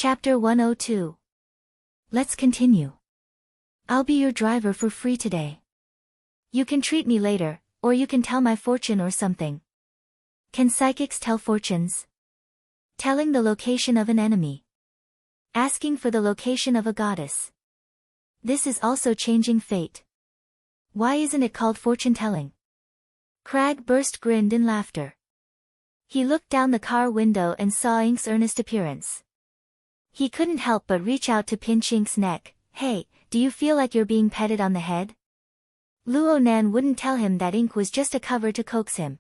Chapter 102. Let's continue. I'll be your driver for free today. You can treat me later, or you can tell my fortune or something. Can psychics tell fortunes? Telling the location of an enemy. Asking for the location of a goddess. This is also changing fate. Why isn't it called fortune-telling? Crag burst grinned in laughter. He looked down the car window and saw Ink's earnest appearance. He couldn't help but reach out to pinch Ink's neck. Hey, do you feel like you're being petted on the head? Luo Nan wouldn't tell him that Ink was just a cover to coax him.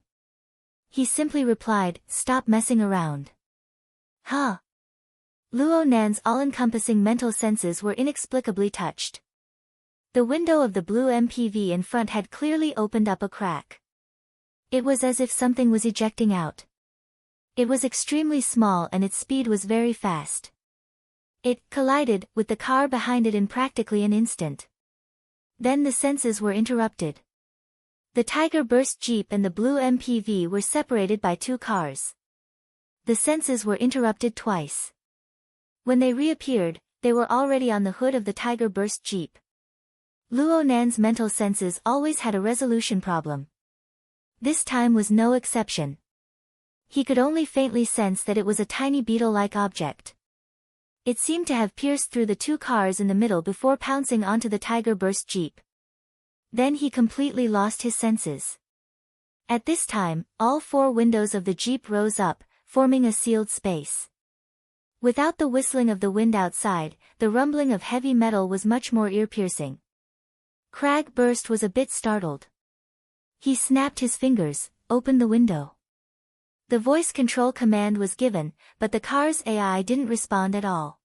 He simply replied, stop messing around. Huh? Luo Nan's all-encompassing mental senses were inexplicably touched. The window of the blue MPV in front had clearly opened up a crack. It was as if something was ejecting out. It was extremely small and its speed was very fast. It collided with the car behind it in practically an instant. Then the senses were interrupted. The Tiger Burst Jeep and the blue MPV were separated by two cars. The senses were interrupted twice. When they reappeared, they were already on the hood of the Tiger Burst Jeep. Luo Nan's mental senses always had a resolution problem. This time was no exception. He could only faintly sense that it was a tiny beetle-like object. It seemed to have pierced through the two cars in the middle before pouncing onto the Tiger Burst Jeep. Then he completely lost his senses. At this time, all four windows of the Jeep rose up, forming a sealed space. Without the whistling of the wind outside, the rumbling of heavy metal was much more ear-piercing. Crag Burst was a bit startled. He snapped his fingers, opened the window. The voice control command was given, but the car's AI didn't respond at all.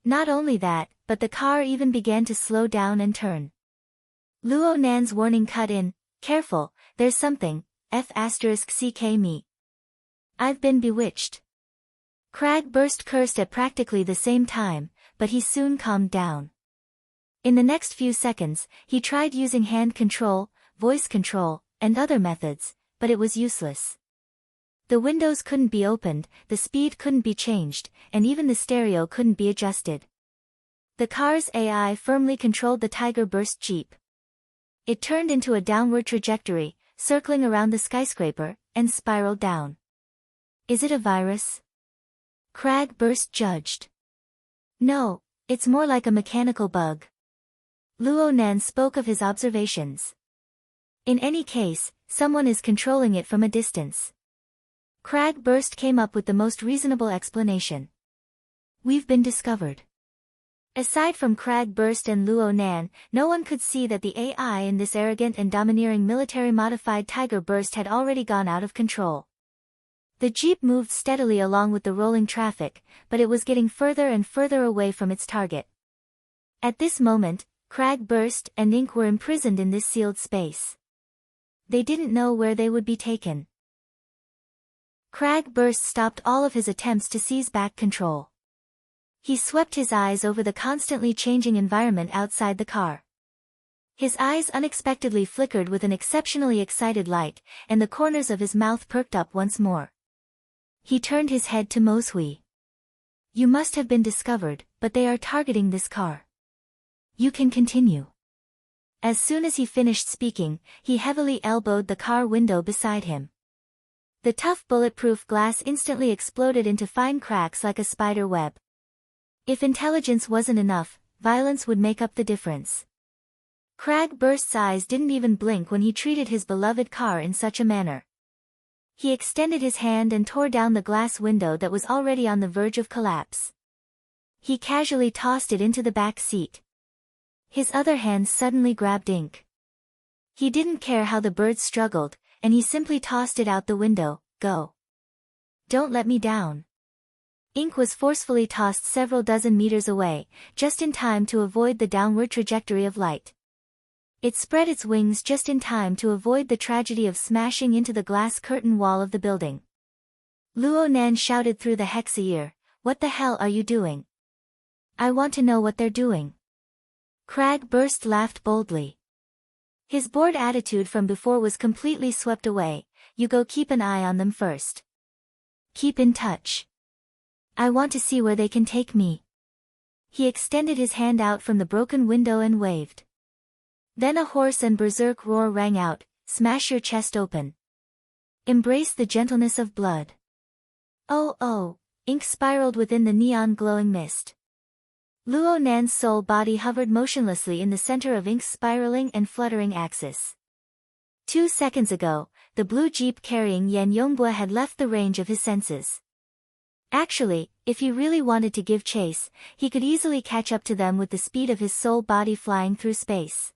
Not only that, but the car even began to slow down and turn. Luo Nan's warning cut in, careful, there's something, F***ck me. I've been bewitched. Crag Burst cursed at practically the same time, but he soon calmed down. In the next few seconds, he tried using hand control, voice control, and other methods, but it was useless. The windows couldn't be opened, the speed couldn't be changed, and even the stereo couldn't be adjusted. The car's AI firmly controlled the Tiger Burst Jeep. It turned into a downward trajectory, circling around the skyscraper, and spiraled down. Is it a virus? Crag Burst judged. No, it's more like a mechanical bug. Luo Nan spoke of his observations. In any case, someone is controlling it from a distance. Crag Burst came up with the most reasonable explanation. We've been discovered. Aside from Crag Burst and Luo Nan, no one could see that the AI in this arrogant and domineering military-modified Tiger Burst had already gone out of control. The Jeep moved steadily along with the rolling traffic, but it was getting further and further away from its target. At this moment, Crag Burst and Ink were imprisoned in this sealed space. They didn't know where they would be taken. Crag Burst stopped all of his attempts to seize back control. He swept his eyes over the constantly changing environment outside the car. His eyes unexpectedly flickered with an exceptionally excited light, and the corners of his mouth perked up once more. He turned his head to Moshui. You must have been discovered, but they are targeting this car. You can continue. As soon as he finished speaking, he heavily elbowed the car window beside him. The tough bulletproof glass instantly exploded into fine cracks like a spider web. If intelligence wasn't enough, violence would make up the difference. Crag Burst's eyes didn't even blink when he treated his beloved car in such a manner. He extended his hand and tore down the glass window that was already on the verge of collapse. He casually tossed it into the back seat. His other hand suddenly grabbed Ink. He didn't care how the bird struggled, and he simply tossed it out the window. Go. Don't let me down. Ink was forcefully tossed several dozen meters away, just in time to avoid the downward trajectory of light. It spread its wings just in time to avoid the tragedy of smashing into the glass curtain wall of the building. Luo Nan shouted through the hex ear, what the hell are you doing? I want to know what they're doing. Crag Burst laughed boldly. His bored attitude from before was completely swept away. You go keep an eye on them first. Keep in touch. I want to see where they can take me. He extended his hand out from the broken window and waved. Then a hoarse and berserk roar rang out, "Smash your chest open. Embrace the gentleness of blood." Oh, ink spiraled within the neon glowing mist. Luo Nan's soul body hovered motionlessly in the center of Ink's spiraling and fluttering axis. 2 seconds ago, the blue jeep carrying Yan Yongbua had left the range of his senses. Actually, if he really wanted to give chase, he could easily catch up to them with the speed of his soul body flying through space.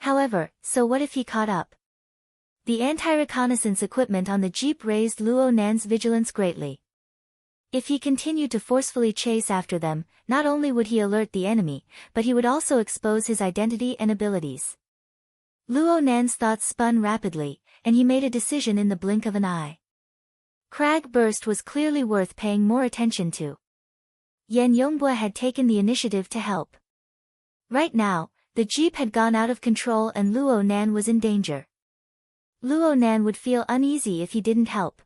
However, so what if he caught up? The anti-reconnaissance equipment on the jeep raised Luo Nan's vigilance greatly. If he continued to forcefully chase after them, not only would he alert the enemy, but he would also expose his identity and abilities. Luo Nan's thoughts spun rapidly, and he made a decision in the blink of an eye. Crag Burst was clearly worth paying more attention to. Yan Yongbua had taken the initiative to help. Right now, the jeep had gone out of control and Luo Nan was in danger. Luo Nan would feel uneasy if he didn't help.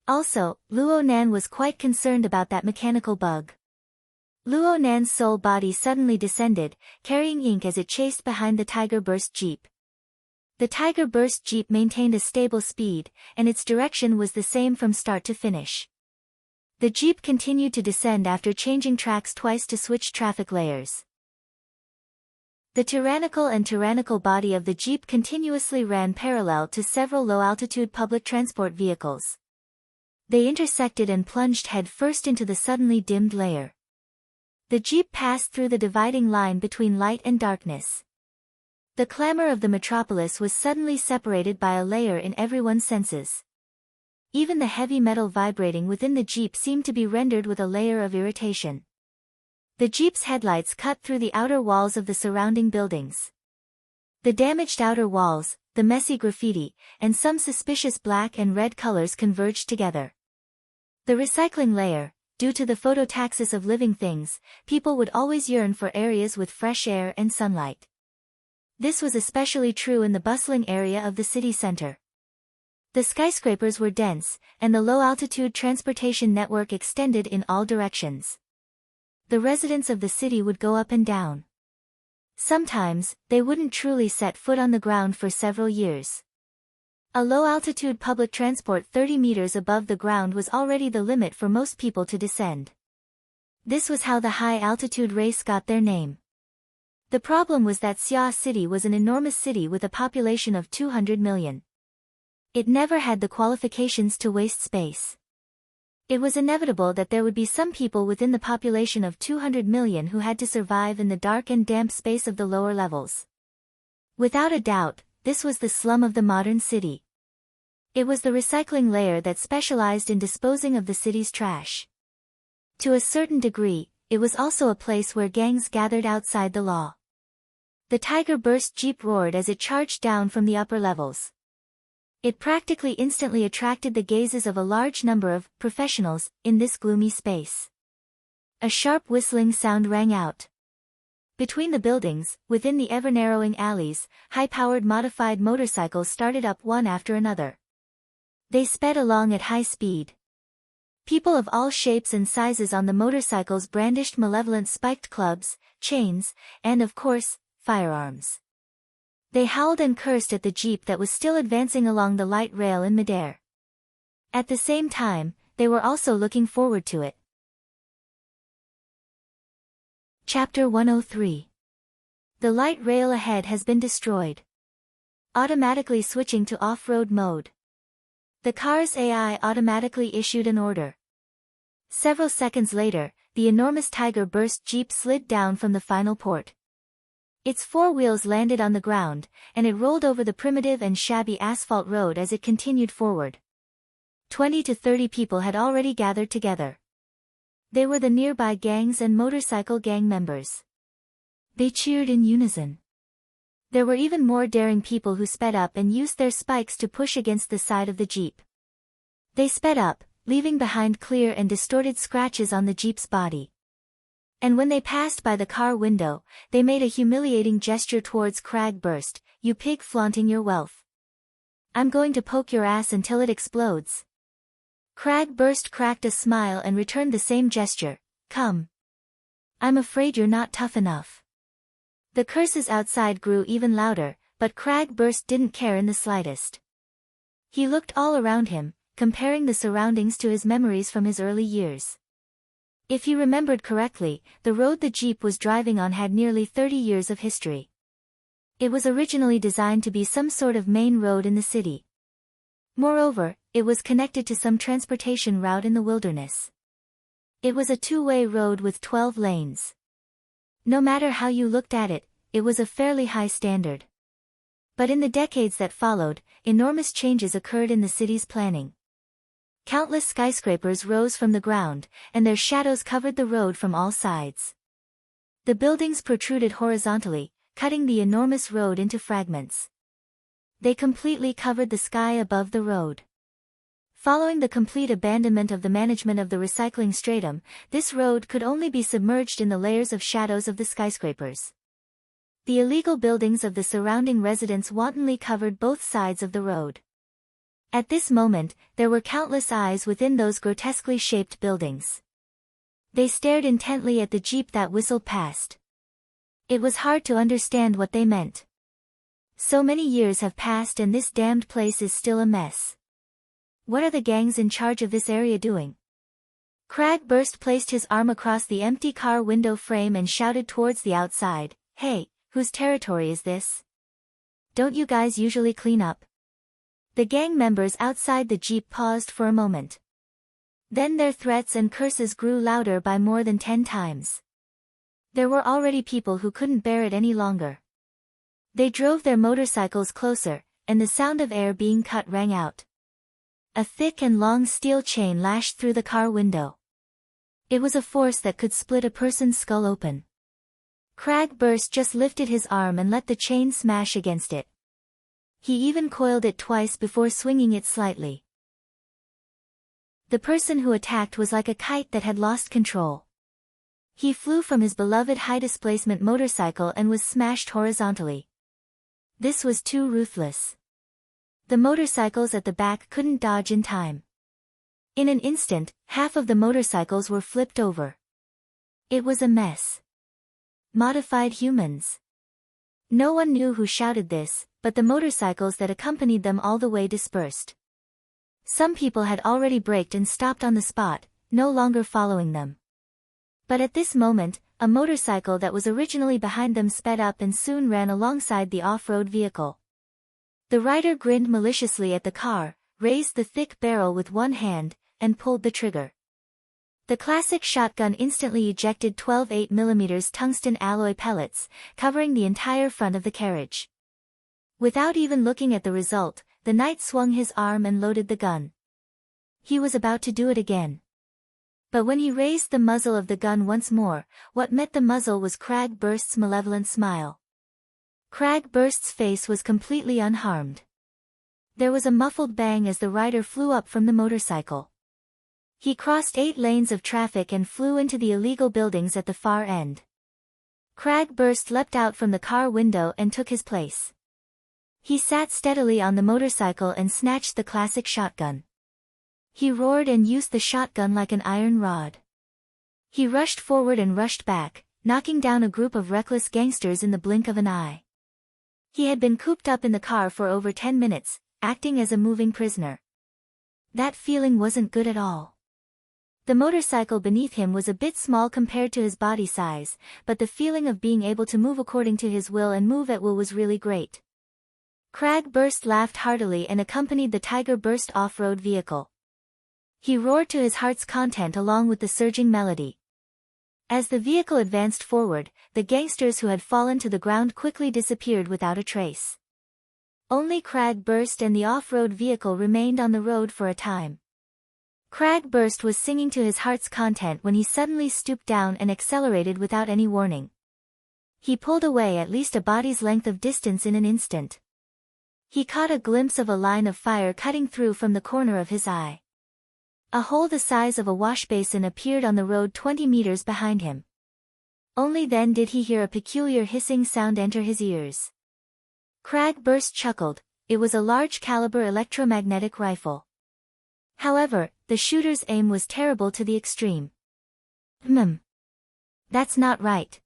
Also, Luo Nan was quite concerned about that mechanical bug. Luo Nan's soul body suddenly descended, carrying Ink as it chased behind the Tiger Burst jeep. The Tiger Burst jeep maintained a stable speed, and its direction was the same from start to finish. The jeep continued to descend after changing tracks twice to switch traffic layers. The tyrannical body of the jeep continuously ran parallel to several low-altitude public transport vehicles. They intersected and plunged head-first into the suddenly dimmed layer. The jeep passed through the dividing line between light and darkness. The clamor of the metropolis was suddenly separated by a layer in everyone's senses. Even the heavy metal vibrating within the jeep seemed to be rendered with a layer of irritation. The jeep's headlights cut through the outer walls of the surrounding buildings. The damaged outer walls, the messy graffiti, and some suspicious black and red colors converged together. The recycling layer, due to the phototaxis of living things, people would always yearn for areas with fresh air and sunlight. This was especially true in the bustling area of the city center. The skyscrapers were dense, and the low-altitude transportation network extended in all directions. The residents of the city would go up and down. Sometimes, they wouldn't truly set foot on the ground for several years. A low-altitude public transport 30 meters above the ground was already the limit for most people to descend. This was how the high-altitude race got their name. The problem was that Xia City was an enormous city with a population of 200 million. It never had the qualifications to waste space. It was inevitable that there would be some people within the population of 200 million who had to survive in the dark and damp space of the lower levels. Without a doubt, this was the slum of the modern city. It was the recycling layer that specialized in disposing of the city's trash. To a certain degree, it was also a place where gangs gathered outside the law. The Tiger Burst jeep roared as it charged down from the upper levels. It practically instantly attracted the gazes of a large number of professionals in this gloomy space. A sharp whistling sound rang out. Between the buildings, within the ever-narrowing alleys, high-powered modified motorcycles started up one after another. They sped along at high speed. People of all shapes and sizes on the motorcycles brandished malevolent spiked clubs, chains, and of course, firearms. They howled and cursed at the jeep that was still advancing along the light rail in midair. At the same time, they were also looking forward to it. Chapter 103. The light rail ahead has been destroyed. Automatically switching to off-road mode. The car's AI automatically issued an order. Several seconds later, the enormous Tiger Burst jeep slid down from the final port. Its 4 wheels landed on the ground, and it rolled over the primitive and shabby asphalt road as it continued forward. 20 to 30 people had already gathered together. They were the nearby gangs and motorcycle gang members. They cheered in unison. There were even more daring people who sped up and used their spikes to push against the side of the jeep. They sped up, leaving behind clear and distorted scratches on the jeep's body. And when they passed by the car window, they made a humiliating gesture towards Crag Burst, "You pig flaunting your wealth. I'm going to poke your ass until it explodes." Crag cracked a smile and returned the same gesture. Come. I'm afraid you're not tough enough. The curses outside grew even louder, but Crag didn't care in the slightest. He looked all around him, comparing the surroundings to his memories from his early years. If he remembered correctly, the road the Jeep was driving on had nearly 30 years of history. It was originally designed to be some sort of main road in the city. Moreover, it was connected to some transportation route in the wilderness. It was a two-way road with 12 lanes. No matter how you looked at it, it was a fairly high standard. But in the decades that followed, enormous changes occurred in the city's planning. Countless skyscrapers rose from the ground, and their shadows covered the road from all sides. The buildings protruded horizontally, cutting the enormous road into fragments. They completely covered the sky above the road. Following the complete abandonment of the management of the recycling stratum, this road could only be submerged in the layers of shadows of the skyscrapers. The illegal buildings of the surrounding residents wantonly covered both sides of the road. At this moment, there were countless eyes within those grotesquely shaped buildings. They stared intently at the Jeep that whistled past. It was hard to understand what they meant. So many years have passed and this damned place is still a mess. What are the gangs in charge of this area doing? Crag placed his arm across the empty car window frame and shouted towards the outside, "Hey, whose territory is this? Don't you guys usually clean up?" The gang members outside the Jeep paused for a moment. Then their threats and curses grew louder by more than 10 times. There were already people who couldn't bear it any longer. They drove their motorcycles closer, and the sound of air being cut rang out. A thick and long steel chain lashed through the car window. It was a force that could split a person's skull open. Crag just lifted his arm and let the chain smash against it. He even coiled it twice before swinging it slightly. The person who attacked was like a kite that had lost control. He flew from his beloved high-displacement motorcycle and was smashed horizontally. This was too ruthless. The motorcycles at the back couldn't dodge in time. In an instant, half of the motorcycles were flipped over. It was a mess. Modified humans. No one knew who shouted this, but the motorcycles that accompanied them all the way dispersed. Some people had already braked and stopped on the spot, no longer following them. But at this moment, a motorcycle that was originally behind them sped up and soon ran alongside the off-road vehicle. The rider grinned maliciously at the car, raised the thick barrel with one hand, and pulled the trigger. The classic shotgun instantly ejected 12 8mm tungsten alloy pellets, covering the entire front of the carriage. Without even looking at the result, the knight swung his arm and loaded the gun. He was about to do it again. But when he raised the muzzle of the gun once more, what met the muzzle was Crag malevolent smile. Crag face was completely unharmed. There was a muffled bang as the rider flew up from the motorcycle. He crossed 8 lanes of traffic and flew into the illegal buildings at the far end. Crag leapt out from the car window and took his place. He sat steadily on the motorcycle and snatched the classic shotgun. He roared and used the shotgun like an iron rod. He rushed forward and rushed back, knocking down a group of reckless gangsters in the blink of an eye. He had been cooped up in the car for over 10 minutes, acting as a moving prisoner. That feeling wasn't good at all. The motorcycle beneath him was a bit small compared to his body size, but the feeling of being able to move according to his will and move at will was really great. Crag laughed heartily and accompanied the Tiger off-road vehicle. He roared to his heart's content along with the surging melody. As the vehicle advanced forward, the gangsters who had fallen to the ground quickly disappeared without a trace. Only Crag and the off-road vehicle remained on the road for a time. Crag was singing to his heart's content when he suddenly stooped down and accelerated without any warning. He pulled away at least a body's length of distance in an instant. He caught a glimpse of a line of fire cutting through from the corner of his eye. A hole the size of a washbasin appeared on the road 20 meters behind him. Only then did he hear a peculiar hissing sound enter his ears. Crag chuckled. It was a large-caliber electromagnetic rifle. However, the shooter's aim was terrible to the extreme. That's not right.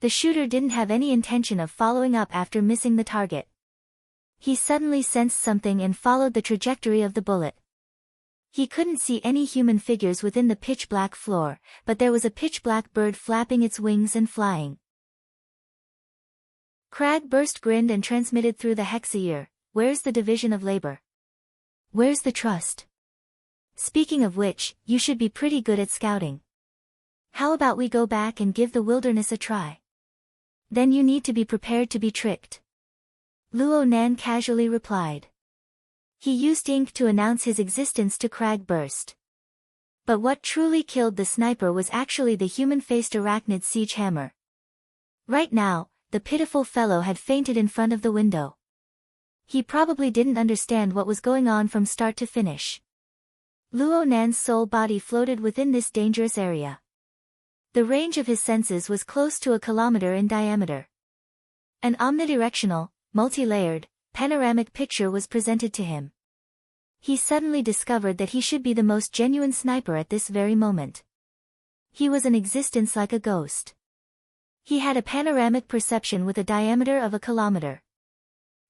The shooter didn't have any intention of following up after missing the target. He suddenly sensed something and followed the trajectory of the bullet. He couldn't see any human figures within the pitch-black floor, but there was a pitch-black bird flapping its wings and flying. Cragburst grinned and transmitted through the hexaear, "Where's the division of labor? Where's the trust? Speaking of which, you should be pretty good at scouting. How about we go back and give the wilderness a try? Then you need to be prepared to be tricked." Luo Nan casually replied. He used ink to announce his existence to Cragburst. But what truly killed the sniper was actually the human-faced arachnid siege hammer. Right now, the pitiful fellow had fainted in front of the window. He probably didn't understand what was going on from start to finish. Luo Nan's soul body floated within this dangerous area. The range of his senses was close to a kilometer in diameter. An omnidirectional, multi-layered, panoramic picture was presented to him. He suddenly discovered that he should be the most genuine sniper at this very moment. He was in existence like a ghost. He had a panoramic perception with a diameter of a kilometer.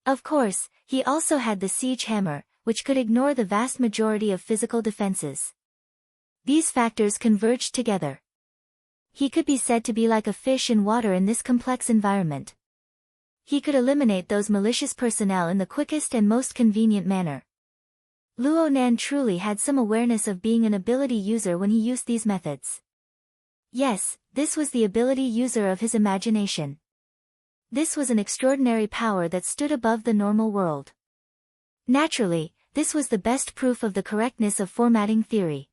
Of course, he also had the siege hammer, which could ignore the vast majority of physical defenses. These factors converged together. He could be said to be like a fish in water in this complex environment. He could eliminate those malicious personnel in the quickest and most convenient manner. Luo Nan truly had some awareness of being an ability user when he used these methods. Yes, this was the ability user of his imagination. This was an extraordinary power that stood above the normal world. Naturally, this was the best proof of the correctness of formatting theory.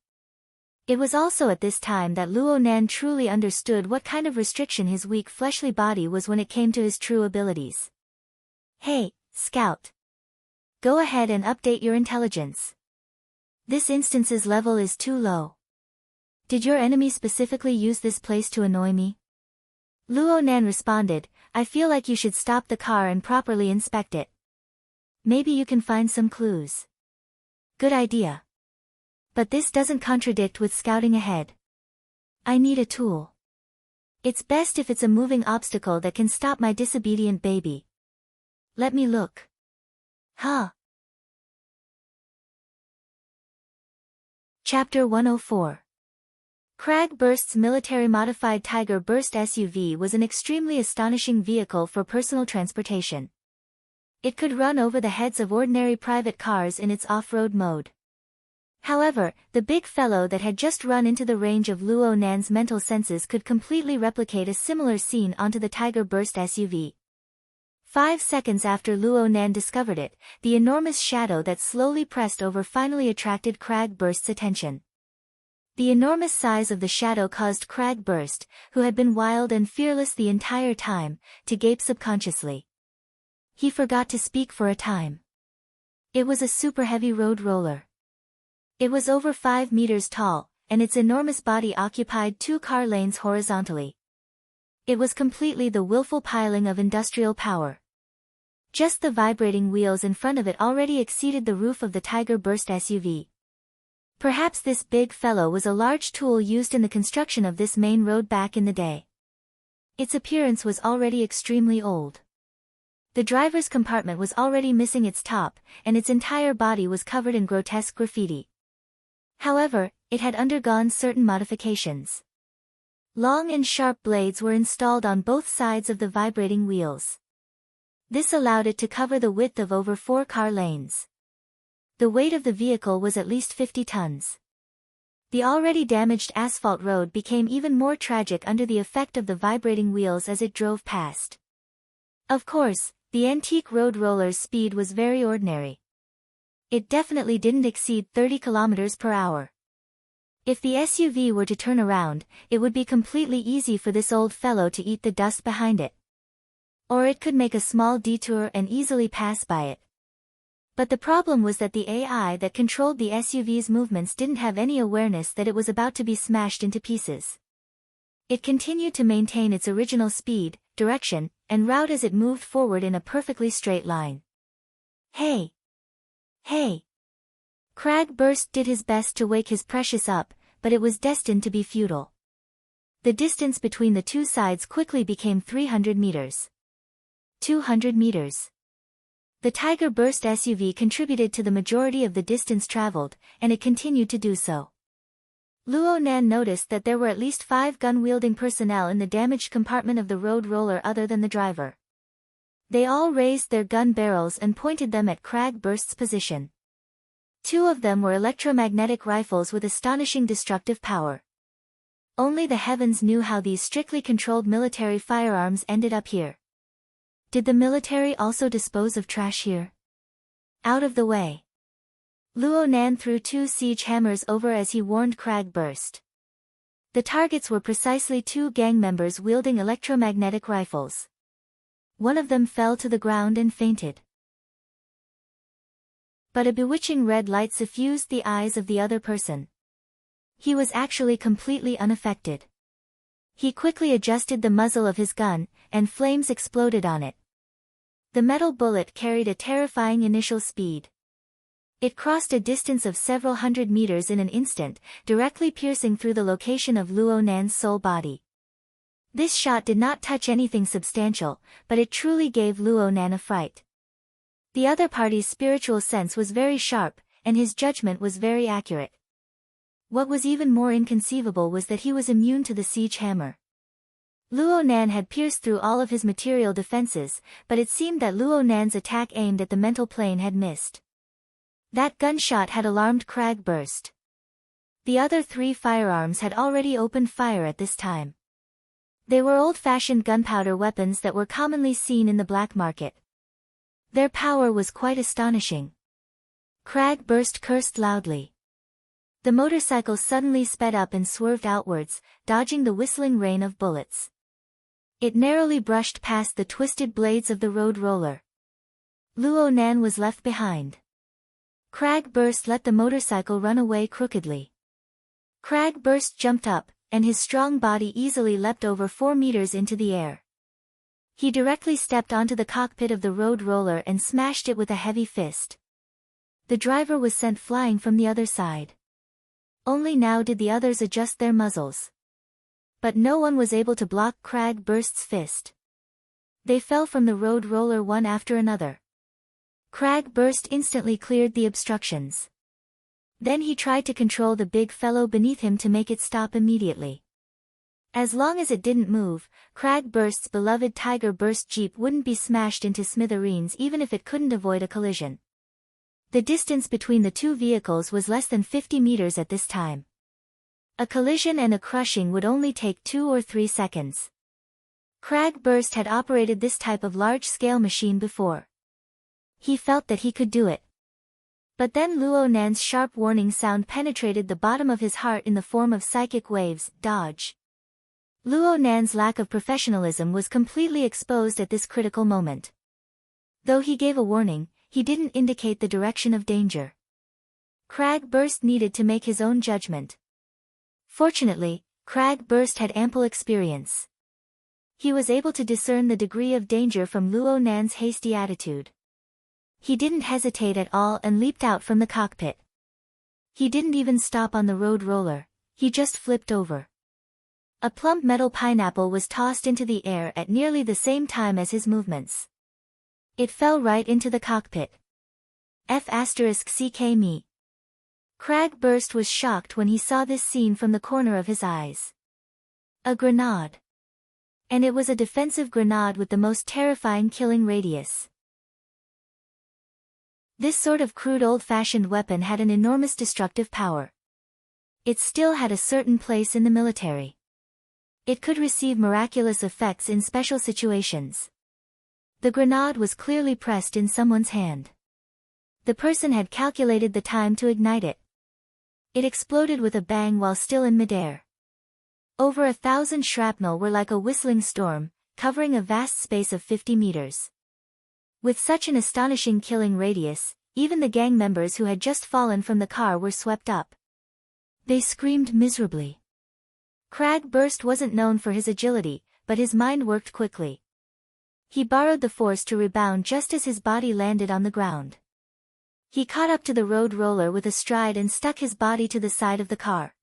It was also at this time that Luo Nan truly understood what kind of restriction his weak fleshly body was when it came to his true abilities. "Hey, Scout. Go ahead and update your intelligence. This instance's level is too low. Did your enemy specifically use this place to annoy me?" Luo Nan responded, "I feel like you should stop the car and properly inspect it. Maybe you can find some clues." "Good idea. But this doesn't contradict with scouting ahead. I need a tool. It's best if it's a moving obstacle that can stop my disobedient baby. Let me look." Huh. Chapter 104. Cragburst's military-modified Tiger Burst SUV was an extremely astonishing vehicle for personal transportation. It could run over the heads of ordinary private cars in its off-road mode. However, the big fellow that had just run into the range of Luo Nan's mental senses could completely replicate a similar scene onto the Tiger Burst SUV. 5 seconds after Luo Nan discovered it, the enormous shadow that slowly pressed over finally attracted Cragburst's attention. The enormous size of the shadow caused Cragburst, who had been wild and fearless the entire time, to gape subconsciously. He forgot to speak for a time. It was a super-heavy road roller. It was over 5 meters tall, and its enormous body occupied 2 car lanes horizontally. It was completely the willful piling of industrial power. Just the vibrating wheels in front of it already exceeded the roof of the Tiger Burst SUV. Perhaps this big fellow was a large tool used in the construction of this main road back in the day. Its appearance was already extremely old. The driver's compartment was already missing its top, and its entire body was covered in grotesque graffiti. However, it had undergone certain modifications. Long and sharp blades were installed on both sides of the vibrating wheels. This allowed it to cover the width of over 4 car lanes. The weight of the vehicle was at least 50 tons. The already damaged asphalt road became even more tragic under the effect of the vibrating wheels as it drove past. Of course, the antique road roller's speed was very ordinary. It definitely didn't exceed 30 kilometers per hour. If the SUV were to turn around, it would be completely easy for this old fellow to eat the dust behind it. Or it could make a small detour and easily pass by it. But the problem was that the AI that controlled the SUV's movements didn't have any awareness that it was about to be smashed into pieces. It continued to maintain its original speed, direction, and route as it moved forward in a perfectly straight line. Hey! Hey! Cragburst did his best to wake his precious up, but it was destined to be futile. The distance between the two sides quickly became 300 meters. 200 meters. The Tiger Burst SUV contributed to the majority of the distance traveled, and it continued to do so. Luo Nan noticed that there were at least 5 gun-wielding personnel in the damaged compartment of the road roller other than the driver. They all raised their gun barrels and pointed them at Cragburst's position. 2 of them were electromagnetic rifles with astonishing destructive power. Only the heavens knew how these strictly controlled military firearms ended up here. Did the military also dispose of trash here? Out of the way. Luo Nan threw 2 siege hammers over as he warned Cragburst. The targets were precisely 2 gang members wielding electromagnetic rifles. One of them fell to the ground and fainted. But a bewitching red light suffused the eyes of the other person. He was actually completely unaffected. He quickly adjusted the muzzle of his gun, and flames exploded on it. The metal bullet carried a terrifying initial speed. It crossed a distance of several hundred meters in an instant, directly piercing through the location of Luo Nan's soul body. This shot did not touch anything substantial, but it truly gave Luo Nan a fright. The other party's spiritual sense was very sharp, and his judgment was very accurate. What was even more inconceivable was that he was immune to the siege hammer. Luo Nan had pierced through all of his material defenses, but it seemed that Luo Nan's attack aimed at the mental plane had missed. That gunshot had alarmed Cragburst. The other 3 firearms had already opened fire at this time. They were old-fashioned gunpowder weapons that were commonly seen in the black market. Their power was quite astonishing. Cragburst cursed loudly. The motorcycle suddenly sped up and swerved outwards, dodging the whistling rain of bullets. It narrowly brushed past the twisted blades of the road roller. Luo Nan was left behind. Cragburst let the motorcycle run away crookedly. Cragburst jumped up, and his strong body easily leapt over 4 meters into the air. He directly stepped onto the cockpit of the road roller and smashed it with a heavy fist. The driver was sent flying from the other side. Only now did the others adjust their muzzles. But no one was able to block Cragburst's fist. They fell from the road roller one after another. Cragburst instantly cleared the obstructions. Then he tried to control the big fellow beneath him to make it stop immediately. As long as it didn't move, Cragburst's beloved Tiger Burst Jeep wouldn't be smashed into smithereens even if it couldn't avoid a collision. The distance between the 2 vehicles was less than 50 meters at this time. A collision and a crushing would only take 2 or 3 seconds. Cragburst had operated this type of large-scale machine before. He felt that he could do it. But then Luo Nan's sharp warning sound penetrated the bottom of his heart in the form of psychic waves, dodge. Luo Nan's lack of professionalism was completely exposed at this critical moment. Though he gave a warning, he didn't indicate the direction of danger. Cragburst needed to make his own judgment. Fortunately, Cragburst had ample experience. He was able to discern the degree of danger from Luo Nan's hasty attitude. He didn't hesitate at all and leaped out from the cockpit. He didn't even stop on the road roller, he just flipped over. A plump metal pineapple was tossed into the air at nearly the same time as his movements. It fell right into the cockpit. F***ck me. Cragburst was shocked when he saw this scene from the corner of his eyes. A grenade. And it was a defensive grenade with the most terrifying killing radius. This sort of crude old-fashioned weapon had an enormous destructive power. It still had a certain place in the military. It could receive miraculous effects in special situations. The grenade was clearly pressed in someone's hand. The person had calculated the time to ignite it. It exploded with a bang while still in midair. Over 1,000 shrapnel were like a whistling storm, covering a vast space of 50 meters. With such an astonishing killing radius, even the gang members who had just fallen from the car were swept up. They screamed miserably. Cragburst wasn't known for his agility, but his mind worked quickly. He borrowed the force to rebound just as his body landed on the ground. He caught up to the road roller with a stride and stuck his body to the side of the car.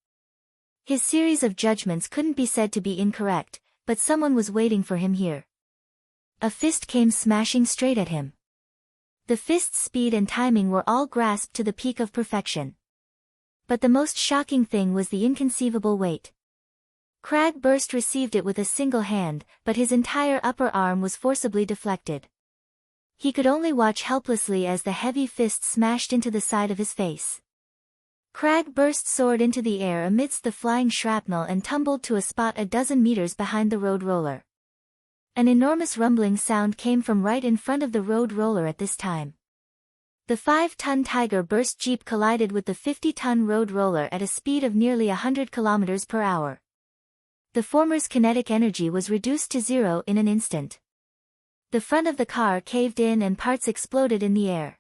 His series of judgments couldn't be said to be incorrect, but someone was waiting for him here. A fist came smashing straight at him. The fist's speed and timing were all grasped to the peak of perfection. But the most shocking thing was the inconceivable weight. Cragburst received it with a single hand, but his entire upper arm was forcibly deflected. He could only watch helplessly as the heavy fist smashed into the side of his face. Cragburst soared into the air amidst the flying shrapnel and tumbled to a spot a dozen meters behind the road roller. An enormous rumbling sound came from right in front of the road roller at this time. The 5-ton Tiger Burst Jeep collided with the 50-ton road roller at a speed of nearly 100 kilometers per hour. The former's kinetic energy was reduced to zero in an instant. The front of the car caved in and parts exploded in the air.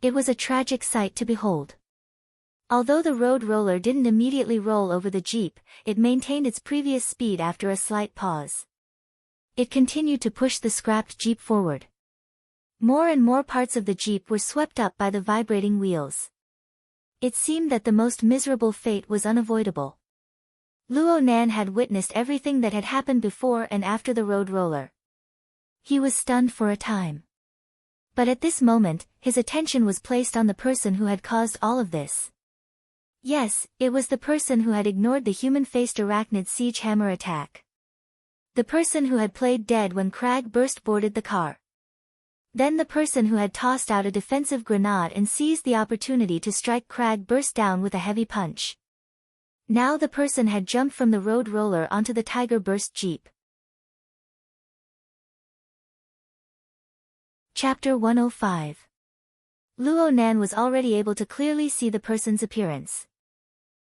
It was a tragic sight to behold. Although the road roller didn't immediately roll over the Jeep, it maintained its previous speed after a slight pause. It continued to push the scrapped Jeep forward. More and more parts of the Jeep were swept up by the vibrating wheels. It seemed that the most miserable fate was unavoidable. Luo Nan had witnessed everything that had happened before and after the road roller. He was stunned for a time. But at this moment, his attention was placed on the person who had caused all of this. Yes, it was the person who had ignored the human-faced arachnid siege hammer attack. The person who had played dead when Cragburst boarded the car. Then the person who had tossed out a defensive grenade and seized the opportunity to strike Cragburst down with a heavy punch. Now the person had jumped from the road roller onto the Tiger Burst Jeep. Chapter 105. Luo Nan was already able to clearly see the person's appearance.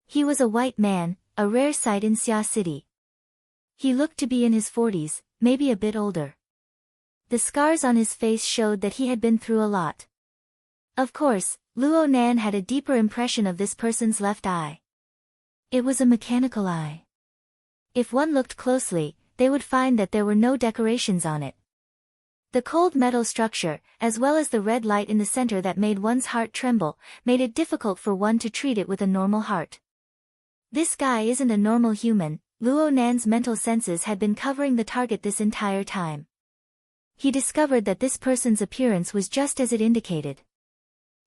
He was a white man, a rare sight in Xia City. He looked to be in his 40s, maybe a bit older. The scars on his face showed that he had been through a lot. Of course, Luo Nan had a deeper impression of this person's left eye. It was a mechanical eye. If one looked closely, they would find that there were no decorations on it. The cold metal structure, as well as the red light in the center that made one's heart tremble, made it difficult for one to treat it with a normal heart. This guy isn't a normal human. Luo Nan's mental senses had been covering the target this entire time. He discovered that this person's appearance was just as it indicated.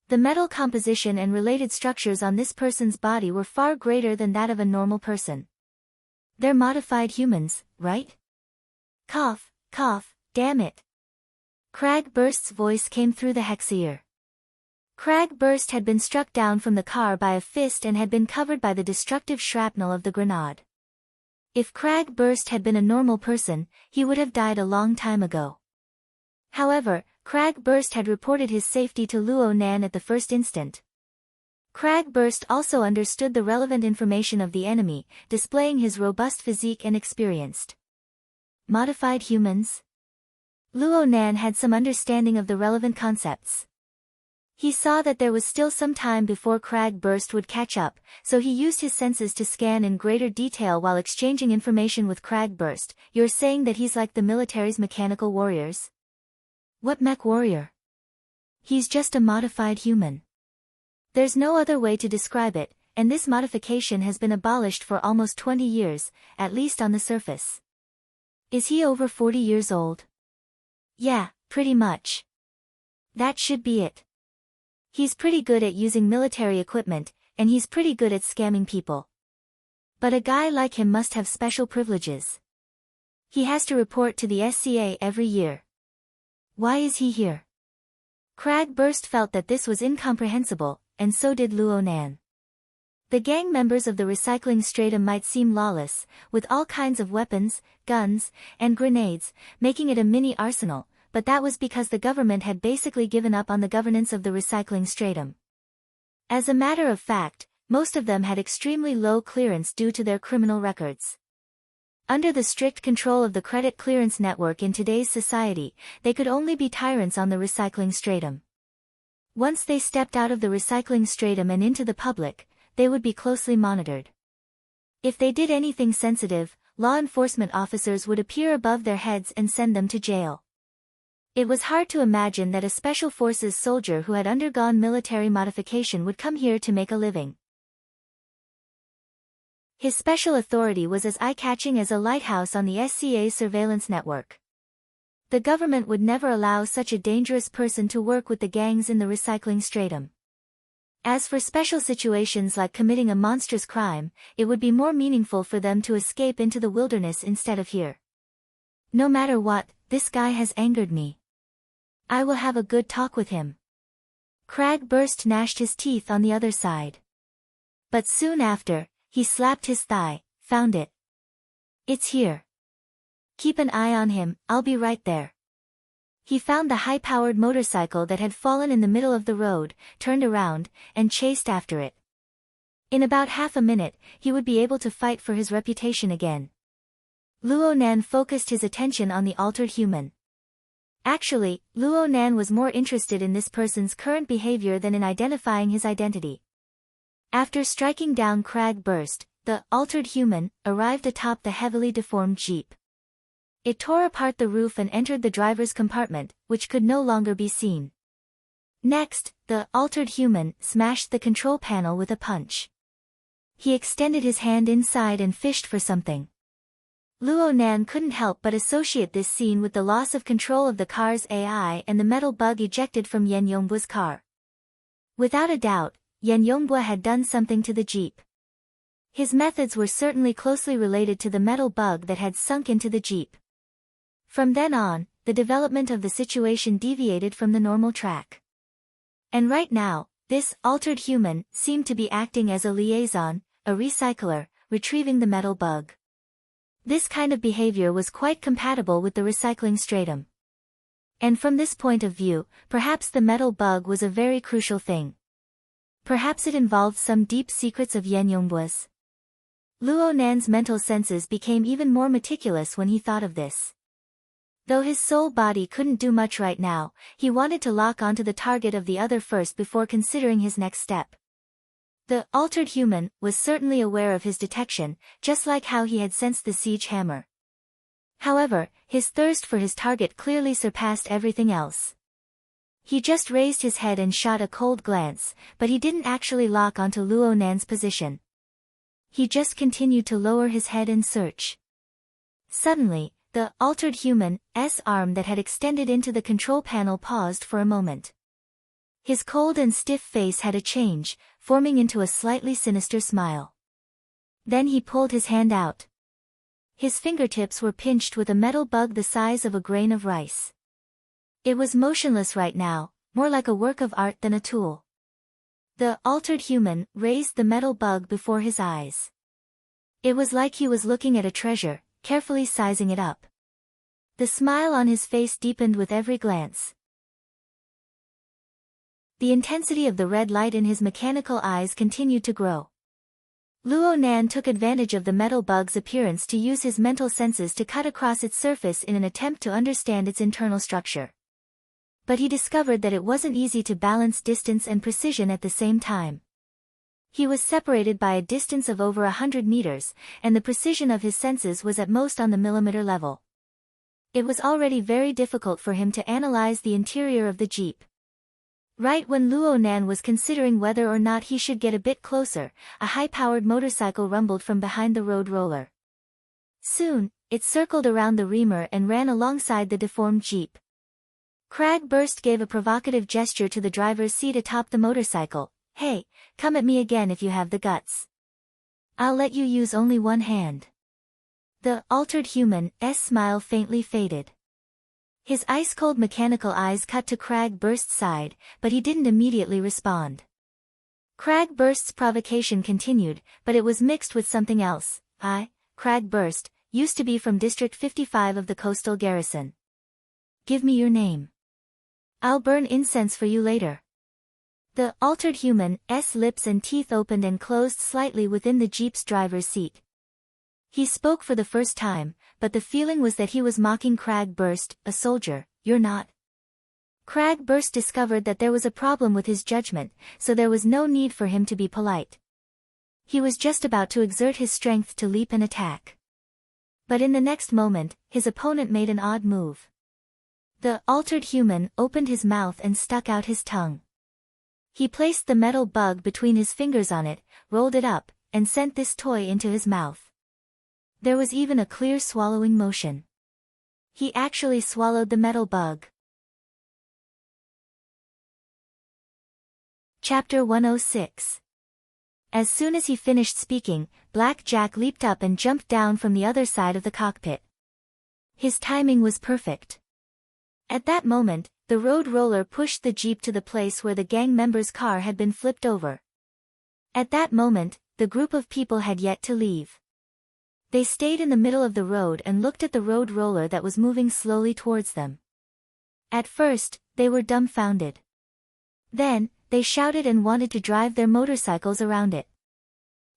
The metal composition and related structures on this person's body were far greater than that of a normal person. They're modified humans, right? Cough, cough, damn it. Cragburst's voice came through the hex-ear. Cragburst had been struck down from the car by a fist and had been covered by the destructive shrapnel of the grenade. If Cragburst had been a normal person, he would have died a long time ago. However, Cragburst had reported his safety to Luo Nan at the first instant. Cragburst also understood the relevant information of the enemy, displaying his robust physique and experienced. Modified humans? Luo Nan had some understanding of the relevant concepts. He saw that there was still some time before Cragburst would catch up, so he used his senses to scan in greater detail while exchanging information with Cragburst. You're saying that he's like the military's mechanical warriors? What mech warrior? He's just a modified human. There's no other way to describe it, and this modification has been abolished for almost 20 years, at least on the surface. Is he over 40 years old? Yeah, pretty much. That should be it. He's pretty good at using military equipment, and he's pretty good at scamming people. But a guy like him must have special privileges. He has to report to the SCA every year. Why is he here? Cragburst felt that this was incomprehensible, and so did Luo Nan. The gang members of the recycling stratum might seem lawless, with all kinds of weapons, guns, and grenades, making it a mini arsenal, but that was because the government had basically given up on the governance of the recycling stratum. As a matter of fact, most of them had extremely low clearance due to their criminal records. Under the strict control of the credit clearance network in today's society, they could only be tyrants on the recycling stratum. Once they stepped out of the recycling stratum and into the public, they would be closely monitored. If they did anything sensitive, law enforcement officers would appear above their heads and send them to jail. It was hard to imagine that a special forces soldier who had undergone military modification would come here to make a living. His special authority was as eye-catching as a lighthouse on the SCA's surveillance network. The government would never allow such a dangerous person to work with the gangs in the recycling stratum. As for special situations like committing a monstrous crime, it would be more meaningful for them to escape into the wilderness instead of here. No matter what, this guy has angered me. I will have a good talk with him. Cragburst gnashed his teeth on the other side. But soon after, he slapped his thigh. Found it. It's here. Keep an eye on him, I'll be right there. He found the high-powered motorcycle that had fallen in the middle of the road, turned around, and chased after it. In about half a minute, he would be able to fight for his reputation again. Luo Nan focused his attention on the altered human. Actually, Luo Nan was more interested in this person's current behavior than in identifying his identity. After striking down Cragburst, the altered human arrived atop the heavily deformed jeep. It tore apart the roof and entered the driver's compartment, which could no longer be seen. Next, the altered human smashed the control panel with a punch. He extended his hand inside and fished for something. Luo Nan couldn't help but associate this scene with the loss of control of the car's AI and the metal bug ejected from Yan Yongbua's car. Without a doubt, Yan Yongbua had done something to the jeep. His methods were certainly closely related to the metal bug that had sunk into the jeep. From then on, the development of the situation deviated from the normal track. And right now, this altered human seemed to be acting as a liaison, a recycler, retrieving the metal bug. This kind of behavior was quite compatible with the recycling stratum. And from this point of view, perhaps the metal bug was a very crucial thing. Perhaps it involved some deep secrets of Yan Yongbua's. Luo Nan's mental senses became even more meticulous when he thought of this. Though his soul body couldn't do much right now, he wanted to lock onto the target of the other first before considering his next step. The altered human was certainly aware of his detection, just like how he had sensed the siege hammer. However, his thirst for his target clearly surpassed everything else. He just raised his head and shot a cold glance, but he didn't actually lock onto Luo Nan's position. He just continued to lower his head and search. Suddenly, the altered human's arm that had extended into the control panel paused for a moment. His cold and stiff face had a change, forming into a slightly sinister smile. Then he pulled his hand out. His fingertips were pinched with a metal bug the size of a grain of rice. It was motionless right now, more like a work of art than a tool. The altered human raised the metal bug before his eyes. It was like he was looking at a treasure, carefully sizing it up. The smile on his face deepened with every glance. The intensity of the red light in his mechanical eyes continued to grow. Luo Nan took advantage of the metal bug's appearance to use his mental senses to cut across its surface in an attempt to understand its internal structure. But he discovered that it wasn't easy to balance distance and precision at the same time. He was separated by a distance of over 100 meters, and the precision of his senses was at most on the millimeter level. It was already very difficult for him to analyze the interior of the jeep. Right when Luo Nan was considering whether or not he should get a bit closer, a high-powered motorcycle rumbled from behind the road roller. Soon, it circled around the reamer and ran alongside the deformed jeep. Cragburst gave a provocative gesture to the driver's seat atop the motorcycle. "Hey, come at me again if you have the guts. I'll let you use only one hand." The altered human's smile faintly faded. His ice-cold mechanical eyes cut to Cragburst's side, but he didn't immediately respond. Cragburst's provocation continued, but it was mixed with something else. Cragburst, used to be from District 55 of the Coastal Garrison. Give me your name. I'll burn incense for you later. The altered human's lips and teeth opened and closed slightly within the jeep's driver's seat. He spoke for the first time, but the feeling was that he was mocking Cragburst, a soldier. "You're not." Cragburst discovered that there was a problem with his judgment, so there was no need for him to be polite. He was just about to exert his strength to leap and attack. But in the next moment, his opponent made an odd move. The altered human opened his mouth and stuck out his tongue. He placed the metal bug between his fingers on it, rolled it up, and sent this toy into his mouth. There was even a clear swallowing motion. He actually swallowed the metal bug. Chapter 106. As soon as he finished speaking, Black Jack leaped up and jumped down from the other side of the cockpit. His timing was perfect. At that moment, the road roller pushed the jeep to the place where the gang member's car had been flipped over. At that moment, the group of people had yet to leave. They stayed in the middle of the road and looked at the road roller that was moving slowly towards them. At first, they were dumbfounded. Then, they shouted and wanted to drive their motorcycles around it.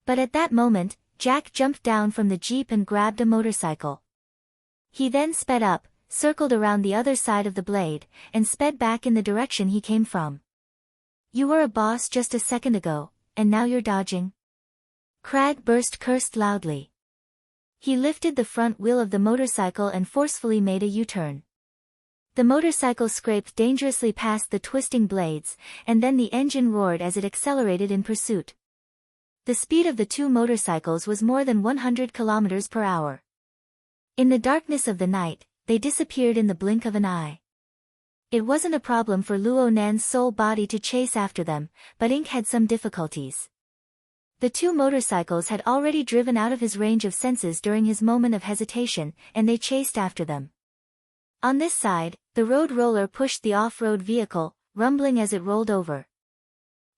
But at that moment, Jack jumped down from the jeep and grabbed a motorcycle. He then sped up, circled around the other side of the blade, and sped back in the direction he came from. "You were a boss just a second ago, and now you're dodging?" Cragburst cursed loudly. He lifted the front wheel of the motorcycle and forcefully made a U-turn. The motorcycle scraped dangerously past the twisting blades, and then the engine roared as it accelerated in pursuit. The speed of the two motorcycles was more than 100 kilometers per hour. In the darkness of the night, they disappeared in the blink of an eye. It wasn't a problem for Luo Nan's soul body to chase after them, but Ink had some difficulties. The two motorcycles had already driven out of his range of senses during his moment of hesitation, and they chased after them. On this side, the road roller pushed the off-road vehicle, rumbling as it rolled over.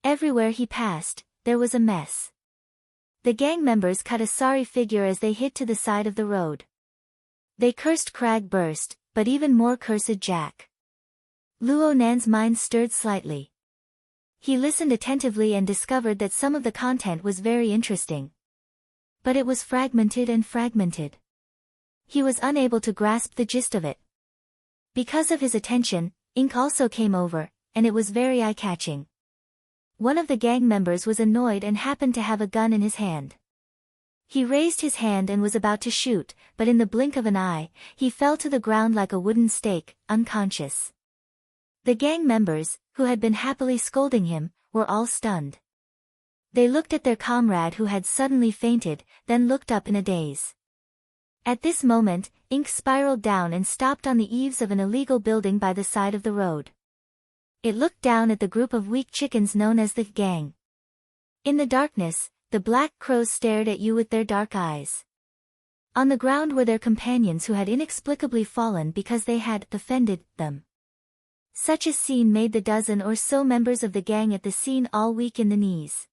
Everywhere he passed, there was a mess. The gang members cut a sorry figure as they hit to the side of the road. They cursed Cragburst, but even more cursed Jack. Luo Nan's mind stirred slightly. He listened attentively and discovered that some of the content was very interesting. But it was fragmented and fragmented. He was unable to grasp the gist of it. Because of his attention, Ink also came over, and it was very eye-catching. One of the gang members was annoyed and happened to have a gun in his hand. He raised his hand and was about to shoot, but in the blink of an eye, he fell to the ground like a wooden stake, unconscious. The gang members, who had been happily scolding him, were all stunned. They looked at their comrade who had suddenly fainted, then looked up in a daze. At this moment, Ink spiraled down and stopped on the eaves of an illegal building by the side of the road. It looked down at the group of weak chickens known as the gang. In the darkness, the black crows stared at you with their dark eyes. On the ground were their companions who had inexplicably fallen because they had offended them. Such a scene made the dozen or so members of the gang at the scene all weak in the knees.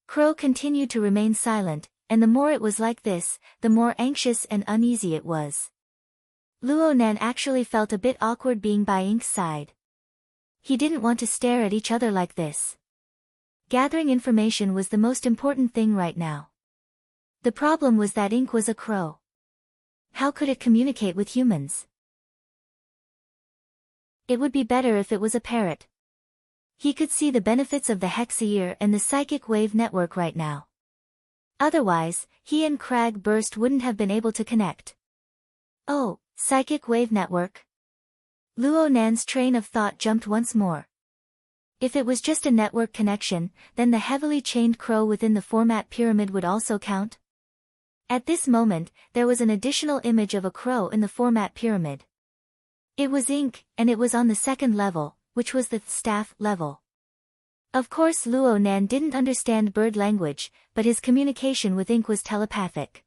Crow continued to remain silent, and the more it was like this, the more anxious and uneasy it was. Luo Nan actually felt a bit awkward being by Ink's side. He didn't want to stare at each other like this. Gathering information was the most important thing right now. The problem was that Ink was a crow. How could it communicate with humans? It would be better if it was a parrot. He could see the benefits of the Hexaear and the psychic wave network right now. Otherwise, he and Cragburst wouldn't have been able to connect. Oh, psychic wave network? Luo Nan's train of thought jumped once more. If it was just a network connection, then the heavily chained crow within the format pyramid would also count. At this moment, there was an additional image of a crow in the format pyramid. It was Ink, and it was on the second level, which was the staff level. Of course Luo Nan didn't understand bird language, but his communication with Ink was telepathic.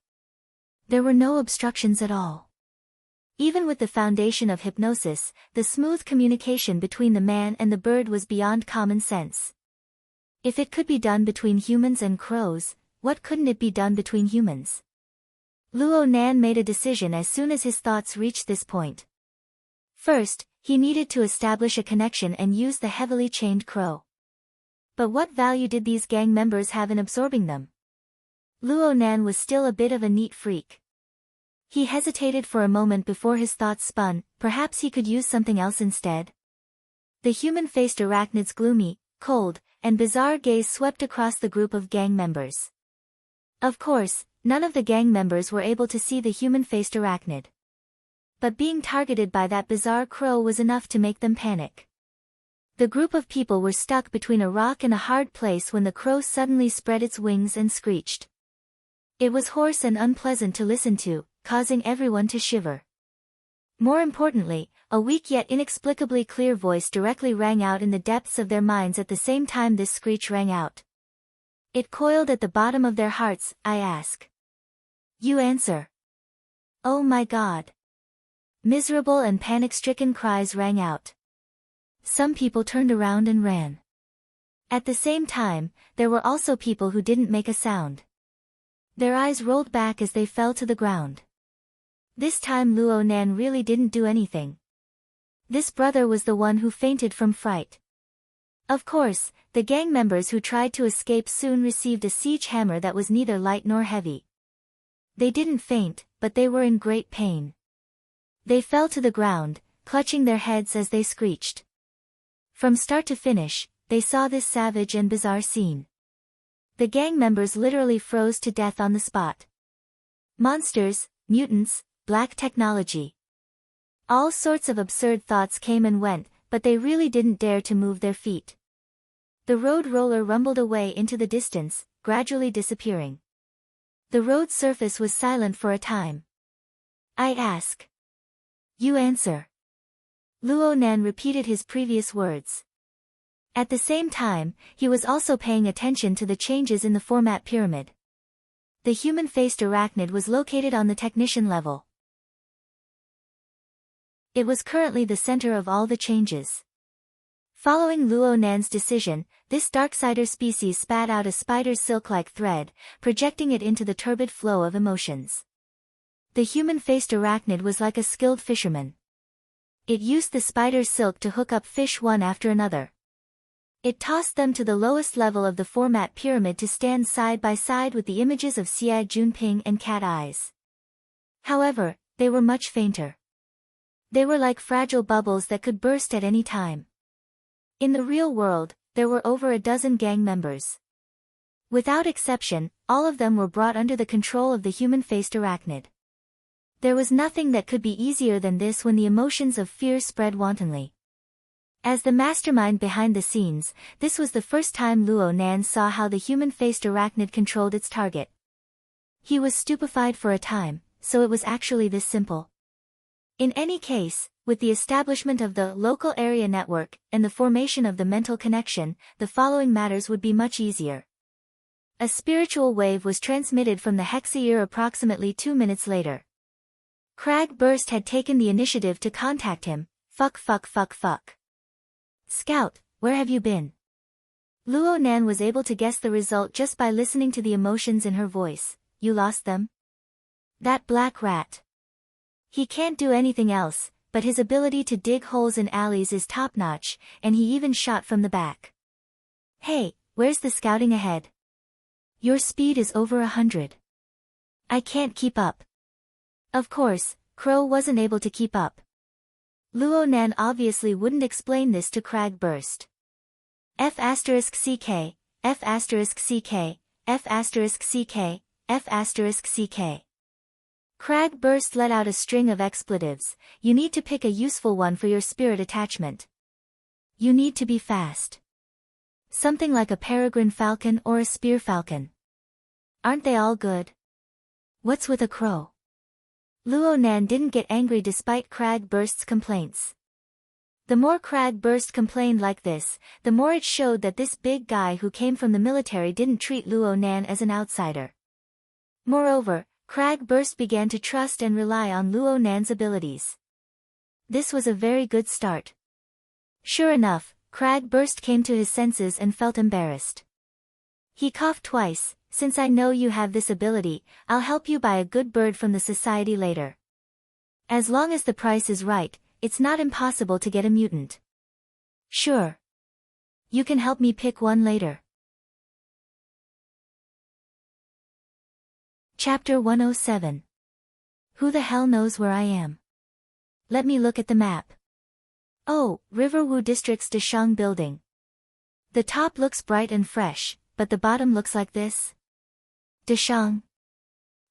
There were no obstructions at all. Even with the foundation of hypnosis, the smooth communication between the man and the bird was beyond common sense. If it could be done between humans and crows, what couldn't it be done between humans? Luo Nan made a decision as soon as his thoughts reached this point. First, he needed to establish a connection and use the heavily chained crow. But what value did these gang members have in absorbing them? Luo Nan was still a bit of a neat freak. He hesitated for a moment before his thoughts spun, perhaps he could use something else instead. The human-faced arachnid's gloomy, cold, and bizarre gaze swept across the group of gang members. Of course, none of the gang members were able to see the human-faced arachnid. But being targeted by that bizarre crow was enough to make them panic. The group of people were stuck between a rock and a hard place when the crow suddenly spread its wings and screeched. It was hoarse and unpleasant to listen to, causing everyone to shiver. More importantly, a weak yet inexplicably clear voice directly rang out in the depths of their minds at the same time this screech rang out. It coiled at the bottom of their hearts, I ask. You answer. Oh my God. Miserable and panic-stricken cries rang out. Some people turned around and ran. At the same time, there were also people who didn't make a sound. Their eyes rolled back as they fell to the ground. This time Luo Nan really didn't do anything. This brother was the one who fainted from fright. Of course, the gang members who tried to escape soon received a siege hammer that was neither light nor heavy. They didn't faint, but they were in great pain. They fell to the ground, clutching their heads as they screeched. From start to finish, they saw this savage and bizarre scene. The gang members literally froze to death on the spot. Monsters, mutants, black technology. All sorts of absurd thoughts came and went, but they really didn't dare to move their feet. The road roller rumbled away into the distance, gradually disappearing. The road surface was silent for a time. I ask. You answer. Luo Nan repeated his previous words. At the same time, he was also paying attention to the changes in the format pyramid. The human-faced arachnid was located on the technician level. It was currently the center of all the changes. Following Luo Nan's decision, this Darksider species spat out a spider's silk-like thread, projecting it into the turbid flow of emotions. The human-faced arachnid was like a skilled fisherman. It used the spider's silk to hook up fish one after another. It tossed them to the lowest level of the format pyramid to stand side by side with the images of Xia Junping and cat eyes. However, they were much fainter. They were like fragile bubbles that could burst at any time. In the real world, there were over a dozen gang members. Without exception, all of them were brought under the control of the human-faced arachnid. There was nothing that could be easier than this when the emotions of fear spread wantonly. As the mastermind behind the scenes, this was the first time Luo Nan saw how the human-faced arachnid controlled its target. He was stupefied for a time, so it was actually this simple. In any case, with the establishment of the local area network and the formation of the mental connection, the following matters would be much easier. A spiritual wave was transmitted from the Hexaear approximately 2 minutes later. Crag Burst had taken the initiative to contact him. Fuck. Scout, where have you been? Luo Nan was able to guess the result just by listening to the emotions in her voice. You lost them? That black rat. He can't do anything else, but his ability to dig holes in alleys is top-notch, and he even shot from the back. Hey, where's the scouting ahead? Your speed is over 100. I can't keep up. Of course, Crow wasn't able to keep up. Luo Nan obviously wouldn't explain this to Crag Burst. F***CK, F***CK, F***CK, F***CK. Crag Burst let out a string of expletives. You need to pick a useful one for your spirit attachment. You need to be fast. Something like a peregrine falcon or a spear falcon. Aren't they all good? What's with a crow? Luo Nan didn't get angry despite Crag Burst's complaints. The more Crag Burst complained like this, the more it showed that this big guy who came from the military didn't treat Luo Nan as an outsider. Moreover, Crag Burst began to trust and rely on Luo Nan's abilities. This was a very good start. Sure enough, Crag Burst came to his senses and felt embarrassed. He coughed twice. Since I know you have this ability, I'll help you buy a good bird from the society later. As long as the price is right, it's not impossible to get a mutant. Sure. You can help me pick one later. Chapter 107. Who the hell knows where I am? Let me look at the map. Oh, Riverwu District's Deshang building. The top looks bright and fresh, but the bottom looks like this. Deshang.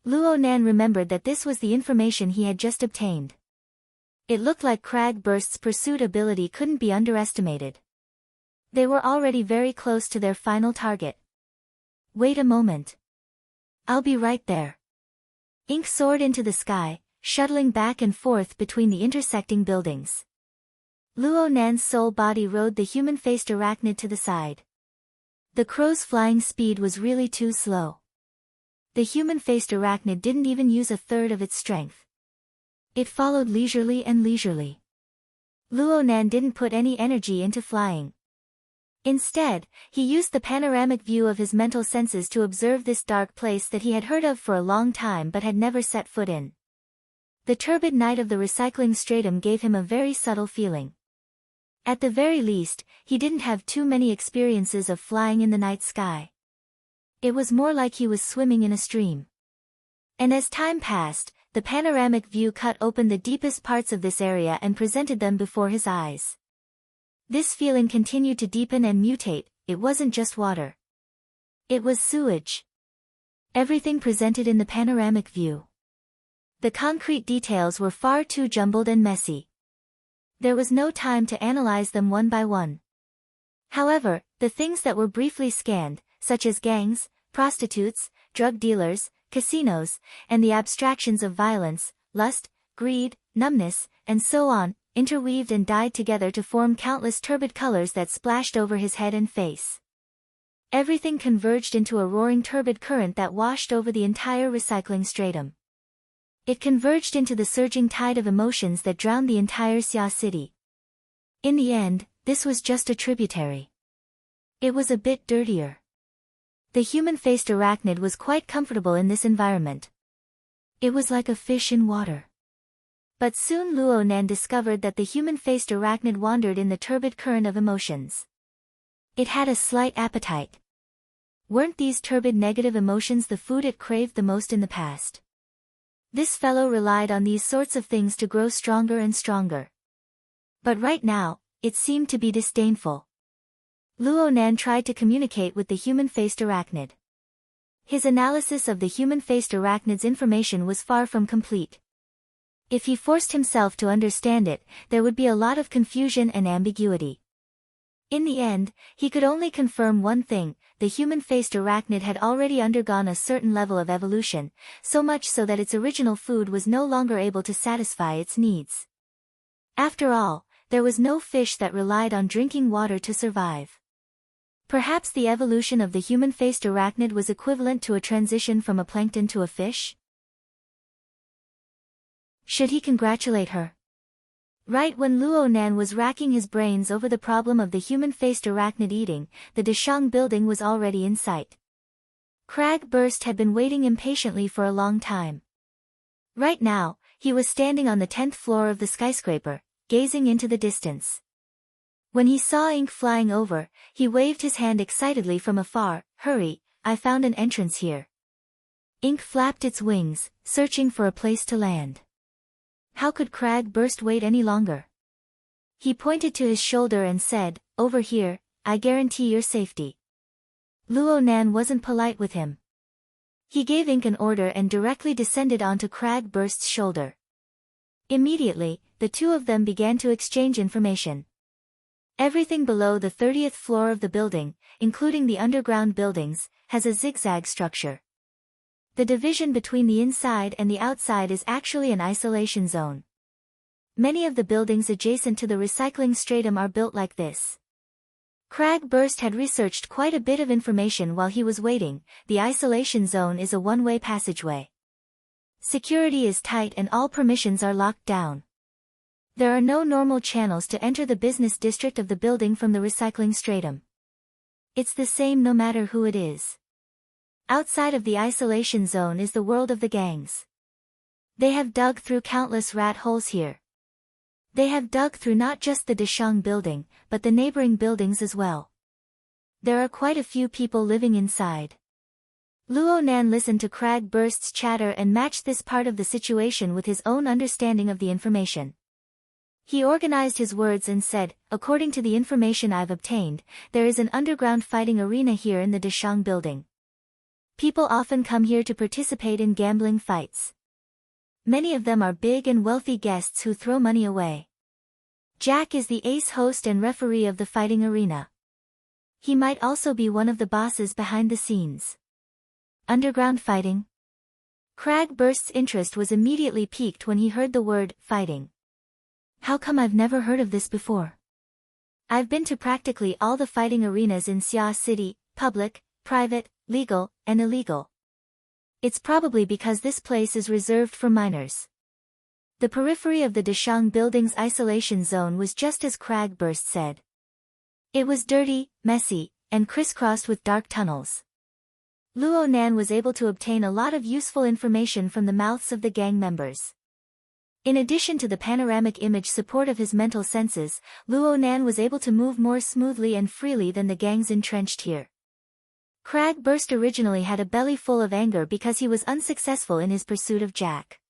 Luo Nan remembered that this was the information he had just obtained. It looked like Cragburst's pursuit ability couldn't be underestimated. They were already very close to their final target. Wait a moment. I'll be right there. Ink soared into the sky, shuttling back and forth between the intersecting buildings. Luo Nan's soul body rode the human-faced arachnid to the side. The crow's flying speed was really too slow. The human-faced arachnid didn't even use a third of its strength. It followed leisurely and leisurely. Luo Nan didn't put any energy into flying. Instead, he used the panoramic view of his mental senses to observe this dark place that he had heard of for a long time but had never set foot in. The turbid night of the recycling stratum gave him a very subtle feeling. At the very least, he didn't have too many experiences of flying in the night sky. It was more like he was swimming in a stream. And as time passed, the panoramic view cut open the deepest parts of this area and presented them before his eyes. This feeling continued to deepen and mutate. It wasn't just water. It was sewage. Everything presented in the panoramic view. The concrete details were far too jumbled and messy. There was no time to analyze them one by one. However, the things that were briefly scanned, such as gangs, prostitutes, drug dealers, casinos, and the abstractions of violence, lust, greed, numbness, and so on, interweaved and dyed together to form countless turbid colors that splashed over his head and face. Everything converged into a roaring turbid current that washed over the entire recycling stratum. It converged into the surging tide of emotions that drowned the entire Xia city. In the end, this was just a tributary. It was a bit dirtier. The human-faced arachnid was quite comfortable in this environment. It was like a fish in water. But soon Luo Nan discovered that the human-faced arachnid wandered in the turbid current of emotions. It had a slight appetite. Weren't these turbid negative emotions the food it craved the most in the past? This fellow relied on these sorts of things to grow stronger and stronger. But right now, it seemed to be disdainful. Luo Nan tried to communicate with the human-faced arachnid. His analysis of the human-faced arachnid's information was far from complete. If he forced himself to understand it, there would be a lot of confusion and ambiguity. In the end, he could only confirm one thing: the human-faced arachnid had already undergone a certain level of evolution, so much so that its original food was no longer able to satisfy its needs. After all, there was no fish that relied on drinking water to survive. Perhaps the evolution of the human-faced arachnid was equivalent to a transition from a plankton to a fish? Should he congratulate her? Right when Luo Nan was racking his brains over the problem of the human-faced arachnid eating, the Deshang building was already in sight. Cragburst had been waiting impatiently for a long time. Right now, he was standing on the 10th floor of the skyscraper, gazing into the distance. When he saw Ink flying over, he waved his hand excitedly from afar. "Hurry, I found an entrance here." Ink flapped its wings, searching for a place to land. How could Cragburst wait any longer? He pointed to his shoulder and said, "Over here, I guarantee your safety." Luo Nan wasn't polite with him. He gave Ink an order and directly descended onto Cragburst's shoulder. Immediately, the two of them began to exchange information. Everything below the 30th floor of the building, including the underground buildings, has a zigzag structure. The division between the inside and the outside is actually an isolation zone. Many of the buildings adjacent to the recycling stratum are built like this. Cragburst had researched quite a bit of information while he was waiting. The isolation zone is a one-way passageway. Security is tight and all permissions are locked down. There are no normal channels to enter the business district of the building from the recycling stratum. It's the same no matter who it is. Outside of the isolation zone is the world of the gangs. They have dug through countless rat holes here. They have dug through not just the Deshang building, but the neighboring buildings as well. There are quite a few people living inside. Luo Nan listened to Cragburst's chatter and matched this part of the situation with his own understanding of the information. He organized his words and said, "According to the information I've obtained, there is an underground fighting arena here in the Deshang building. People often come here to participate in gambling fights. Many of them are big and wealthy guests who throw money away. Jack is the ace host and referee of the fighting arena. He might also be one of the bosses behind the scenes. Underground fighting? Cragburst's interest was immediately piqued when he heard the word fighting. How come I've never heard of this before? I've been to practically all the fighting arenas in Xia City, public, private, legal, and illegal. It's probably because this place is reserved for minors. The periphery of the Deshang building's isolation zone was just as Cragburst said. It was dirty, messy, and crisscrossed with dark tunnels. Luo Nan was able to obtain a lot of useful information from the mouths of the gang members. In addition to the panoramic image support of his mental senses, Luo Nan was able to move more smoothly and freely than the gangs entrenched here. Cragburst originally had a belly full of anger because he was unsuccessful in his pursuit of Jack.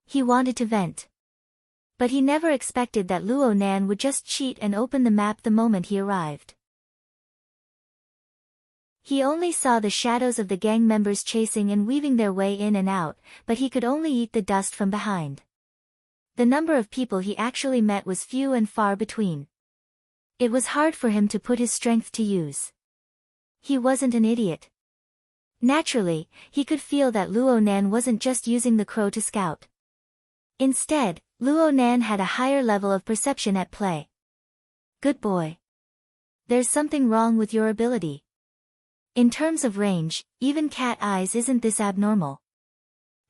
He wanted to vent. But he never expected that Luo Nan would just cheat and open the map the moment he arrived. He only saw the shadows of the gang members chasing and weaving their way in and out, but he could only eat the dust from behind. The number of people he actually met was few and far between. It was hard for him to put his strength to use. He wasn't an idiot. Naturally, he could feel that Luo Nan wasn't just using the crow to scout. Instead, Luo Nan had a higher level of perception at play. Good boy. There's something wrong with your ability. In terms of range, even cat eyes isn't this abnormal.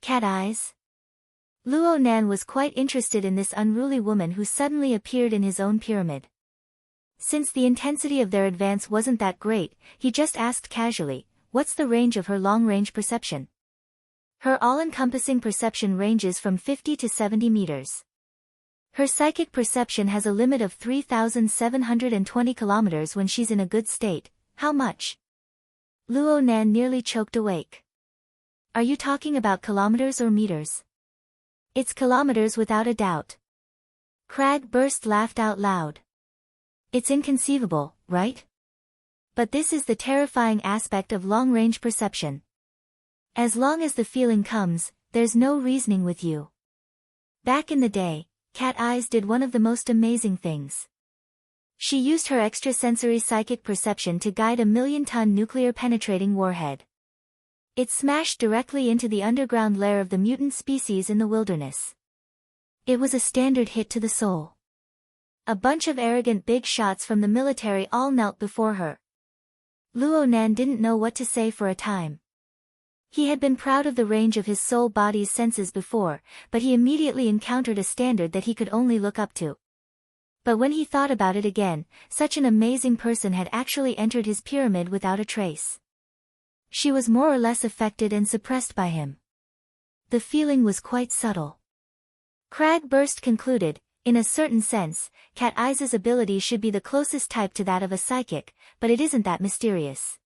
Cat eyes? Luo Nan was quite interested in this unruly woman who suddenly appeared in his own pyramid. Since the intensity of their advance wasn't that great, he just asked casually, what's the range of her long-range perception? Her all-encompassing perception ranges from 50 to 70 meters. Her psychic perception has a limit of 3,720 kilometers when she's in a good state. How much? Luo Nan nearly choked awake. Are you talking about kilometers or meters? It's kilometers without a doubt. Cragburst laughed out loud. It's inconceivable, right? But this is the terrifying aspect of long-range perception. As long as the feeling comes, there's no reasoning with you. Back in the day, Cat Eyes did one of the most amazing things. She used her extrasensory psychic perception to guide a 1,000,000-ton nuclear-penetrating warhead. It smashed directly into the underground lair of the mutant species in the wilderness. It was a standard hit to the soul. A bunch of arrogant big shots from the military all knelt before her. Luo Nan didn't know what to say for a time. He had been proud of the range of his soul body's senses before, but he immediately encountered a standard that he could only look up to. But when he thought about it again, such an amazing person had actually entered his pyramid without a trace. She was more or less affected and suppressed by him. The feeling was quite subtle. Cragburst concluded, in a certain sense, Cat Eyes' ability should be the closest type to that of a psychic, but it isn't that mysterious.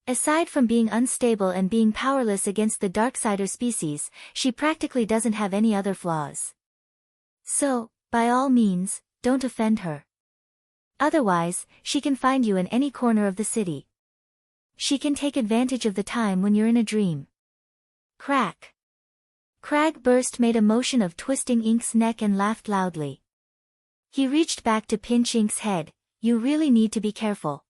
Aside from being unstable and being powerless against the Darksider species, she practically doesn't have any other flaws. So, by all means, don't offend her. Otherwise, she can find you in any corner of the city. She can take advantage of the time when you're in a dream. Crack. Cragburst made a motion of twisting Ink's neck and laughed loudly. He reached back to pinch Ink's head. You really need to be careful.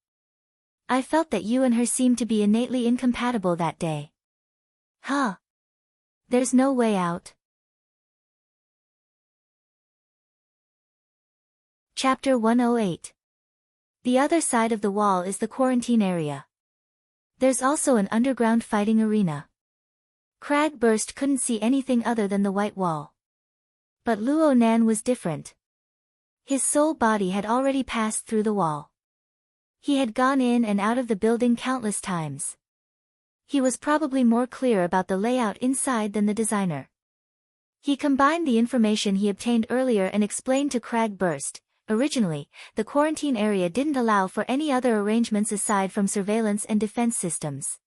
I felt that you and her seemed to be innately incompatible that day. Huh? There's no way out. Chapter 108. The other side of the wall is the quarantine area. There's also an underground fighting arena. Cragburst couldn't see anything other than the white wall. But Luo Nan was different. His soul body had already passed through the wall. He had gone in and out of the building countless times. He was probably more clear about the layout inside than the designer. He combined the information he obtained earlier and explained to Cragburst. Originally, the quarantine area didn't allow for any other arrangements aside from surveillance and defense systems.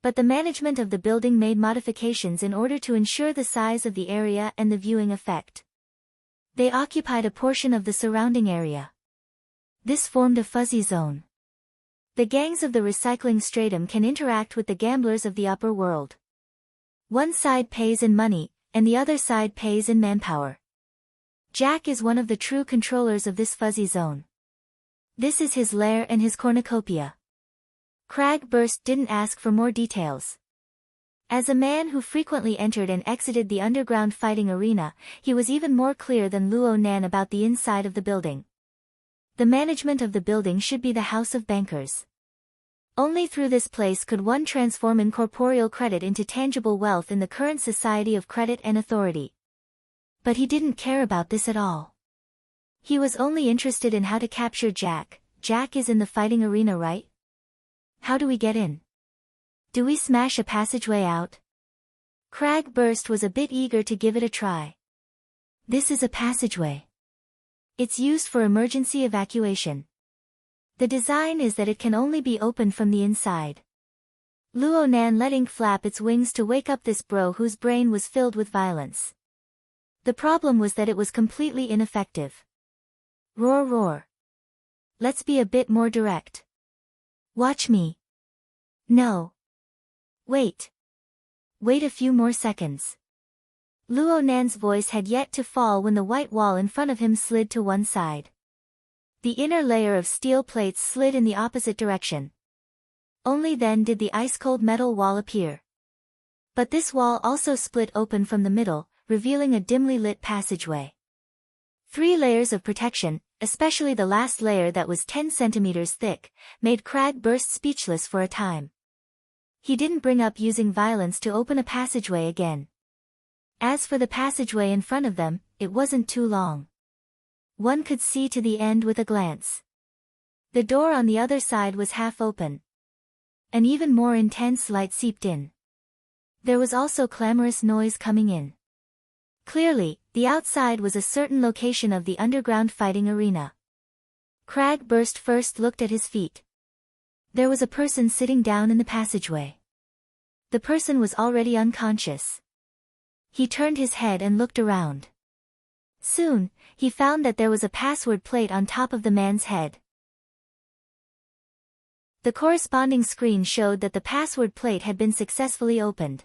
But the management of the building made modifications in order to ensure the size of the area and the viewing effect. They occupied a portion of the surrounding area. This formed a fuzzy zone. The gangs of the recycling stratum can interact with the gamblers of the upper world. One side pays in money, and the other side pays in manpower. Jack is one of the true controllers of this fuzzy zone. This is his lair and his cornucopia. Cragburst didn't ask for more details. As a man who frequently entered and exited the underground fighting arena, he was even more clear than Luo Nan about the inside of the building. The management of the building should be the House of Bankers. Only through this place could one transform incorporeal credit into tangible wealth in the current society of credit and authority. But he didn't care about this at all. He was only interested in how to capture Jack. Jack is in the fighting arena, right? How do we get in? Do we smash a passageway out? Cragburst was a bit eager to give it a try. This is a passageway. It's used for emergency evacuation. The design is that it can only be opened from the inside. Luo Nan let ink flap its wings to wake up this bro whose brain was filled with violence. The problem was that it was completely ineffective. Roar roar. Let's be a bit more direct. Watch me. No. Wait. Wait a few more seconds. Luo Nan's voice had yet to fall when the white wall in front of him slid to one side. The inner layer of steel plates slid in the opposite direction. Only then did the ice-cold metal wall appear. But this wall also split open from the middle, revealing a dimly lit passageway. 3 layers of protection, especially the last layer that was 10 centimeters thick, made Cragburst speechless for a time. He didn't bring up using violence to open a passageway again. As for the passageway in front of them, it wasn't too long. One could see to the end with a glance. The door on the other side was half open. An even more intense light seeped in. There was also clamorous noise coming in. Clearly, the outside was a certain location of the underground fighting arena. Cragburst first looked at his feet. There was a person sitting down in the passageway. The person was already unconscious. He turned his head and looked around. Soon, he found that there was a password plate on top of the man's head. The corresponding screen showed that the password plate had been successfully opened.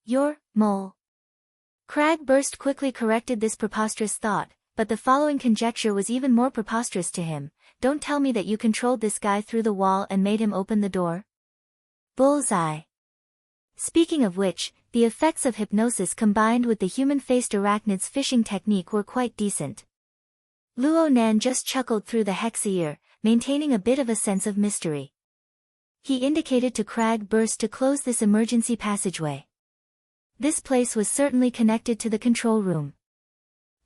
Your mole. Cragburst quickly corrected this preposterous thought, but the following conjecture was even more preposterous to him. Don't tell me that you controlled this guy through the wall and made him open the door? Bullseye. Speaking of which, the effects of hypnosis combined with the human-faced arachnid's fishing technique were quite decent. Luo Nan just chuckled through the hex ear, maintaining a bit of a sense of mystery. He indicated to Cragburst to close this emergency passageway. This place was certainly connected to the control room.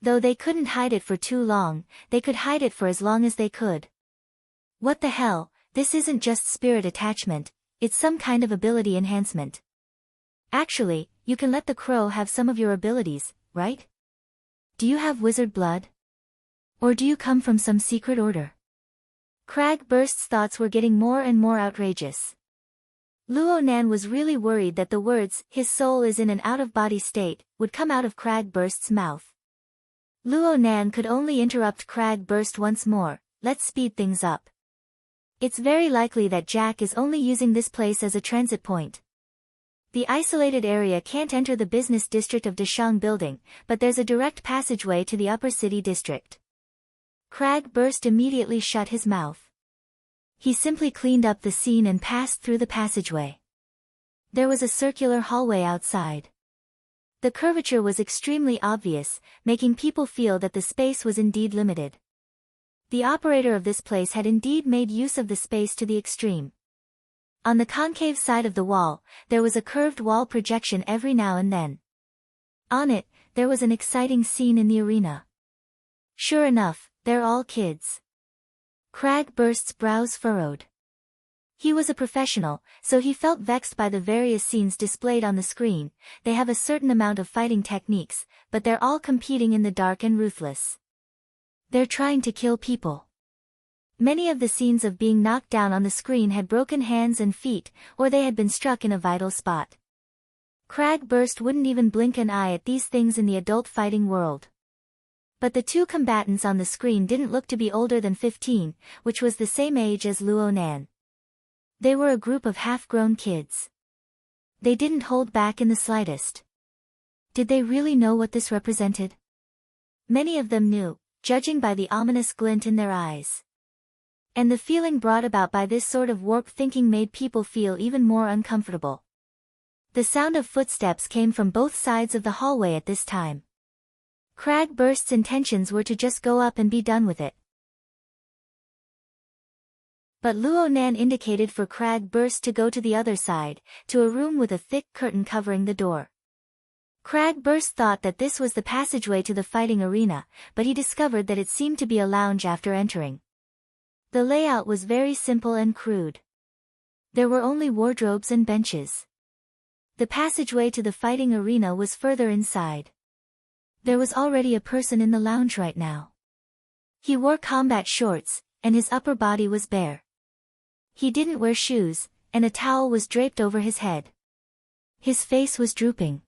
Though they couldn't hide it for too long, they could hide it for as long as they could. What the hell, this isn't just spirit attachment, it's some kind of ability enhancement. Actually, you can let the crow have some of your abilities, right? Do you have wizard blood? Or do you come from some secret order? Cragburst's thoughts were getting more and more outrageous. Luo Nan was really worried that the words, "his soul is in an out-of-body state," would come out of Cragburst's mouth. Luo Nan could only interrupt Cragburst once more. Let's speed things up. It's very likely that Jack is only using this place as a transit point. The isolated area can't enter the business district of Dashang Building, but there's a direct passageway to the upper city district. Cragburst immediately shut his mouth. He simply cleaned up the scene and passed through the passageway. There was a circular hallway outside. The curvature was extremely obvious, making people feel that the space was indeed limited. The operator of this place had indeed made use of the space to the extreme. On the concave side of the wall, there was a curved wall projection every now and then. On it, there was an exciting scene in the arena. Sure enough, they're all kids. Cragburst's brows furrowed. He was a professional, so he felt vexed by the various scenes displayed on the screen. They have a certain amount of fighting techniques, but they're all competing in the dark and ruthless. They're trying to kill people. Many of the scenes of being knocked down on the screen had broken hands and feet, or they had been struck in a vital spot. Cragburst wouldn't even blink an eye at these things in the adult fighting world. But the two combatants on the screen didn't look to be older than 15, which was the same age as Luo Nan. They were a group of half-grown kids. They didn't hold back in the slightest. Did they really know what this represented? Many of them knew, judging by the ominous glint in their eyes. And the feeling brought about by this sort of warped thinking made people feel even more uncomfortable. The sound of footsteps came from both sides of the hallway at this time. Cragburst's intentions were to just go up and be done with it. But Luo Nan indicated for Cragburst to go to the other side, to a room with a thick curtain covering the door. Cragburst thought that this was the passageway to the fighting arena, but he discovered that it seemed to be a lounge after entering. The layout was very simple and crude. There were only wardrobes and benches. The passageway to the fighting arena was further inside. There was already a person in the lounge right now. He wore combat shorts, and his upper body was bare. He didn't wear shoes, and a towel was draped over his head. His face was drooping.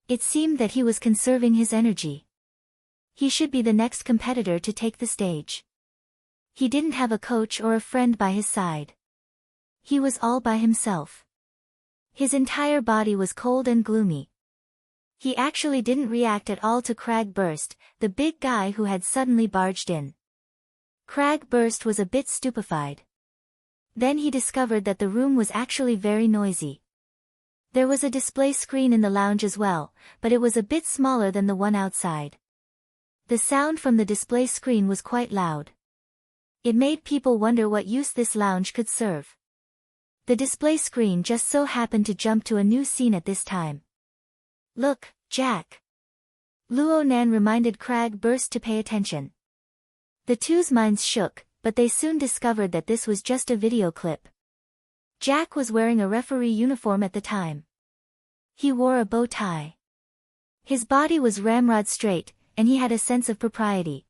It seemed that he was conserving his energy. He should be the next competitor to take the stage. He didn't have a coach or a friend by his side. He was all by himself. His entire body was cold and gloomy. He actually didn't react at all to Cragburst, the big guy who had suddenly barged in. Cragburst was a bit stupefied. Then he discovered that the room was actually very noisy. There was a display screen in the lounge as well, but it was a bit smaller than the one outside. The sound from the display screen was quite loud. It made people wonder what use this lounge could serve. The display screen just so happened to jump to a new scene at this time. "Look, Jack." Luo Nan reminded Cragburst to pay attention. The two's minds shook, but they soon discovered that this was just a video clip. Jack was wearing a referee uniform at the time. He wore a bow tie. His body was ramrod straight, and he had a sense of propriety.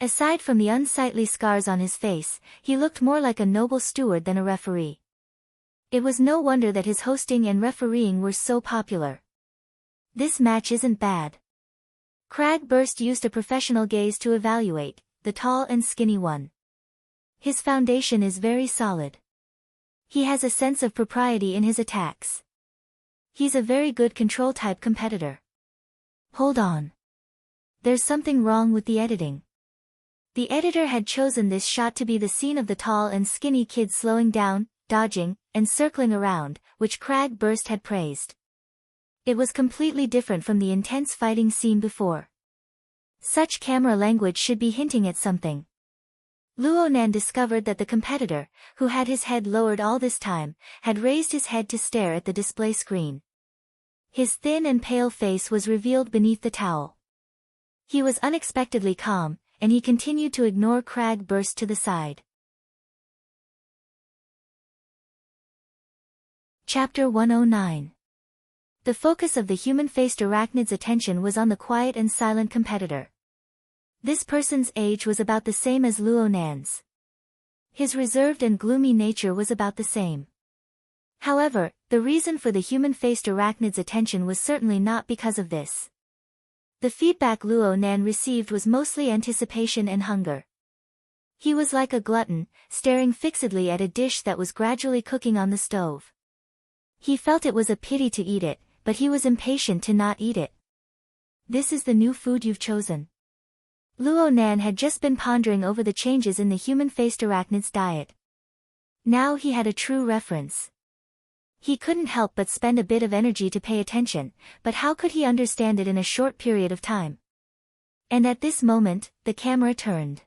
Aside from the unsightly scars on his face, he looked more like a noble steward than a referee. It was no wonder that his hosting and refereeing were so popular. "This match isn't bad." Cragburst used a professional gaze to evaluate the tall and skinny one. "His foundation is very solid. He has a sense of propriety in his attacks. He's a very good control-type competitor." "Hold on. There's something wrong with the editing." The editor had chosen this shot to be the scene of the tall and skinny kid slowing down, dodging, and circling around, which Cragburst had praised. It was completely different from the intense fighting scene before. Such camera language should be hinting at something. Luo Nan discovered that the competitor, who had his head lowered all this time, had raised his head to stare at the display screen. His thin and pale face was revealed beneath the towel. He was unexpectedly calm, and he continued to ignore Cragburst to the side. Chapter 109. The focus of the human-faced arachnid's attention was on the quiet and silent competitor. This person's age was about the same as Luo Nan's. His reserved and gloomy nature was about the same. However, the reason for the human-faced arachnid's attention was certainly not because of this. The feedback Luo Nan received was mostly anticipation and hunger. He was like a glutton, staring fixedly at a dish that was gradually cooking on the stove. He felt it was a pity to eat it, but he was impatient to not eat it. "This is the new food you've chosen." Luo Nan had just been pondering over the changes in the human-faced arachnid's diet. Now he had a true reference. He couldn't help but spend a bit of energy to pay attention, but how could he understand it in a short period of time? And at this moment, the camera turned.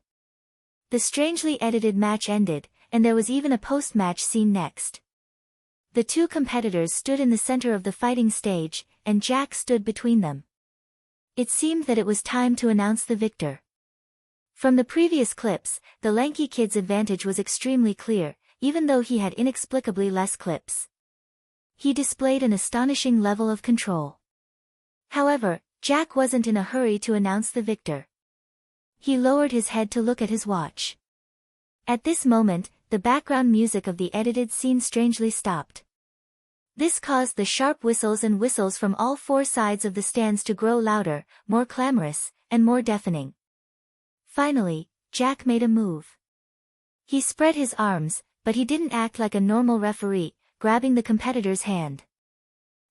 The strangely edited match ended, and there was even a post-match scene next. The two competitors stood in the center of the fighting stage, and Jack stood between them. It seemed that it was time to announce the victor. From the previous clips, the lanky kid's advantage was extremely clear, even though he had inexplicably less clips. He displayed an astonishing level of control. However, Jack wasn't in a hurry to announce the victor. He lowered his head to look at his watch. At this moment, the background music of the edited scene strangely stopped. This caused the sharp whistles and whistles from all four sides of the stands to grow louder, more clamorous, and more deafening. Finally, Jack made a move. He spread his arms, but he didn't act like a normal referee, grabbing the competitor's hand.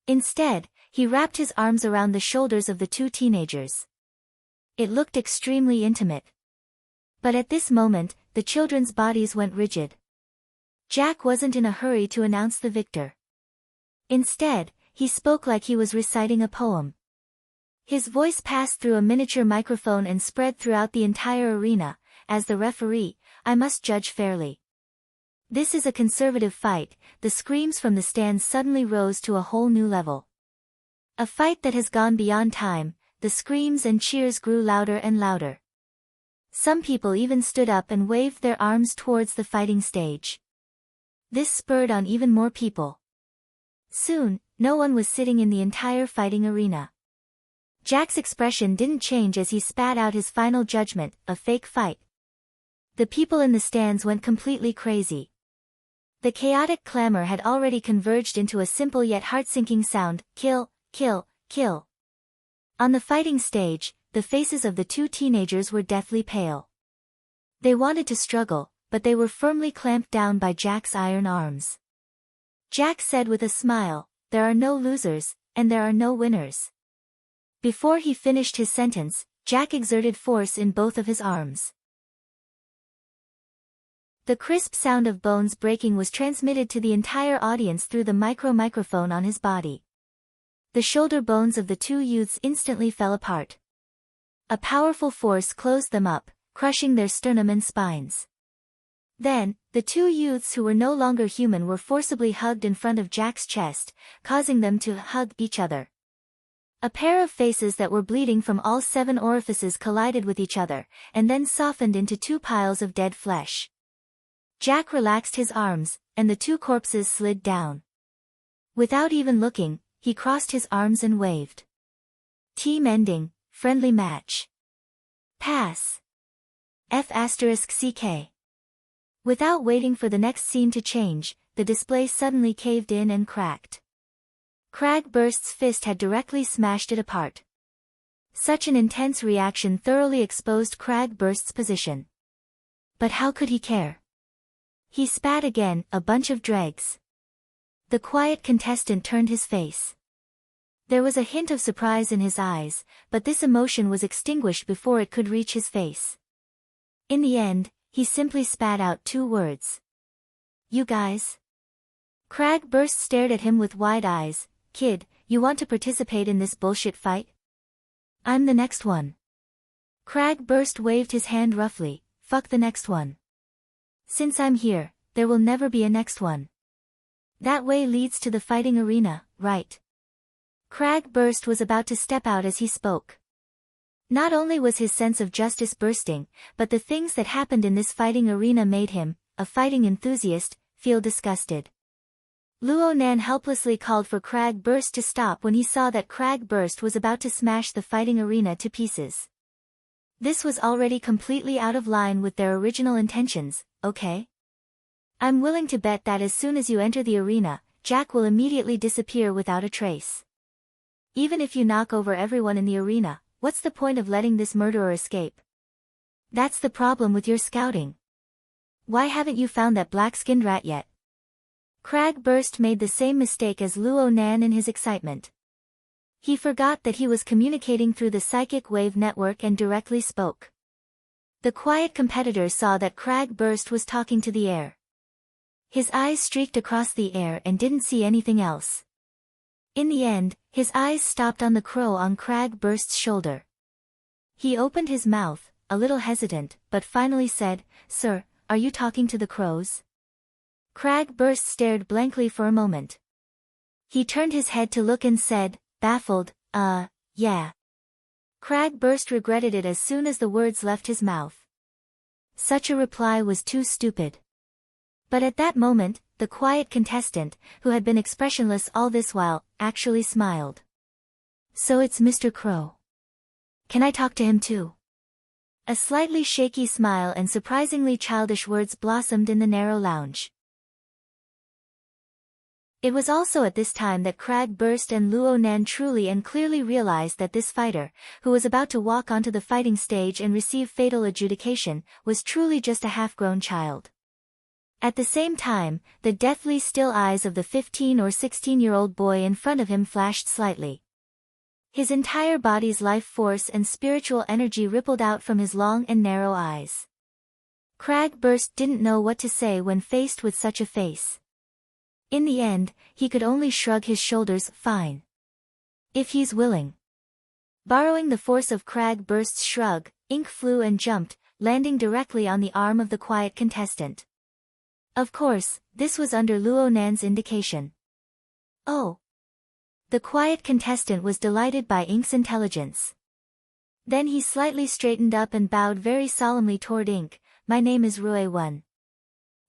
Instead, he wrapped his arms around the shoulders of the two teenagers. It looked extremely intimate. But at this moment, the children's bodies went rigid. Jack wasn't in a hurry to announce the victor. Instead, he spoke like he was reciting a poem. His voice passed through a miniature microphone and spread throughout the entire arena. As the referee, I must judge fairly. This is a conservative fight. The screams from the stands suddenly rose to a whole new level. A fight that has gone beyond time. The screams and cheers grew louder and louder. Some people even stood up and waved their arms towards the fighting stage. This spurred on even more people. Soon, no one was sitting in the entire fighting arena. Jack's expression didn't change as he spat out his final judgment, a fake fight. The people in the stands went completely crazy. The chaotic clamor had already converged into a simple yet heart-sinking sound, kill, kill, kill. On the fighting stage, the faces of the two teenagers were deathly pale. They wanted to struggle, but they were firmly clamped down by Jack's iron arms. Jack said with a smile, "There are no losers, and there are no winners." Before he finished his sentence, Jack exerted force in both of his arms. The crisp sound of bones breaking was transmitted to the entire audience through the microphone on his body. The shoulder bones of the two youths instantly fell apart. A powerful force closed them up, crushing their sternum and spines. Then, the two youths who were no longer human were forcibly hugged in front of Jack's chest, causing them to hug each other. A pair of faces that were bleeding from all 7 orifices collided with each other, and then softened into 2 piles of dead flesh. Jack relaxed his arms, and the 2 corpses slid down. Without even looking, he crossed his arms and waved. Team ending, friendly match. Pass. F***CK. Without waiting for the next scene to change, the display suddenly caved in and cracked. Cragburst's fist had directly smashed it apart. Such an intense reaction thoroughly exposed Cragburst's position. But how could he care? He spat again, a bunch of dregs. The quiet contestant turned his face. There was a hint of surprise in his eyes, but this emotion was extinguished before it could reach his face. In the end, he simply spat out 2 words. You guys? Cragburst stared at him with wide eyes. Kid, you want to participate in this bullshit fight? I'm the next one. Cragburst waved his hand roughly. Fuck the next one. Since I'm here, there will never be a next one. That way leads to the fighting arena, right? Cragburst was about to step out as he spoke. Not only was his sense of justice bursting, but the things that happened in this fighting arena made him, a fighting enthusiast, feel disgusted. Luo Nan helplessly called for Cragburst to stop when he saw that Cragburst was about to smash the fighting arena to pieces. This was already completely out of line with their original intentions, okay? I'm willing to bet that as soon as you enter the arena, Jack will immediately disappear without a trace. Even if you knock over everyone in the arena, what's the point of letting this murderer escape? That's the problem with your scouting. Why haven't you found that black-skinned rat yet? Cragburst made the same mistake as Luo Nan in his excitement. He forgot that he was communicating through the psychic wave network and directly spoke. The quiet competitor saw that Cragburst was talking to the air. His eyes streaked across the air and didn't see anything else. In the end, his eyes stopped on the crow on Cragburst's shoulder. He opened his mouth, a little hesitant, but finally said, "Sir, are you talking to the crows?" Cragburst stared blankly for a moment. He turned his head to look and said, baffled, yeah. Cragburst regretted it as soon as the words left his mouth. Such a reply was too stupid. But at that moment, the quiet contestant, who had been expressionless all this while, actually smiled. So it's Mr. Crow. Can I talk to him too? A slightly shaky smile and surprisingly childish words blossomed in the narrow lounge. It was also at this time that Cragburst and Luo Nan truly and clearly realized that this fighter, who was about to walk onto the fighting stage and receive fatal adjudication, was truly just a half-grown child. At the same time, the deathly still eyes of the 15 or 16-year-old boy in front of him flashed slightly. His entire body's life force and spiritual energy rippled out from his long and narrow eyes. Cragburst didn't know what to say when faced with such a face. In the end, he could only shrug his shoulders. Fine. If he's willing. Borrowing the force of Cragburst's shrug, ink flew and jumped, landing directly on the arm of the quiet contestant. Of course, this was under Luo Nan's indication. Oh. The quiet contestant was delighted by Ink's intelligence. Then he slightly straightened up and bowed very solemnly toward Ink. My name is Rue-1.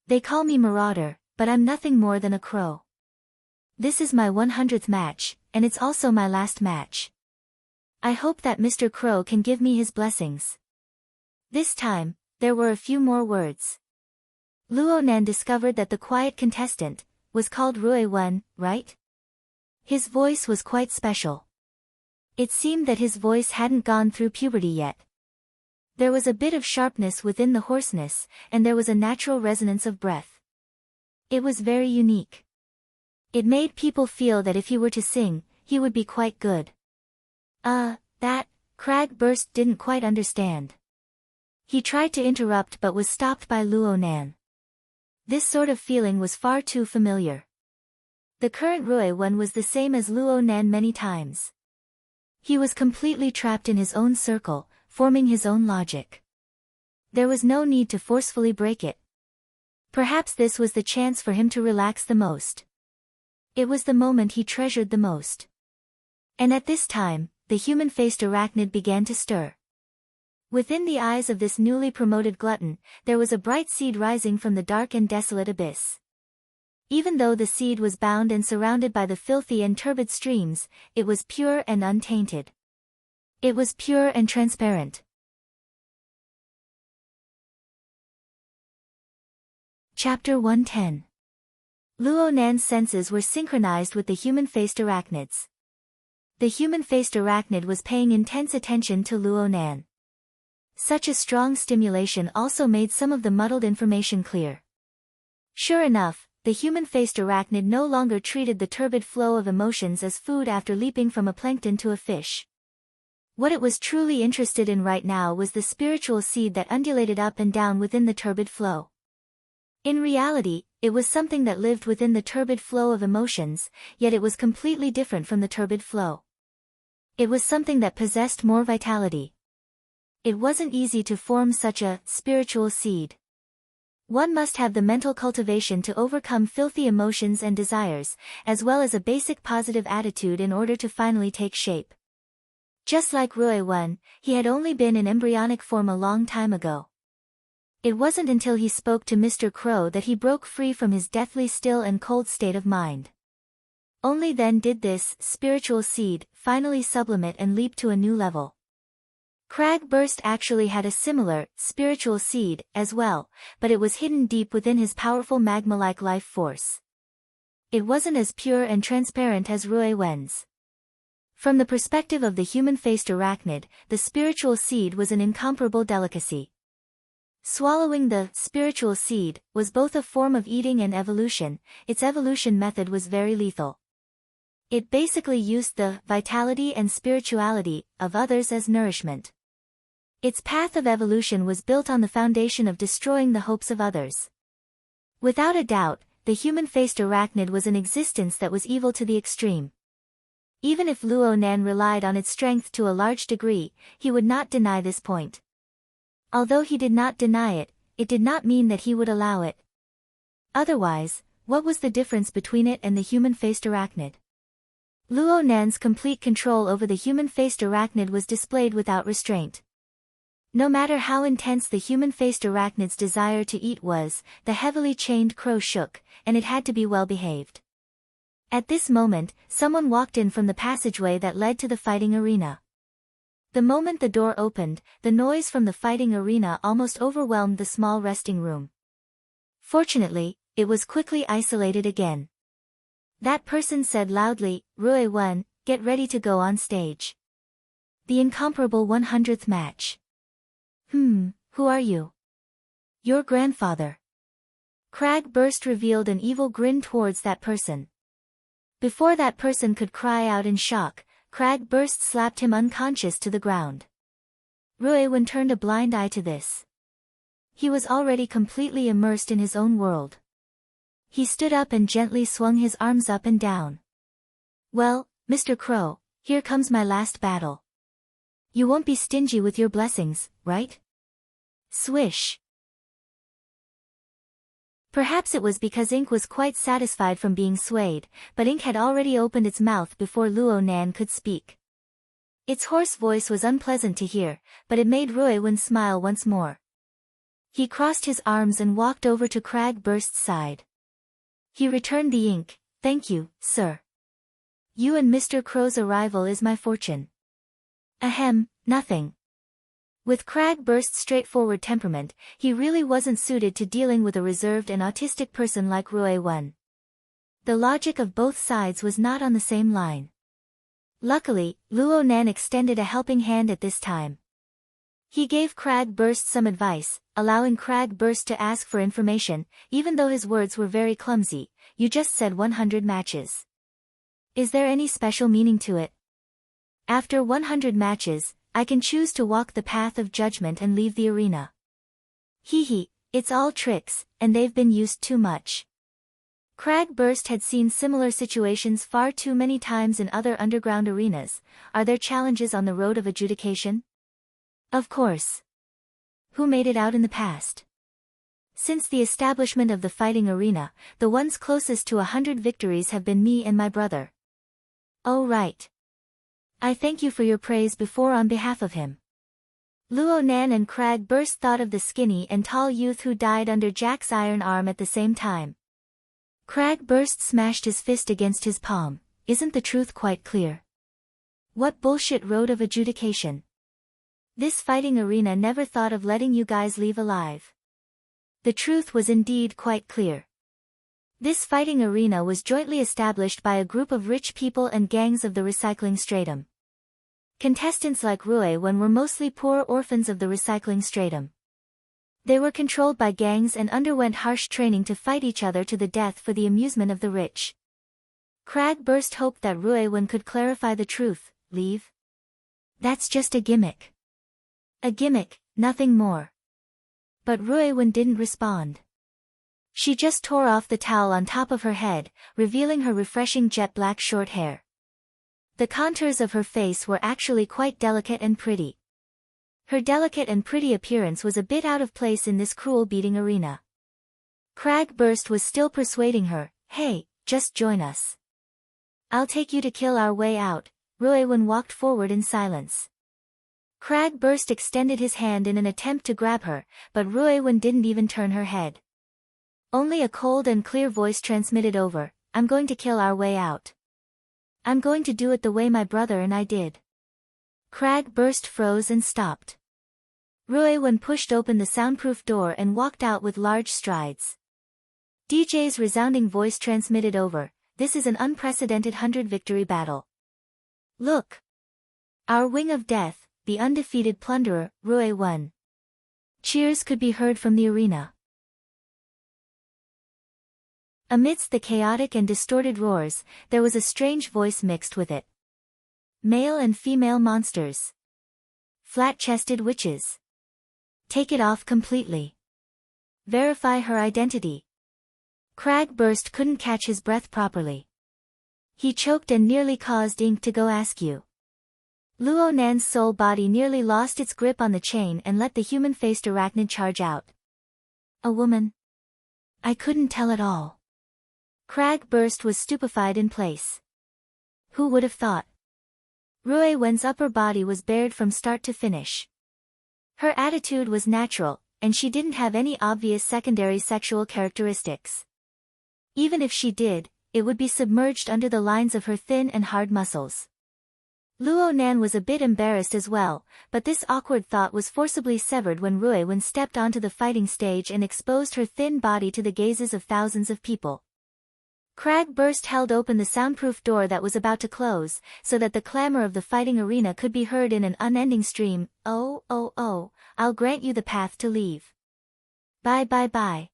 They call me Marauder, but I'm nothing more than a crow. This is my 100th match, and it's also my last match. I hope that Mr. Crow can give me his blessings. This time, there were a few more words. Luo Nan discovered that the quiet contestant was called Rue-1, right? His voice was quite special. It seemed that his voice hadn't gone through puberty yet. There was a bit of sharpness within the hoarseness, and there was a natural resonance of breath. It was very unique. It made people feel that if he were to sing, he would be quite good. That, Cragburst didn't quite understand. He tried to interrupt but was stopped by Luo Nan. This sort of feeling was far too familiar. The current Rue-1 was the same as Luo Nan many times. He was completely trapped in his own circle, forming his own logic. There was no need to forcefully break it. Perhaps this was the chance for him to relax the most. It was the moment he treasured the most. And at this time, the human-faced arachnid began to stir. Within the eyes of this newly promoted glutton, there was a bright seed rising from the dark and desolate abyss. Even though the seed was bound and surrounded by the filthy and turbid streams, it was pure and untainted. It was pure and transparent. Chapter 110. Luo Nan's senses were synchronized with the human-faced arachnids. The human-faced arachnid was paying intense attention to Luo Nan. Such a strong stimulation also made some of the muddled information clear. Sure enough, the human-faced arachnid no longer treated the turbid flow of emotions as food after leaping from a plankton to a fish. What it was truly interested in right now was the spiritual seed that undulated up and down within the turbid flow. In reality, it was something that lived within the turbid flow of emotions, yet it was completely different from the turbid flow. It was something that possessed more vitality. It wasn't easy to form such a spiritual seed. One must have the mental cultivation to overcome filthy emotions and desires, as well as a basic positive attitude in order to finally take shape. Just like Rue-1, he had only been in embryonic form a long time ago. It wasn't until he spoke to Mr. Crow that he broke free from his deathly still and cold state of mind. Only then did this spiritual seed finally sublimate and leap to a new level. Cragburst actually had a similar spiritual seed as well, but it was hidden deep within his powerful magma-like life force. It wasn't as pure and transparent as Rue-1's. From the perspective of the human-faced arachnid, the spiritual seed was an incomparable delicacy. Swallowing the spiritual seed was both a form of eating and evolution. Its evolution method was very lethal. It basically used the vitality and spirituality of others as nourishment. Its path of evolution was built on the foundation of destroying the hopes of others. Without a doubt, the human-faced arachnid was an existence that was evil to the extreme. Even if Luo Nan relied on its strength to a large degree, he would not deny this point. Although he did not deny it, it did not mean that he would allow it. Otherwise, what was the difference between it and the human-faced arachnid? Luo Nan's complete control over the human-faced arachnid was displayed without restraint. No matter how intense the human-faced arachnid's desire to eat was, the heavily chained crow shook, and it had to be well behaved. At this moment, someone walked in from the passageway that led to the fighting arena. The moment the door opened, the noise from the fighting arena almost overwhelmed the small resting room. Fortunately, it was quickly isolated again. That person said loudly, Rue-1, get ready to go on stage. The incomparable 100th match. Who are you? Your grandfather. Crag burst revealed an evil grin towards that person. Before that person could cry out in shock, Crag burst slapped him unconscious to the ground. Ruewen turned a blind eye to this. He was already completely immersed in his own world. He stood up and gently swung his arms up and down. Well, Mr. Crow, here comes my last battle. You won't be stingy with your blessings, right? Swish. Perhaps it was because Ink was quite satisfied from being swayed, but Ink had already opened its mouth before Luo Nan could speak. Its hoarse voice was unpleasant to hear, but it made Ruewen smile once more. He crossed his arms and walked over to Crag Burst's side. He returned the ink. Thank you, sir. You and Mr. Crow's arrival is my fortune. Ahem, nothing. With Crag Burst's straightforward temperament, he really wasn't suited to dealing with a reserved and autistic person like Ruewen. The logic of both sides was not on the same line. Luckily, Luo Nan extended a helping hand at this time. He gave Crag Burst some advice, allowing Crag Burst to ask for information, even though his words were very clumsy. You just said 100 matches. Is there any special meaning to it? After 100 matches, I can choose to walk the path of judgment and leave the arena. Hee, it's all tricks, and they've been used too much. Crag Burst had seen similar situations far too many times in other underground arenas. Are there challenges on the road of adjudication? Of course. Who made it out in the past? Since the establishment of the fighting arena, the ones closest to 100 victories have been me and my brother. Oh right. I thank you for your praise before on behalf of him. Luo Nan and Crag Burst thought of the skinny and tall youth who died under Jack's iron arm at the same time. Crag Burst smashed his fist against his palm. Isn't the truth quite clear? What bullshit road of adjudication? This fighting arena never thought of letting you guys leave alive. The truth was indeed quite clear. This fighting arena was jointly established by a group of rich people and gangs of the recycling stratum. Contestants like Ruewen were mostly poor orphans of the recycling stratum. They were controlled by gangs and underwent harsh training to fight each other to the death for the amusement of the rich. Crag Burst hoped that Ruewen could clarify the truth. Leave? That's just a gimmick. A gimmick, nothing more. But Ruewen didn't respond. She just tore off the towel on top of her head, revealing her refreshing jet black short hair. The contours of her face were actually quite delicate and pretty. Her delicate and pretty appearance was a bit out of place in this cruel beating arena. Crag Burst was still persuading her. Hey, just join us. I'll take you to kill our way out. Ruewen walked forward in silence. Crag Burst extended his hand in an attempt to grab her, but Ruewen didn't even turn her head. Only a cold and clear voice transmitted over. I'm going to kill our way out. I'm going to do it the way my brother and I did. Crag Burst froze and stopped. Ruewen pushed open the soundproof door and walked out with large strides. DJ's resounding voice transmitted over. This is an unprecedented 100-victory battle. Look! Our wing of death, the undefeated plunderer, Ruewen. Cheers could be heard from the arena. Amidst the chaotic and distorted roars, there was a strange voice mixed with it. Male and female monsters. Flat-chested witches. Take it off completely. Verify her identity. Crag Burst couldn't catch his breath properly. He choked and nearly caused Ink to go askew. Luo Nan's soul body nearly lost its grip on the chain and let the human-faced arachnid charge out. A woman? I couldn't tell at all. Crag Burst was stupefied in place. Who would have thought? Ruewen's upper body was bared from start to finish. Her attitude was natural, and she didn't have any obvious secondary sexual characteristics. Even if she did, it would be submerged under the lines of her thin and hard muscles. Luo Nan was a bit embarrassed as well, but this awkward thought was forcibly severed when Ruewen stepped onto the fighting stage and exposed her thin body to the gazes of thousands of people. Crag Burst held open the soundproof door that was about to close, so that the clamor of the fighting arena could be heard in an unending stream. Oh, I'll grant you the path to leave. Bye.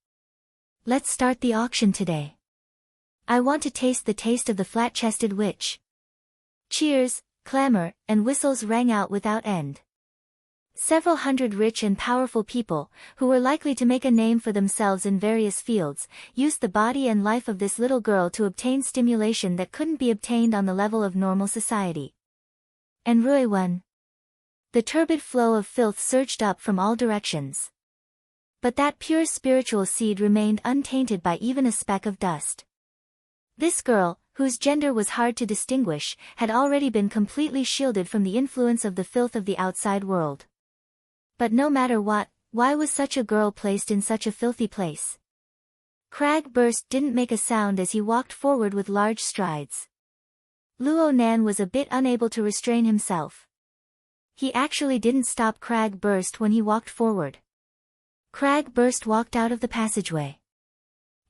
Let's start the auction today. I want to taste the taste of the flat-chested witch. Cheers, clamor, and whistles rang out without end. Several hundred rich and powerful people, who were likely to make a name for themselves in various fields, used the body and life of this little girl to obtain stimulation that couldn't be obtained on the level of normal society. And Rui won. The turbid flow of filth surged up from all directions. But that pure spiritual seed remained untainted by even a speck of dust. This girl, whose gender was hard to distinguish, had already been completely shielded from the influence of the filth of the outside world. But no matter what, why was such a girl placed in such a filthy place? Crag Burst didn't make a sound as he walked forward with large strides. Luo Nan was a bit unable to restrain himself. He actually didn't stop Crag Burst when he walked forward. Crag Burst walked out of the passageway.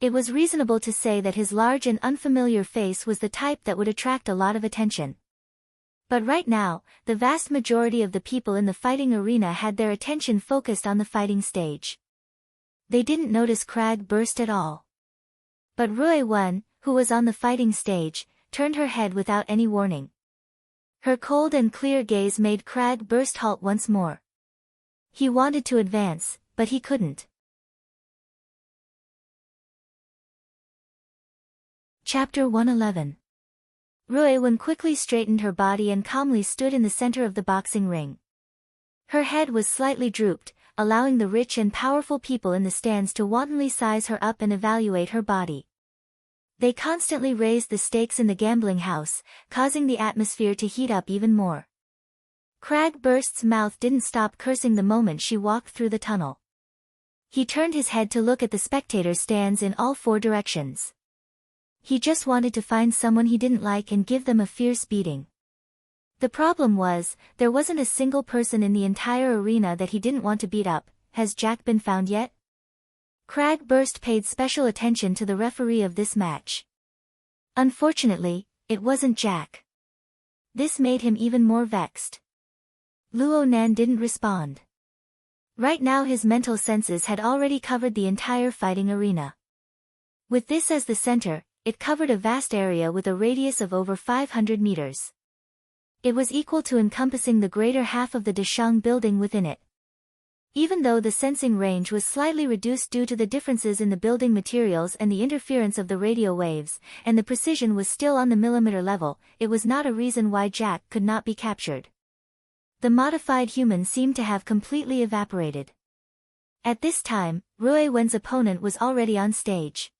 It was reasonable to say that his large and unfamiliar face was the type that would attract a lot of attention. But right now, the vast majority of the people in the fighting arena had their attention focused on the fighting stage. They didn't notice Crag Burst at all. But Rui Wen, who was on the fighting stage, turned her head without any warning. Her cold and clear gaze made Crag Burst halt once more. He wanted to advance, but he couldn't. Chapter 111. Rui Wen quickly straightened her body and calmly stood in the center of the boxing ring. Her head was slightly drooped, allowing the rich and powerful people in the stands to wantonly size her up and evaluate her body. They constantly raised the stakes in the gambling house, causing the atmosphere to heat up even more. Crag Burst's mouth didn't stop cursing the moment she walked through the tunnel. He turned his head to look at the spectator stands in all four directions. He just wanted to find someone he didn't like and give them a fierce beating. The problem was, there wasn't a single person in the entire arena that he didn't want to beat up. Has Jack been found yet? Crag Burst paid special attention to the referee of this match. Unfortunately, it wasn't Jack. This made him even more vexed. Luo Nan didn't respond. Right now his mental senses had already covered the entire fighting arena. With this as the center, it covered a vast area with a radius of over 500 meters. It was equal to encompassing the greater half of the Deshang building within it. Even though the sensing range was slightly reduced due to the differences in the building materials and the interference of the radio waves, and the precision was still on the millimeter level, it was not a reason why Jack could not be captured. The modified human seemed to have completely evaporated. At this time, Rui Wen's opponent was already on stage.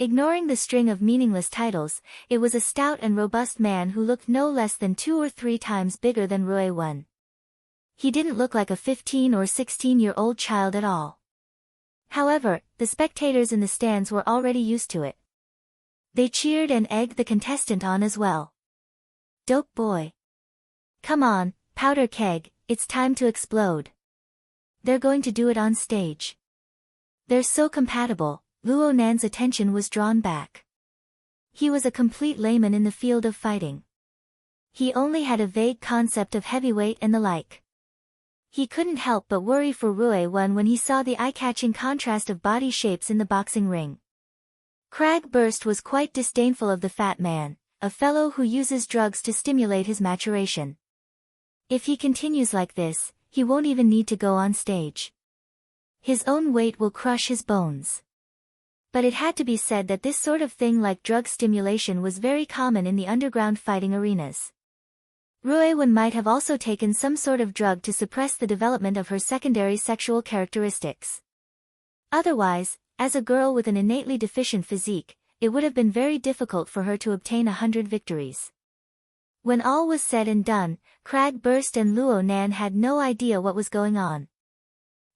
Ignoring the string of meaningless titles, it was a stout and robust man who looked no less than 2 or 3 times bigger than Rui Wen. He didn't look like a 15 or 16-year-old child at all. However, the spectators in the stands were already used to it. They cheered and egged the contestant on as well. Dope boy. Come on, powder keg, it's time to explode. They're going to do it on stage. They're so compatible. Luo Nan's attention was drawn back. He was a complete layman in the field of fighting. He only had a vague concept of heavyweight and the like. He couldn't help but worry for Rui Wen when he saw the eye-catching contrast of body shapes in the boxing ring. Crag Burst was quite disdainful of the fat man, a fellow who uses drugs to stimulate his maturation. If he continues like this, he won't even need to go on stage. His own weight will crush his bones. But it had to be said that this sort of thing like drug stimulation was very common in the underground fighting arenas. Rui Wen might have also taken some sort of drug to suppress the development of her secondary sexual characteristics. Otherwise, as a girl with an innately deficient physique, it would have been very difficult for her to obtain 100 victories. When all was said and done, Crag Burst and Luo Nan had no idea what was going on.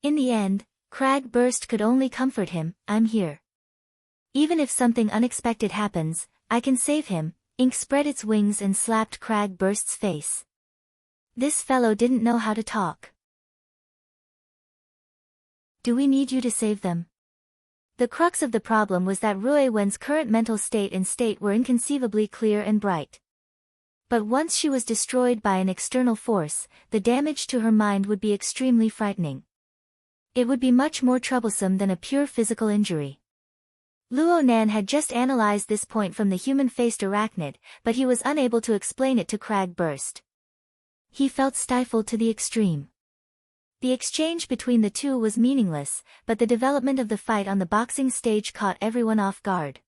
In the end, Crag Burst could only comfort him, "I'm here. Even if something unexpected happens, I can save him." Ink spread its wings and slapped Crag Burst's face. This fellow didn't know how to talk. Do we need you to save them? The crux of the problem was that Rui Wen's current mental state and state were inconceivably clear and bright. But once she was destroyed by an external force, the damage to her mind would be extremely frightening. It would be much more troublesome than a pure physical injury. Luo Nan had just analyzed this point from the human-faced arachnid, but he was unable to explain it to Crag Burst. He felt stifled to the extreme. The exchange between the two was meaningless, but the development of the fight on the boxing stage caught everyone off guard.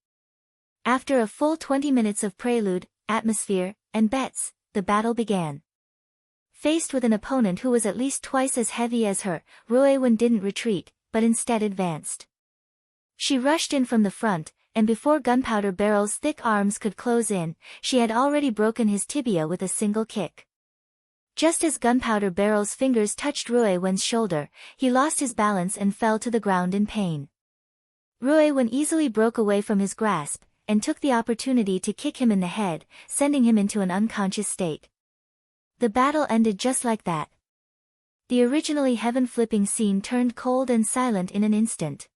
After a full 20 minutes of prelude, atmosphere, and bets, the battle began. Faced with an opponent who was at least twice as heavy as her, Ruewen didn't retreat, but instead advanced. She rushed in from the front, and before Gunpowder Barrel's thick arms could close in, she had already broken his tibia with a single kick. Just as Gunpowder Barrel's fingers touched Ruewen's shoulder, he lost his balance and fell to the ground in pain. Ruewen easily broke away from his grasp, and took the opportunity to kick him in the head, sending him into an unconscious state. The battle ended just like that. The originally heaven-flipping scene turned cold and silent in an instant.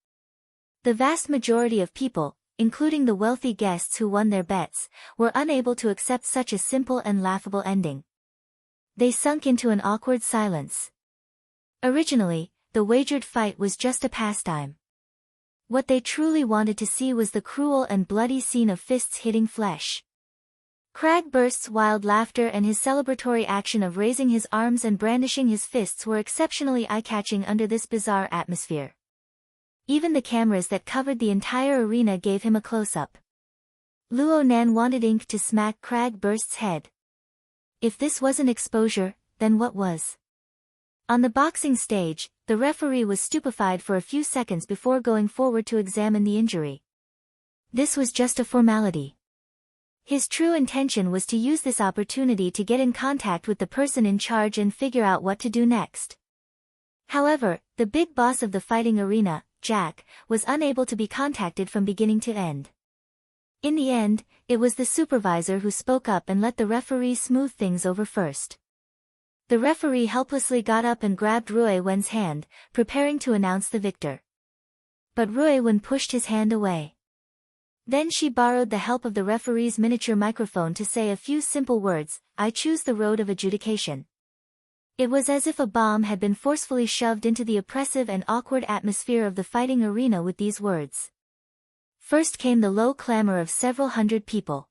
The vast majority of people, including the wealthy guests who won their bets, were unable to accept such a simple and laughable ending. They sunk into an awkward silence. Originally, the wagered fight was just a pastime. What they truly wanted to see was the cruel and bloody scene of fists hitting flesh. Crag Burst's wild laughter and his celebratory action of raising his arms and brandishing his fists were exceptionally eye-catching under this bizarre atmosphere. Even the cameras that covered the entire arena gave him a close-up. Luo Nan wanted ink to smack Crag Burst's head. If this wasn't exposure, then what was? On the boxing stage, the referee was stupefied for a few seconds before going forward to examine the injury. This was just a formality. His true intention was to use this opportunity to get in contact with the person in charge and figure out what to do next. However, the big boss of the fighting arena, Jack, was unable to be contacted from beginning to end. In the end, it was the supervisor who spoke up and let the referee smooth things over first. The referee helplessly got up and grabbed Ruewen's hand, preparing to announce the victor. But Ruewen pushed his hand away. Then she borrowed the help of the referee's miniature microphone to say a few simple words, "I choose the road of adjudication." It was as if a bomb had been forcefully shoved into the oppressive and awkward atmosphere of the fighting arena with these words. First came the low clamor of several hundred people.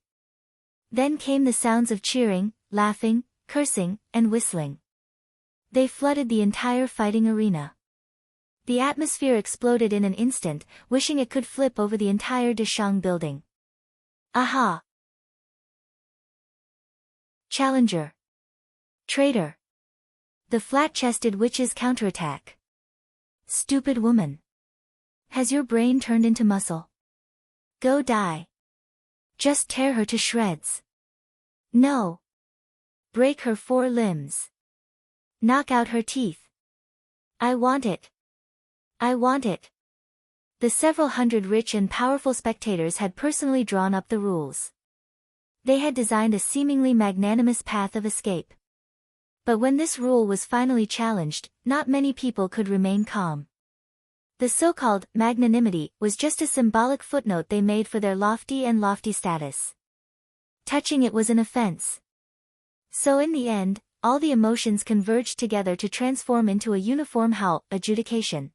Then came the sounds of cheering, laughing, cursing, and whistling. They flooded the entire fighting arena. The atmosphere exploded in an instant, wishing it could flip over the entire Deshang building. Aha! Challenger. Traitor. The flat-chested witch's counterattack. Stupid woman. Has your brain turned into muscle? Go die. Just tear her to shreds. No. Break her 4 limbs. Knock out her teeth. I want it. I want it. The several hundred rich and powerful spectators had personally drawn up the rules. They had designed a seemingly magnanimous path of escape. But when this rule was finally challenged, not many people could remain calm. The so-called magnanimity was just a symbolic footnote they made for their lofty status. Touching it was an offense. So in the end, all the emotions converged together to transform into a uniform howl: adjudication.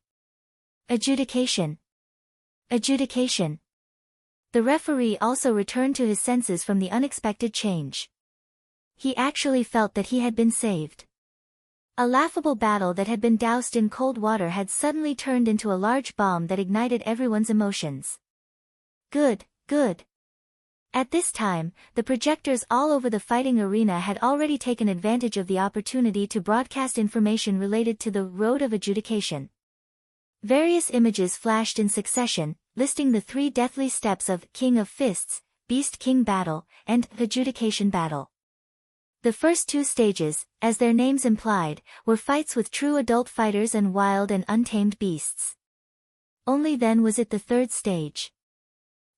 Adjudication. Adjudication. The referee also returned to his senses from the unexpected change. He actually felt that he had been saved. A laughable battle that had been doused in cold water had suddenly turned into a large bomb that ignited everyone's emotions. Good, good. At this time, the projectors all over the fighting arena had already taken advantage of the opportunity to broadcast information related to the road of adjudication. Various images flashed in succession, listing the 3 deathly steps of King of Fists, Beast King Battle, and Adjudication Battle. The first 2 stages, as their names implied, were fights with true adult fighters and wild and untamed beasts. Only then was it the 3rd stage.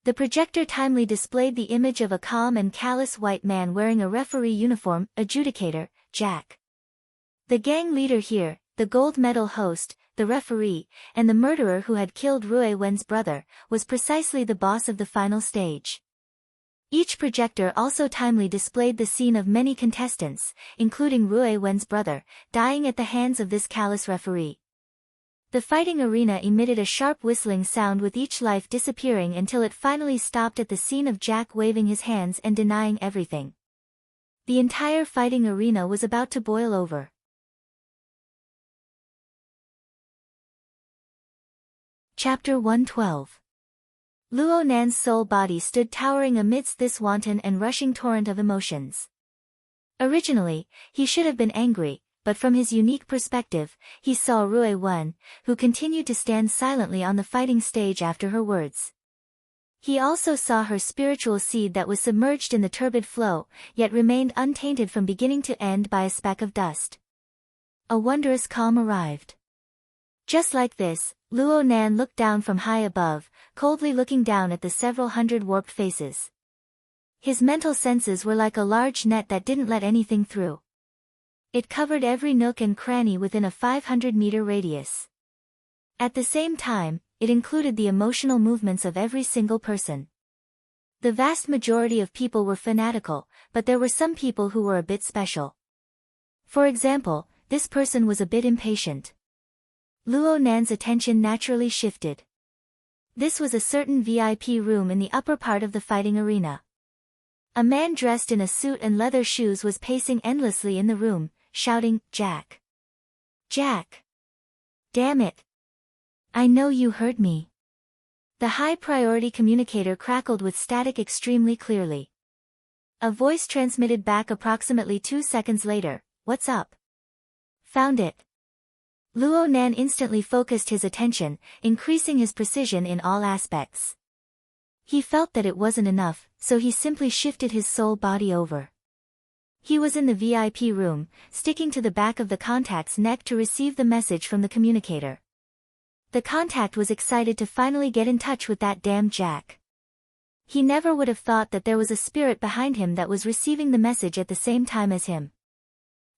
The projector timely displayed the image of a calm and callous white man wearing a referee uniform, adjudicator, Jack. The gang leader here, the gold medal host, the referee, and the murderer who had killed Ruewen's brother, was precisely the boss of the final stage. Each projector also timely displayed the scene of many contestants, including Ruewen's brother, dying at the hands of this callous referee. The fighting arena emitted a sharp whistling sound with each life disappearing until it finally stopped at the scene of Jack waving his hands and denying everything. The entire fighting arena was about to boil over. Chapter 112. Luo Nan's soul body stood towering amidst this wanton and rushing torrent of emotions. Originally, he should have been angry, but from his unique perspective, he saw Rui Wen, who continued to stand silently on the fighting stage after her words. He also saw her spiritual seed that was submerged in the turbid flow, yet remained untainted from beginning to end by a speck of dust. A wondrous calm arrived. Just like this, Luo Nan looked down from high above, coldly looking down at the several hundred warped faces. His mental senses were like a large net that didn't let anything through. It covered every nook and cranny within a 500-meter radius. At the same time, it included the emotional movements of every single person. The vast majority of people were fanatical, but there were some people who were a bit special. For example, this person was a bit impatient. Luo Nan's attention naturally shifted. This was a certain VIP room in the upper part of the fighting arena. A man dressed in a suit and leather shoes was pacing endlessly in the room, shouting, "Jack! Jack! Damn it! I know you heard me." The high-priority communicator crackled with static extremely clearly. A voice transmitted back approximately 2 seconds later, "What's up?" "Found it." Luo Nan instantly focused his attention, increasing his precision in all aspects. He felt that it wasn't enough, so he simply shifted his soul body over. He was in the VIP room, sticking to the back of the contact's neck to receive the message from the communicator. The contact was excited to finally get in touch with that damn Jack. He never would have thought that there was a spirit behind him that was receiving the message at the same time as him.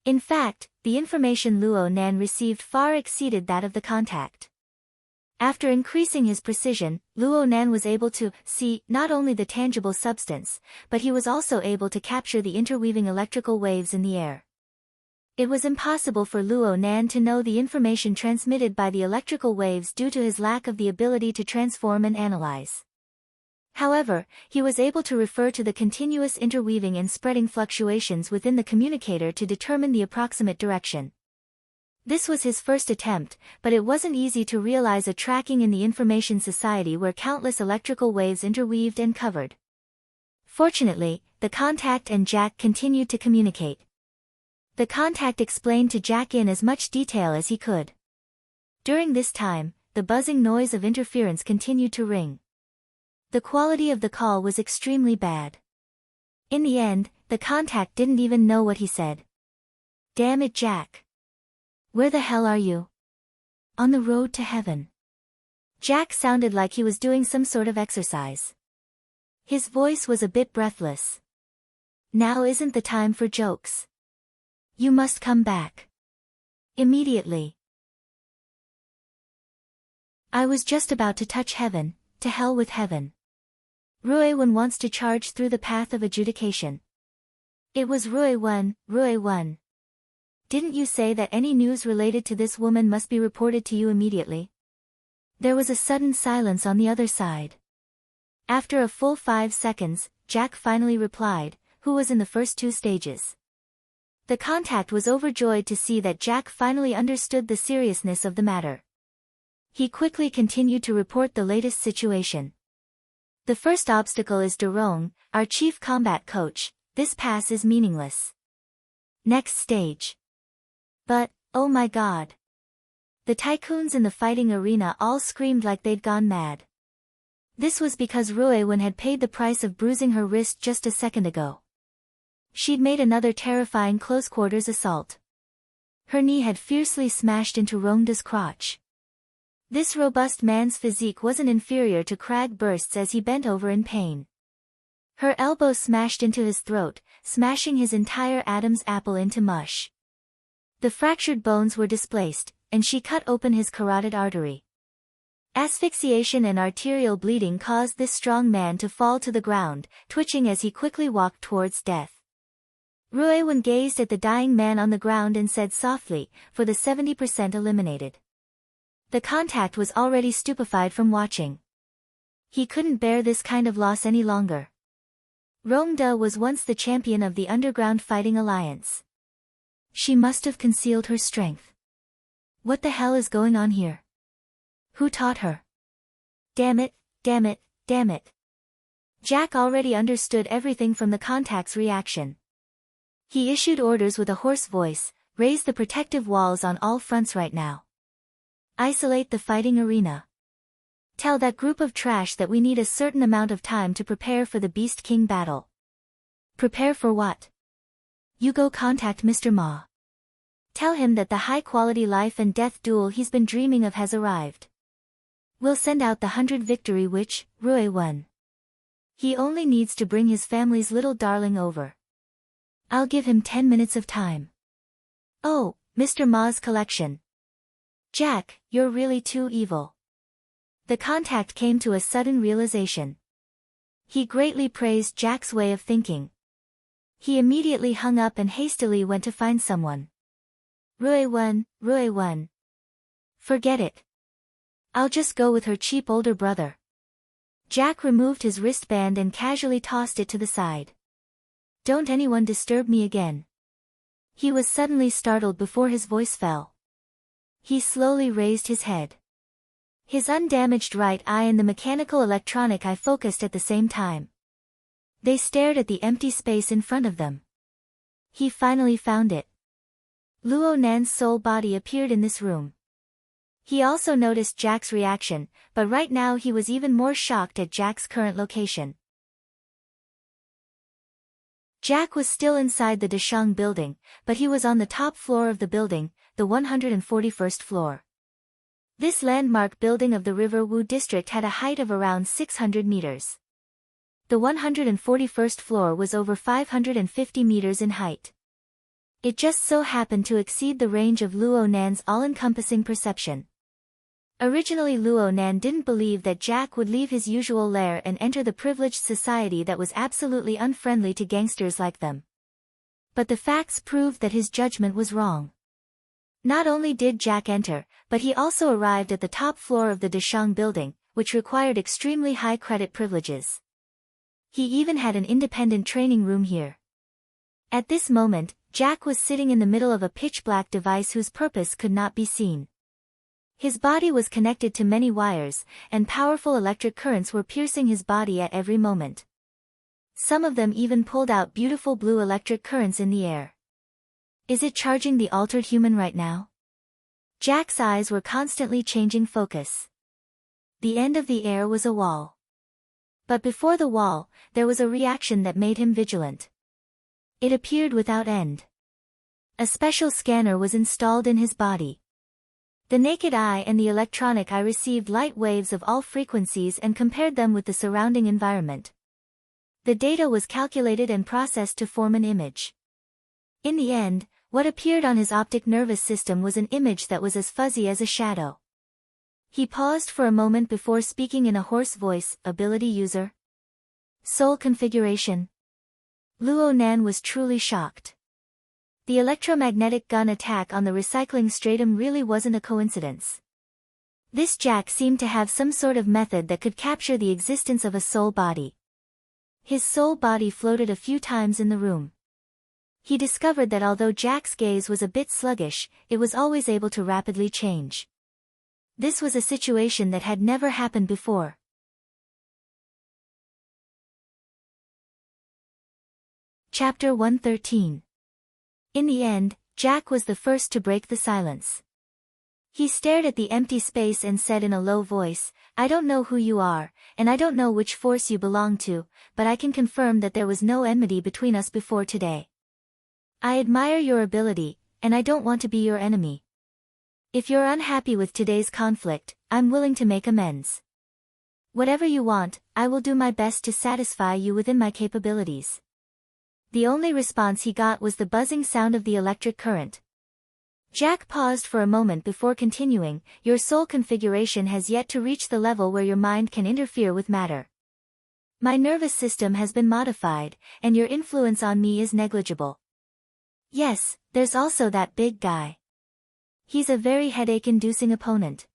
In fact, the information Luo Nan received far exceeded that of the contact. After increasing his precision, Luo Nan was able to see not only the tangible substance, but he was also able to capture the interweaving electrical waves in the air. It was impossible for Luo Nan to know the information transmitted by the electrical waves due to his lack of the ability to transform and analyze. However, he was able to refer to the continuous interweaving and spreading fluctuations within the communicator to determine the approximate direction. This was his first attempt, but it wasn't easy to realize a tracking in the information society where countless electrical waves interweaved and covered. Fortunately, the contact and Jack continued to communicate. The contact explained to Jack in as much detail as he could. During this time, the buzzing noise of interference continued to ring. The quality of the call was extremely bad. In the end, the contact didn't even know what he said. "Damn it, Jack. Where the hell are you?" "On the road to heaven." Jack sounded like he was doing some sort of exercise. His voice was a bit breathless. "Now isn't the time for jokes. You must come back. Immediately." "I was just about to touch heaven, to hell with heaven. Rui Wen wants to charge through the path of adjudication." "It was Rui Wen, Rui Wen. Didn't you say that any news related to this woman must be reported to you immediately?" There was a sudden silence on the other side. After a full 5 seconds, Jack finally replied, who was in the first 2 stages. The contact was overjoyed to see that Jack finally understood the seriousness of the matter. He quickly continued to report the latest situation. "The first obstacle is Derong, our chief combat coach. This pass is meaningless. Next stage." But, oh my god. The tycoons in the fighting arena all screamed like they'd gone mad. This was because Rui Wen had paid the price of bruising her wrist just a second ago. She'd made another terrifying close-quarters assault. Her knee had fiercely smashed into Rongda's crotch. This robust man's physique wasn't inferior to Crag Burst's as he bent over in pain. Her elbow smashed into his throat, smashing his entire Adam's apple into mush. The fractured bones were displaced, and she cut open his carotid artery. Asphyxiation and arterial bleeding caused this strong man to fall to the ground, twitching as he quickly walked towards death. Rui Wen gazed at the dying man on the ground and said softly, "For the 70% eliminated." The contact was already stupefied from watching. He couldn't bear this kind of loss any longer. Rongda was once the champion of the underground fighting alliance. She must have concealed her strength. What the hell is going on here? Who taught her? Damn it, damn it, damn it. Jack already understood everything from the contact's reaction. He issued orders with a hoarse voice, raise the protective walls on all fronts right now. Isolate the fighting arena. Tell that group of trash that we need a certain amount of time to prepare for the Beast King battle. Prepare for what? You go contact Mr. Ma. Tell him that the high-quality life and death duel he's been dreaming of has arrived. We'll send out the 100 victory witch, Rui won. He only needs to bring his family's little darling over. I'll give him 10 minutes of time. Oh, Mr. Ma's collection. Jack, you're really too evil. The contact came to a sudden realization. He greatly praised Jack's way of thinking. He immediately hung up and hastily went to find someone. Rui won, Rui won. Forget it. I'll just go with her cheap older brother. Jack removed his wristband and casually tossed it to the side. Don't anyone disturb me again. He was suddenly startled before his voice fell. He slowly raised his head. His undamaged right eye and the mechanical electronic eye focused at the same time. They stared at the empty space in front of them. He finally found it. Luo Nan's soul body appeared in this room. He also noticed Jack's reaction, but right now he was even more shocked at Jack's current location. Jack was still inside the Deshang building, but he was on the top floor of the building, the 141st floor. This landmark building of the River Wu district had a height of around 600 meters. The 141st floor was over 550 meters in height. It just so happened to exceed the range of Luo Nan's all-encompassing perception. Originally Luo Nan didn't believe that Jack would leave his usual lair and enter the privileged society that was absolutely unfriendly to gangsters like them. But the facts proved that his judgment was wrong. Not only did Jack enter, but he also arrived at the top floor of the Deshang building, which required extremely high credit privileges. He even had an independent training room here. At this moment, Jack was sitting in the middle of a pitch-black device whose purpose could not be seen. His body was connected to many wires, and powerful electric currents were piercing his body at every moment. Some of them even pulled out beautiful blue electric currents in the air. Is it charging the altered human right now? Jack's eyes were constantly changing focus. The end of the air was a wall. But before the wall, there was a reaction that made him vigilant. It appeared without end. A special scanner was installed in his body. The naked eye and the electronic eye received light waves of all frequencies and compared them with the surrounding environment. The data was calculated and processed to form an image. In the end, what appeared on his optic nervous system was an image that was as fuzzy as a shadow. He paused for a moment before speaking in a hoarse voice, ability user. Soul configuration. Luo Nan was truly shocked. The electromagnetic gun attack on the recycling stratum really wasn't a coincidence. This Jack seemed to have some sort of method that could capture the existence of a soul body. His soul body floated a few times in the room. He discovered that although Jack's gaze was a bit sluggish, it was always able to rapidly change. This was a situation that had never happened before. Chapter 113. In the end, Jack was the first to break the silence. He stared at the empty space and said in a low voice, I don't know who you are, and I don't know which force you belong to, but I can confirm that there was no enmity between us before today. I admire your ability, and I don't want to be your enemy. If you're unhappy with today's conflict, I'm willing to make amends. Whatever you want, I will do my best to satisfy you within my capabilities. The only response he got was the buzzing sound of the electric current. Jack paused for a moment before continuing, your soul configuration has yet to reach the level where your mind can interfere with matter. My nervous system has been modified, and your influence on me is negligible. Yes, there's also that big guy. He's a very headache-inducing opponent.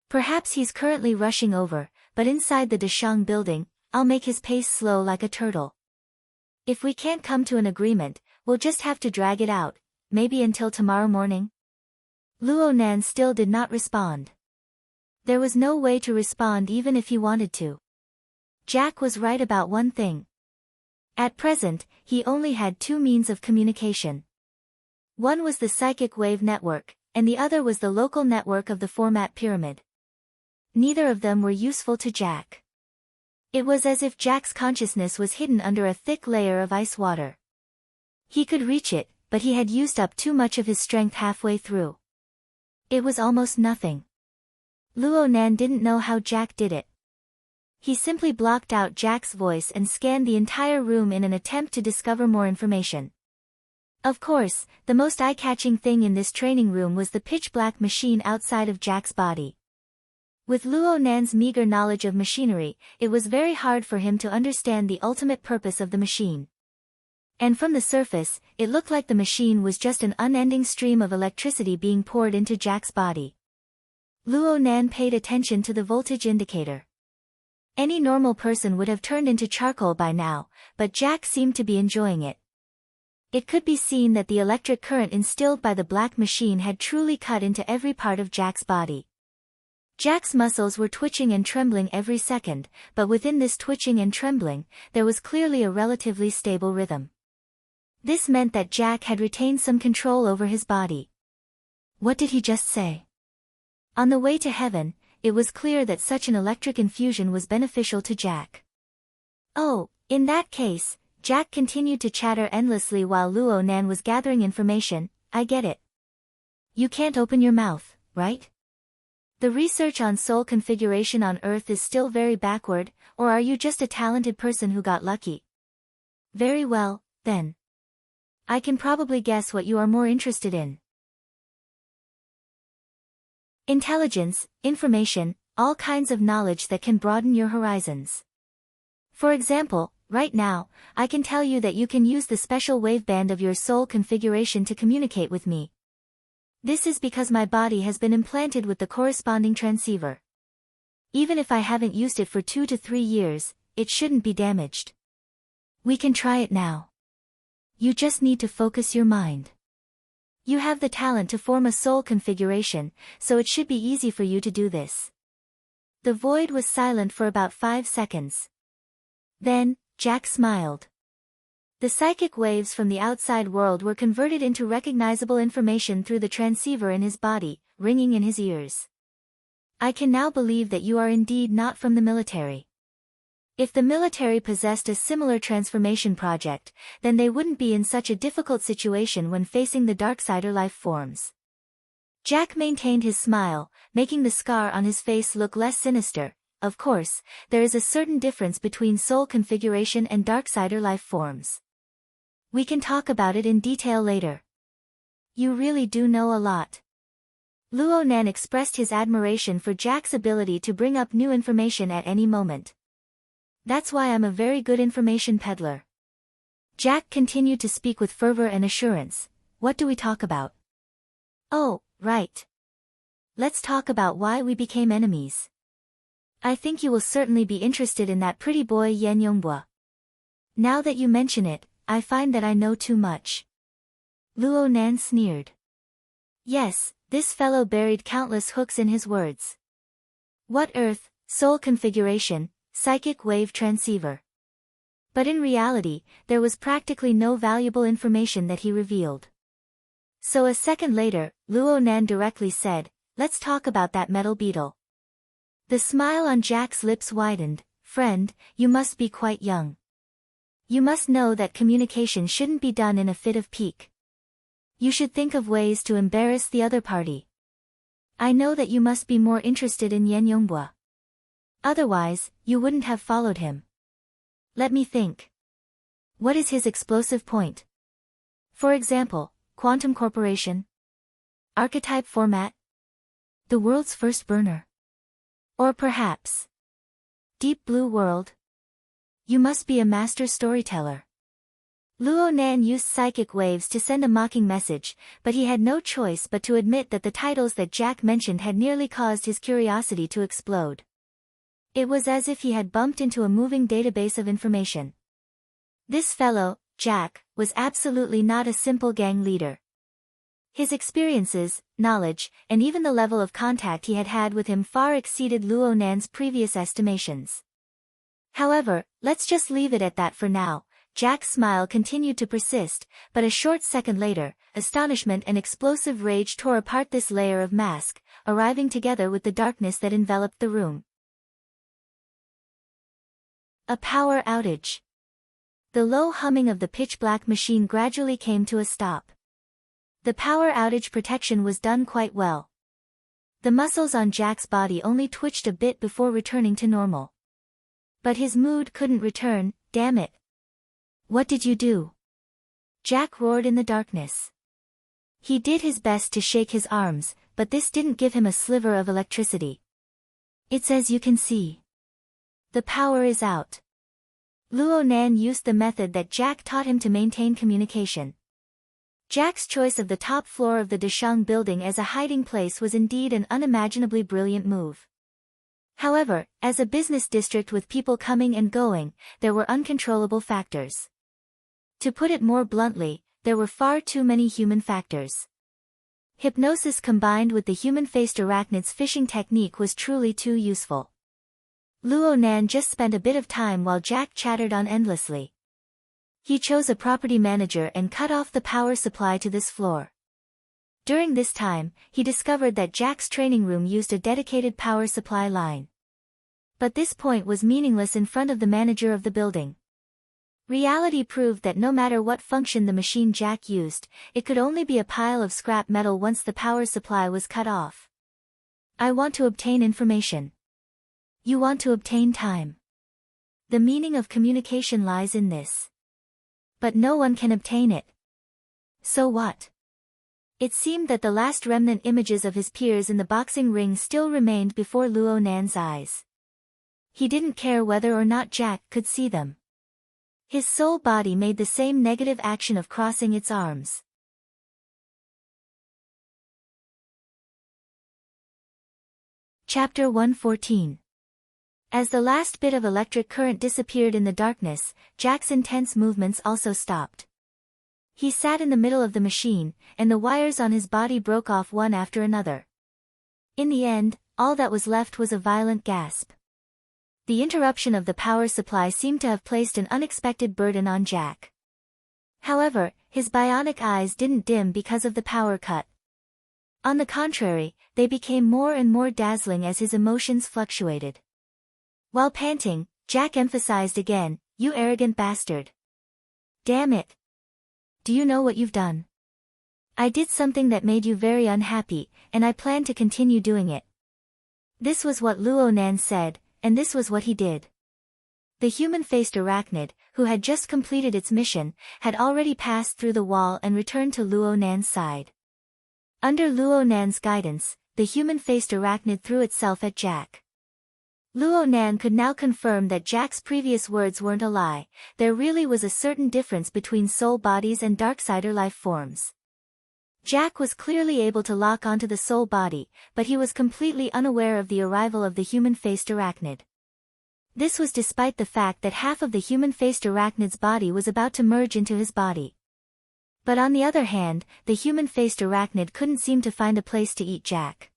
Perhaps he's currently rushing over, but inside the Dashang building, I'll make his pace slow like a turtle. If we can't come to an agreement, we'll just have to drag it out, maybe until tomorrow morning? Luo Nan still did not respond. There was no way to respond even if he wanted to. Jack was right about one thing. At present, he only had two means of communication. One was the psychic wave network, and the other was the local network of the format pyramid. Neither of them were useful to Jack. It was as if Jack's consciousness was hidden under a thick layer of ice water. He could reach it, but he had used up too much of his strength halfway through. It was almost nothing. Luo Nan didn't know how Jack did it. He simply blocked out Jack's voice and scanned the entire room in an attempt to discover more information. Of course, the most eye-catching thing in this training room was the pitch-black machine outside of Jack's body. With Luo Nan's meager knowledge of machinery, it was very hard for him to understand the ultimate purpose of the machine. And from the surface, it looked like the machine was just an unending stream of electricity being poured into Jack's body. Luo Nan paid attention to the voltage indicator. Any normal person would have turned into charcoal by now, but Jack seemed to be enjoying it. It could be seen that the electric current instilled by the black machine had truly cut into every part of Jack's body. Jack's muscles were twitching and trembling every second, but within this twitching and trembling, there was clearly a relatively stable rhythm. This meant that Jack had retained some control over his body. What did he just say? On the way to heaven, it was clear that such an electric infusion was beneficial to Jack. Oh, in that case, Jack continued to chatter endlessly while Luo Nan was gathering information. I get it. You can't open your mouth, right? The research on soul configuration on Earth is still very backward, or are you just a talented person who got lucky? Very well, then. I can probably guess what you are more interested in. Intelligence, information, all kinds of knowledge that can broaden your horizons. For example, right now, I can tell you that you can use the special waveband of your soul configuration to communicate with me. This is because my body has been implanted with the corresponding transceiver. Even if I haven't used it for 2 to 3 years, it shouldn't be damaged. We can try it now. You just need to focus your mind. You have the talent to form a soul configuration, so it should be easy for you to do this. The void was silent for about 5 seconds. Then, Jack smiled. The psychic waves from the outside world were converted into recognizable information through the transceiver in his body, ringing in his ears. I can now believe that you are indeed not from the military. If the military possessed a similar transformation project, then they wouldn't be in such a difficult situation when facing the Darksider life forms. Jack maintained his smile, making the scar on his face look less sinister. Of course, there is a certain difference between soul configuration and Darksider life forms. We can talk about it in detail later. You really do know a lot. Luo Nan expressed his admiration for Jack's ability to bring up new information at any moment. That's why I'm a very good information peddler. Jack continued to speak with fervor and assurance. What do we talk about? Oh, right. Let's talk about why we became enemies. I think you will certainly be interested in that pretty boy Yan Yongbua. Now that you mention it, I find that I know too much. Luo Nan sneered. Yes, this fellow buried countless hooks in his words. What earth, soul configuration, psychic wave transceiver. But in reality, there was practically no valuable information that he revealed. So a second later, Luo Nan directly said, let's talk about that metal beetle. The smile on Jack's lips widened. Friend, you must be quite young. You must know that communication shouldn't be done in a fit of pique. You should think of ways to embarrass the other party. I know that you must be more interested in Yan Yongbua. Otherwise, you wouldn't have followed him. Let me think. What is his explosive point? For example, Quantum Corporation? Archetype format? The world's first burner? Or perhaps Deep Blue World? You must be a master storyteller. Luo Nan used psychic waves to send a mocking message, but he had no choice but to admit that the titles that Jack mentioned had nearly caused his curiosity to explode. It was as if he had bumped into a moving database of information. This fellow, Jack, was absolutely not a simple gang leader. His experiences, knowledge, and even the level of contact he had had with him far exceeded Luo Nan's previous estimations. However, let's just leave it at that for now. Jack's smile continued to persist, but a short second later, astonishment and explosive rage tore apart this layer of mask, arriving together with the darkness that enveloped the room. A power outage. The low humming of the pitch-black machine gradually came to a stop. The power outage protection was done quite well. The muscles on Jack's body only twitched a bit before returning to normal. But his mood couldn't return, damn it. What did you do? Jack roared in the darkness. He did his best to shake his arms, but this didn't give him a sliver of electricity. It's as you can see. The power is out. Luo Nan used the method that Jack taught him to maintain communication. Jack's choice of the top floor of the Deshang building as a hiding place was indeed an unimaginably brilliant move. However, as a business district with people coming and going, there were uncontrollable factors. To put it more bluntly, there were far too many human factors. Hypnosis combined with the human-faced arachnid's fishing technique was truly too useful. Luo Nan just spent a bit of time while Jack chattered on endlessly. He chose a property manager and cut off the power supply to this floor. During this time, he discovered that Jack's training room used a dedicated power supply line. But this point was meaningless in front of the manager of the building. Reality proved that no matter what function the machine Jack used, it could only be a pile of scrap metal once the power supply was cut off. I want to obtain information. You want to obtain time. The meaning of communication lies in this. But no one can obtain it. So what? It seemed that the last remnant images of his peers in the boxing ring still remained before Luo Nan's eyes. He didn't care whether or not Jack could see them. His soul body made the same negative action of crossing its arms. Chapter 114. As the last bit of electric current disappeared in the darkness, Jack's intense movements also stopped. He sat in the middle of the machine, and the wires on his body broke off one after another. In the end, all that was left was a violent gasp. The interruption of the power supply seemed to have placed an unexpected burden on Jack. However, his bionic eyes didn't dim because of the power cut. On the contrary, they became more and more dazzling as his emotions fluctuated. While panting, Jack emphasized again, "You arrogant bastard. Damn it. Do you know what you've done? I did something that made you very unhappy, and I plan to continue doing it." This was what Luo Nan said, and this was what he did. The human-faced arachnid, who had just completed its mission, had already passed through the wall and returned to Luo Nan's side. Under Luo Nan's guidance, the human-faced arachnid threw itself at Jack. Luo Nan could now confirm that Jack's previous words weren't a lie. There really was a certain difference between soul bodies and darksider life forms. Jack was clearly able to lock onto the soul body, but he was completely unaware of the arrival of the human-faced arachnid. This was despite the fact that half of the human-faced arachnid's body was about to merge into his body. But on the other hand, the human-faced arachnid couldn't seem to find a place to eat Jack.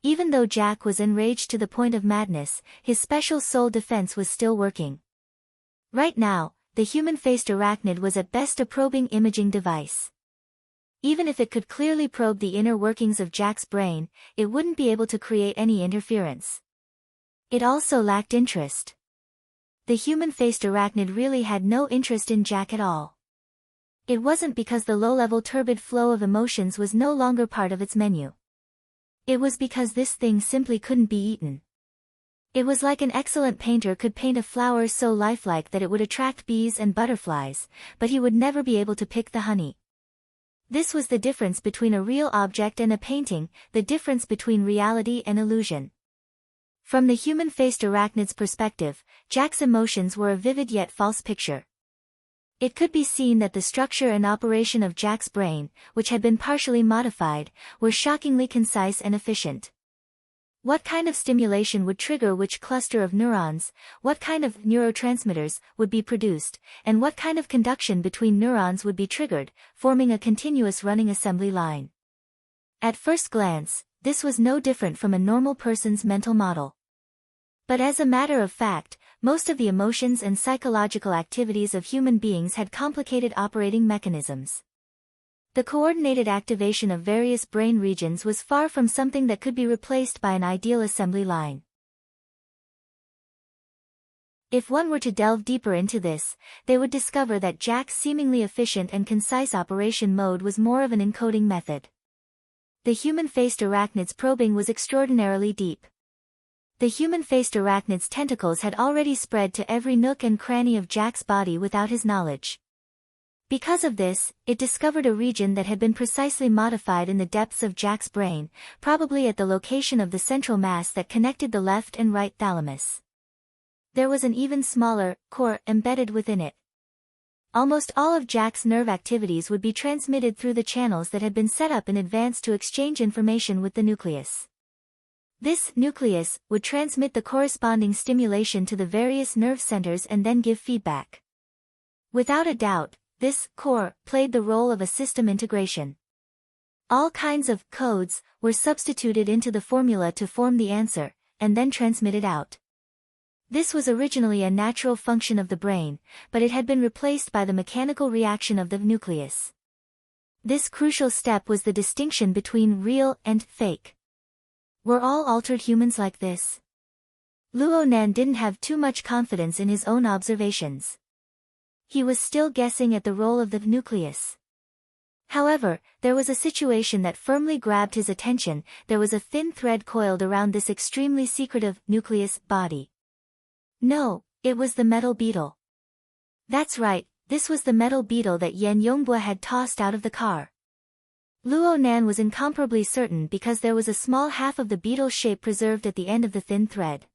Even though Jack was enraged to the point of madness, his special soul defense was still working. Right now, the human-faced arachnid was at best a probing imaging device. Even if it could clearly probe the inner workings of Jack's brain, it wouldn't be able to create any interference. It also lacked interest. The human-faced arachnid really had no interest in Jack at all. It wasn't because the low-level turbid flow of emotions was no longer part of its menu. It was because this thing simply couldn't be eaten. It was like an excellent painter could paint a flower so lifelike that it would attract bees and butterflies, but he would never be able to pick the honey. This was the difference between a real object and a painting, the difference between reality and illusion. From the human-faced arachnid's perspective, Jack's emotions were a vivid yet false picture. It could be seen that the structure and operation of Jack's brain, which had been partially modified, were shockingly concise and efficient. What kind of stimulation would trigger which cluster of neurons, what kind of neurotransmitters would be produced, and what kind of conduction between neurons would be triggered, forming a continuous running assembly line. At first glance, this was no different from a normal person's mental model. But as a matter of fact, most of the emotions and psychological activities of human beings had complicated operating mechanisms. The coordinated activation of various brain regions was far from something that could be replaced by an ideal assembly line. If one were to delve deeper into this, they would discover that Jack's seemingly efficient and concise operation mode was more of an encoding method. The human-faced arachnid's probing was extraordinarily deep. The human-faced arachnid's tentacles had already spread to every nook and cranny of Jack's body without his knowledge. Because of this, it discovered a region that had been precisely modified in the depths of Jack's brain, probably at the location of the central mass that connected the left and right thalamus. There was an even smaller core embedded within it. Almost all of Jack's nerve activities would be transmitted through the channels that had been set up in advance to exchange information with the nucleus. This nucleus would transmit the corresponding stimulation to the various nerve centers and then give feedback. Without a doubt, this core played the role of a system integration. All kinds of codes were substituted into the formula to form the answer, and then transmitted out. This was originally a natural function of the brain, but it had been replaced by the mechanical reaction of the nucleus. This crucial step was the distinction between real and fake. Were all altered humans like this? Luo Nan didn't have too much confidence in his own observations. He was still guessing at the role of the nucleus. However, there was a situation that firmly grabbed his attention. There was a thin thread coiled around this extremely secretive nucleus body. No, it was the metal beetle. That's right, this was the metal beetle that Yan Yongbua had tossed out of the car. Luo Nan was incomparably certain because there was a small half of the beetle's shape preserved at the end of the thin thread.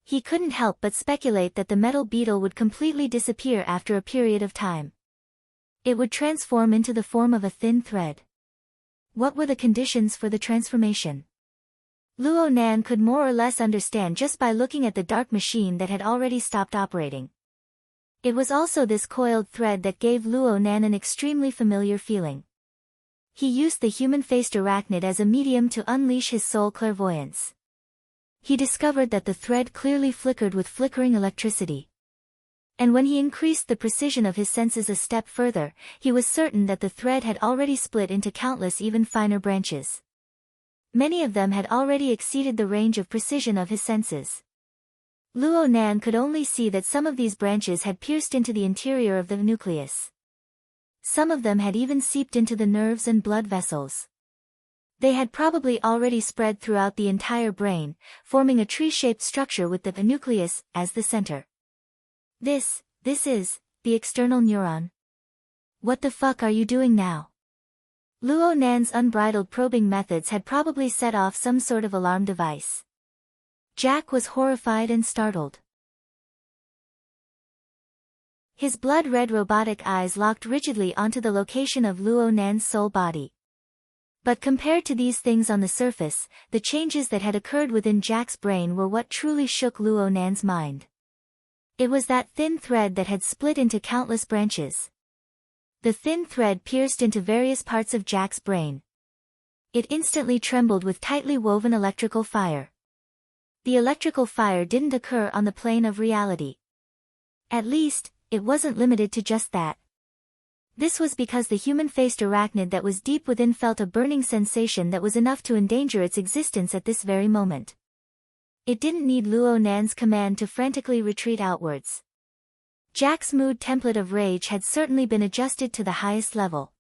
He couldn't help but speculate that the metal beetle would completely disappear after a period of time. It would transform into the form of a thin thread. What were the conditions for the transformation? Luo Nan could more or less understand just by looking at the dark machine that had already stopped operating. It was also this coiled thread that gave Luo Nan an extremely familiar feeling. He used the human-faced arachnid as a medium to unleash his soul clairvoyance. He discovered that the thread clearly flickered with flickering electricity. And when he increased the precision of his senses a step further, he was certain that the thread had already split into countless even finer branches. Many of them had already exceeded the range of precision of his senses. Luo Nan could only see that some of these branches had pierced into the interior of the nucleus. Some of them had even seeped into the nerves and blood vessels. They had probably already spread throughout the entire brain, forming a tree-shaped structure with the nucleus as the center. This is the external neuron. What the fuck are you doing now? Luo Nan's unbridled probing methods had probably set off some sort of alarm device. Jack was horrified and startled. His blood-red robotic eyes locked rigidly onto the location of Luo Nan's soul body. But compared to these things on the surface, the changes that had occurred within Jack's brain were what truly shook Luo Nan's mind. It was that thin thread that had split into countless branches. The thin thread pierced into various parts of Jack's brain. It instantly trembled with tightly woven electrical fire. The electrical fire didn't occur on the plane of reality. At least, it wasn't limited to just that. This was because the human-faced arachnid that was deep within felt a burning sensation that was enough to endanger its existence at this very moment. It didn't need Luo Nan's command to frantically retreat outwards. Jack's mood template of rage had certainly been adjusted to the highest level.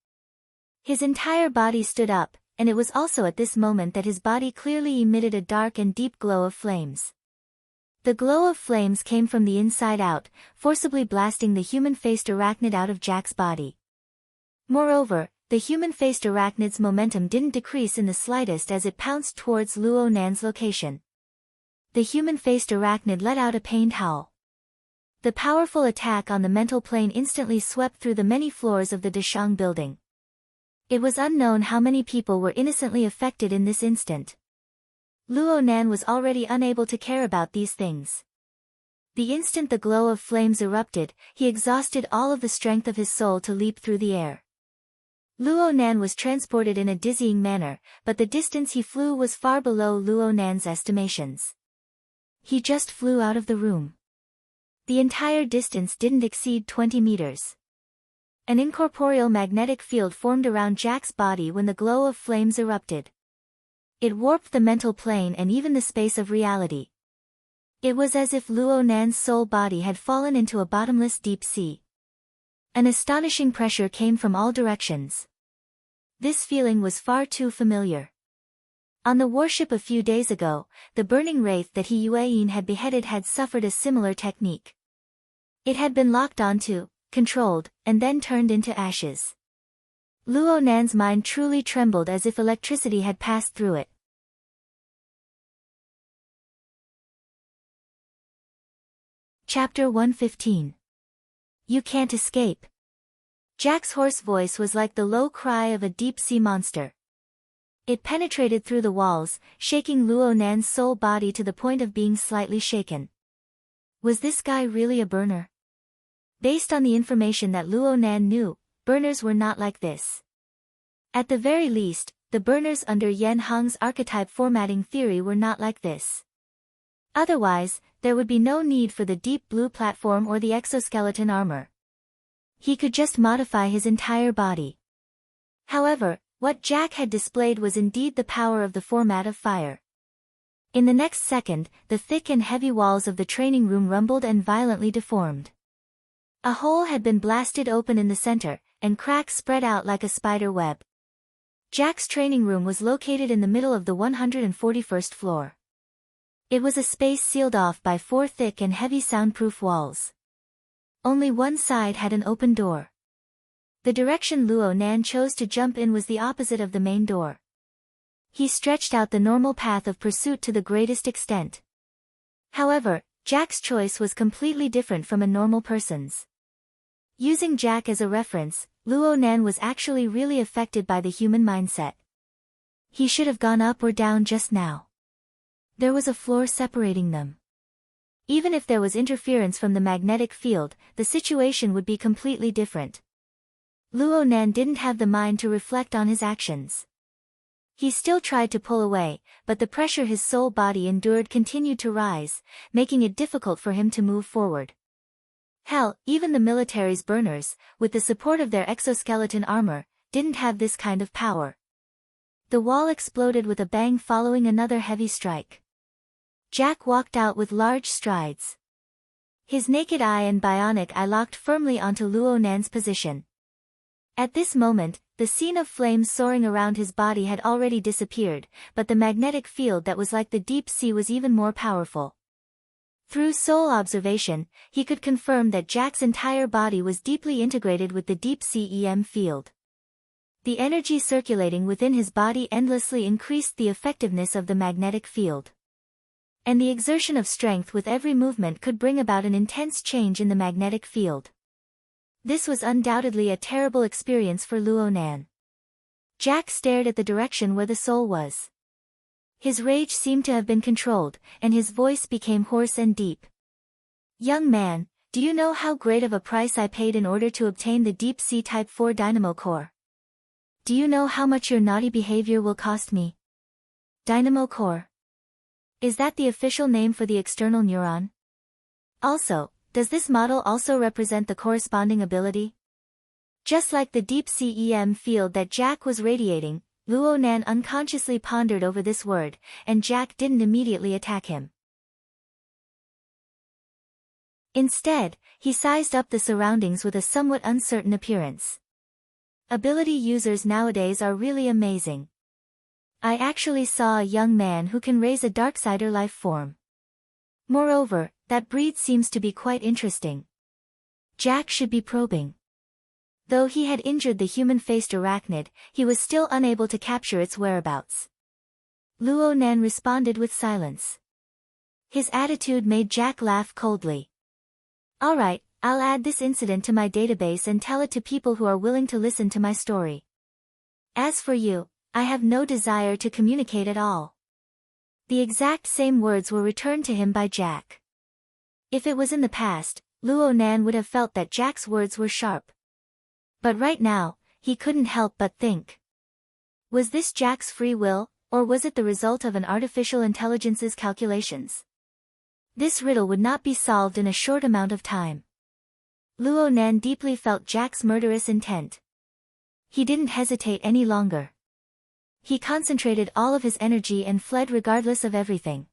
His entire body stood up, and it was also at this moment that his body clearly emitted a dark and deep glow of flames. The glow of flames came from the inside out, forcibly blasting the human-faced arachnid out of Jack's body. Moreover, the human-faced arachnid's momentum didn't decrease in the slightest as it pounced towards Luo Nan's location. The human-faced arachnid let out a pained howl. The powerful attack on the mental plane instantly swept through the many floors of the Dashang building. It was unknown how many people were innocently affected in this instant. Luo Nan was already unable to care about these things. The instant the glow of flames erupted, he exhausted all of the strength of his soul to leap through the air. Luo Nan was transported in a dizzying manner, but the distance he flew was far below Luo Nan's estimations. He just flew out of the room. The entire distance didn't exceed 20 meters. An incorporeal magnetic field formed around Jack's body when the glow of flames erupted. It warped the mental plane and even the space of reality. It was as if Luo Nan's soul body had fallen into a bottomless deep sea. An astonishing pressure came from all directions. This feeling was far too familiar. On the warship a few days ago, the burning wraith that He Yueyin had beheaded had suffered a similar technique. It had been locked onto, controlled, and then turned into ashes. Luo Nan's mind truly trembled as if electricity had passed through it. Chapter 115. You can't escape. Jack's hoarse voice was like the low cry of a deep-sea monster. It penetrated through the walls, shaking Luo Nan's soul body to the point of being slightly shaken. Was this guy really a burner? Based on the information that Luo Nan knew, burners were not like this. At the very least, the burners under Yen Hong's archetype formatting theory were not like this. Otherwise, there would be no need for the deep blue platform or the exoskeleton armor. He could just modify his entire body. However, what Jack had displayed was indeed the power of the format of fire. In the next second, the thick and heavy walls of the training room rumbled and violently deformed. A hole had been blasted open in the center, and cracks spread out like a spider web. Jack's training room was located in the middle of the 141st floor. It was a space sealed off by 4 thick and heavy soundproof walls. Only one side had an open door. The direction Luo Nan chose to jump in was the opposite of the main door. He stretched out the normal path of pursuit to the greatest extent. However, Jack's choice was completely different from a normal person's. Using Jack as a reference, Luo Nan was actually really affected by the human mindset. He should have gone up or down just now. There was a floor separating them. Even if there was interference from the magnetic field, the situation would be completely different. Luo Nan didn't have the mind to reflect on his actions. He still tried to pull away, but the pressure his soul body endured continued to rise, making it difficult for him to move forward. Hell, even the military's burners, with the support of their exoskeleton armor, didn't have this kind of power. The wall exploded with a bang following another heavy strike. Jack walked out with large strides. His naked eye and bionic eye locked firmly onto Luo Nan's position. At this moment, the scene of flames soaring around his body had already disappeared, but the magnetic field that was like the deep sea was even more powerful. Through soul observation, he could confirm that Jack's entire body was deeply integrated with the deep sea EM field. The energy circulating within his body endlessly increased the effectiveness of the magnetic field. And the exertion of strength with every movement could bring about an intense change in the magnetic field. This was undoubtedly a terrible experience for Luo Nan. Jack stared at the direction where the soul was. His rage seemed to have been controlled, and his voice became hoarse and deep. Young man, do you know how great of a price I paid in order to obtain the Deep Sea Type 4 Dynamo Core? Do you know how much your naughty behavior will cost me? Dynamo Core. Is that the official name for the external neuron? Also, does this model also represent the corresponding ability? Just like the deep sea EM field that Jack was radiating, Luo Nan unconsciously pondered over this word, and Jack didn't immediately attack him. Instead, he sized up the surroundings with a somewhat uncertain appearance. Ability users nowadays are really amazing. I actually saw a young man who can raise a Darksider life form. Moreover, that breed seems to be quite interesting. Jack should be probing. Though he had injured the human-faced arachnid, he was still unable to capture its whereabouts. Luo Nan responded with silence. His attitude made Jack laugh coldly. Alright, I'll add this incident to my database and tell it to people who are willing to listen to my story. As for you, I have no desire to communicate at all. The exact same words were returned to him by Jack. If it was in the past, Luo Nan would have felt that Jack's words were sharp. But right now, he couldn't help but think. Was this Jack's free will, or was it the result of an artificial intelligence's calculations? This riddle would not be solved in a short amount of time. Luo Nan deeply felt Jack's murderous intent. He didn't hesitate any longer. He concentrated all of his energy and fled regardless of everything.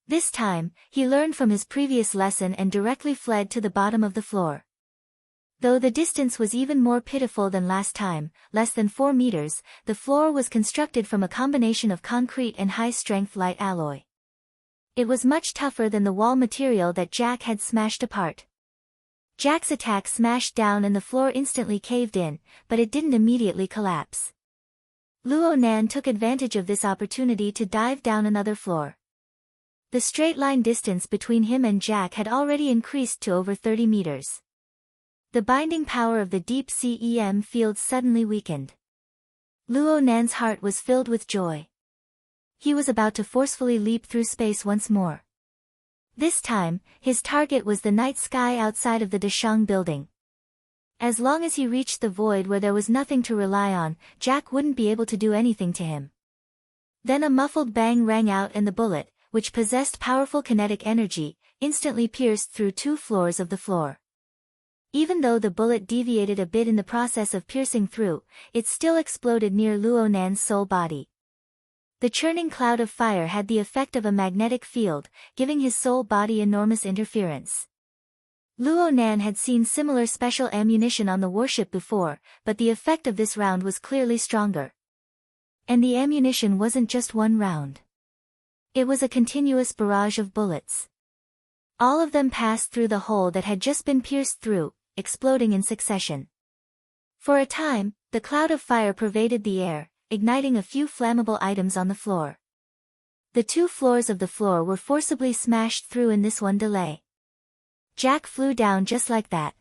This time, he learned from his previous lesson and directly fled to the bottom of the floor. Though the distance was even more pitiful than last time, less than 4 meters, the floor was constructed from a combination of concrete and high-strength light alloy. It was much tougher than the wall material that Jack had smashed apart. Jack's attack smashed down and the floor instantly caved in, but it didn't immediately collapse. Luo Nan took advantage of this opportunity to dive down another floor. The straight-line distance between him and Jack had already increased to over 30 meters. The binding power of the deep-sea EM field suddenly weakened. Luo Nan's heart was filled with joy. He was about to forcefully leap through space once more. This time, his target was the night sky outside of the Dashang building. As long as he reached the void where there was nothing to rely on, Jack wouldn't be able to do anything to him. Then a muffled bang rang out and the bullet, which possessed powerful kinetic energy, instantly pierced through 2 floors of the floor. Even though the bullet deviated a bit in the process of piercing through, it still exploded near Luo Nan's soul body. The churning cloud of fire had the effect of a magnetic field, giving his soul body enormous interference. Luo Nan had seen similar special ammunition on the warship before, but the effect of this round was clearly stronger. And the ammunition wasn't just one round. It was a continuous barrage of bullets. All of them passed through the hole that had just been pierced through, exploding in succession. For a time, the cloud of fire pervaded the air, igniting a few flammable items on the floor. The 2 floors of the floor were forcibly smashed through in this one delay. Jack flew down just like that.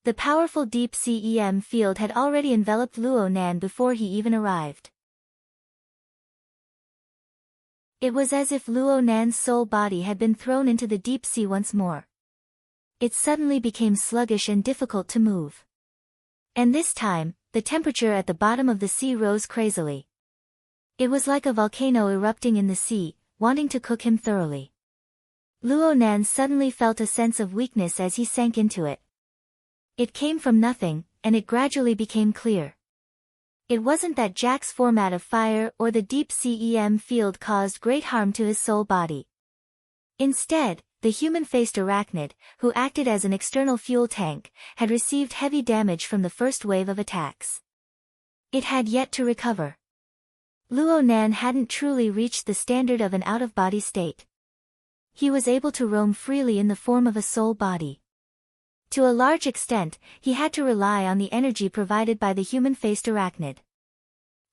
The powerful deep-sea EM field had already enveloped Luo Nan before he even arrived. It was as if Luo Nan's soul body had been thrown into the deep sea once more. It suddenly became sluggish and difficult to move. And this time, the temperature at the bottom of the sea rose crazily. It was like a volcano erupting in the sea, wanting to cook him thoroughly. Luo Nan suddenly felt a sense of weakness as he sank into it. It came from nothing, and it gradually became clear. It wasn't that Jack's format of fire or the deep-sea EM field caused great harm to his soul body. Instead, the human-faced arachnid, who acted as an external fuel tank, had received heavy damage from the first wave of attacks. It had yet to recover. Luo Nan hadn't truly reached the standard of an out-of-body state. He was able to roam freely in the form of a soul body. To a large extent, he had to rely on the energy provided by the human-faced arachnid.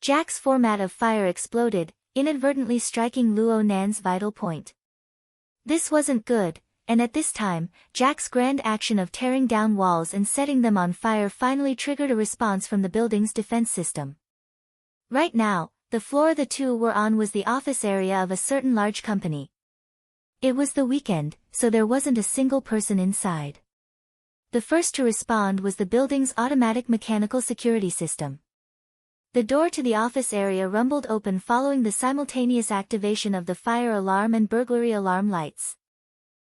Jack's format of fire exploded, inadvertently striking Luo Nan's vital point. This wasn't good, and at this time, Jack's grand action of tearing down walls and setting them on fire finally triggered a response from the building's defense system. Right now, the floor the 2 were on was the office area of a certain large company. It was the weekend, so there wasn't a single person inside. The first to respond was the building's automatic mechanical security system. The door to the office area rumbled open following the simultaneous activation of the fire alarm and burglary alarm lights.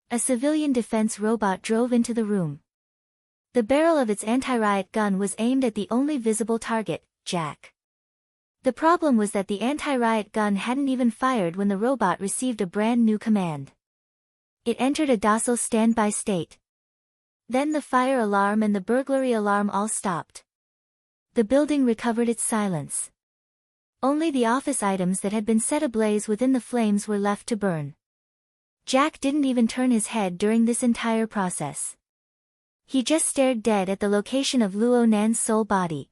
A civilian defense robot drove into the room. The barrel of its anti-riot gun was aimed at the only visible target, Jack. The problem was that the anti-riot gun hadn't even fired when the robot received a brand new command. It entered a docile standby state. Then the fire alarm and the burglary alarm all stopped. The building recovered its silence. Only the office items that had been set ablaze within the flames were left to burn. Jack didn't even turn his head during this entire process. He just stared dead at the location of Luo Nan's soul body.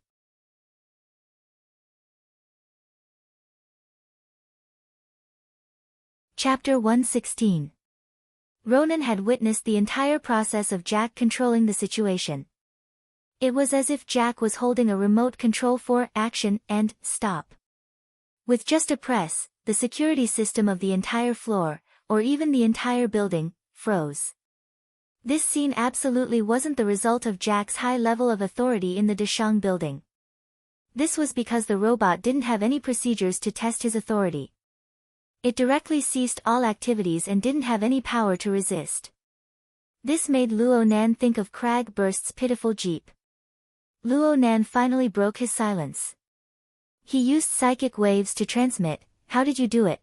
Chapter 116. Ronan had witnessed the entire process of Jack controlling the situation. It was as if Jack was holding a remote control for action and stop. With just a press, the security system of the entire floor, or even the entire building, froze. This scene absolutely wasn't the result of Jack's high level of authority in the Deshang building. This was because the robot didn't have any procedures to test his authority. It directly ceased all activities and didn't have any power to resist. This made Luo Nan think of Crag Burst's pitiful jeep. Luo Nan finally broke his silence. He used psychic waves to transmit. How did you do it?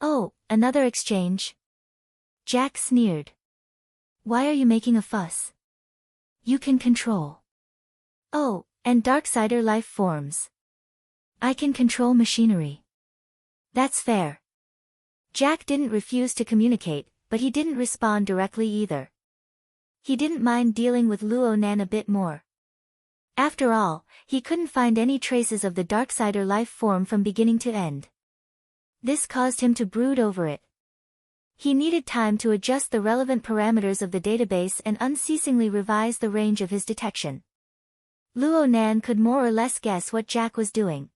Oh, another exchange? Jack sneered. Why are you making a fuss? You can control. Oh, and Darksider life forms. I can control machinery. That's fair. Jack didn't refuse to communicate, but he didn't respond directly either. He didn't mind dealing with Luo Nan a bit more. After all, he couldn't find any traces of the Darksider life form from beginning to end. This caused him to brood over it. He needed time to adjust the relevant parameters of the database and unceasingly revise the range of his detection. Luo Nan could more or less guess what Jack was doing.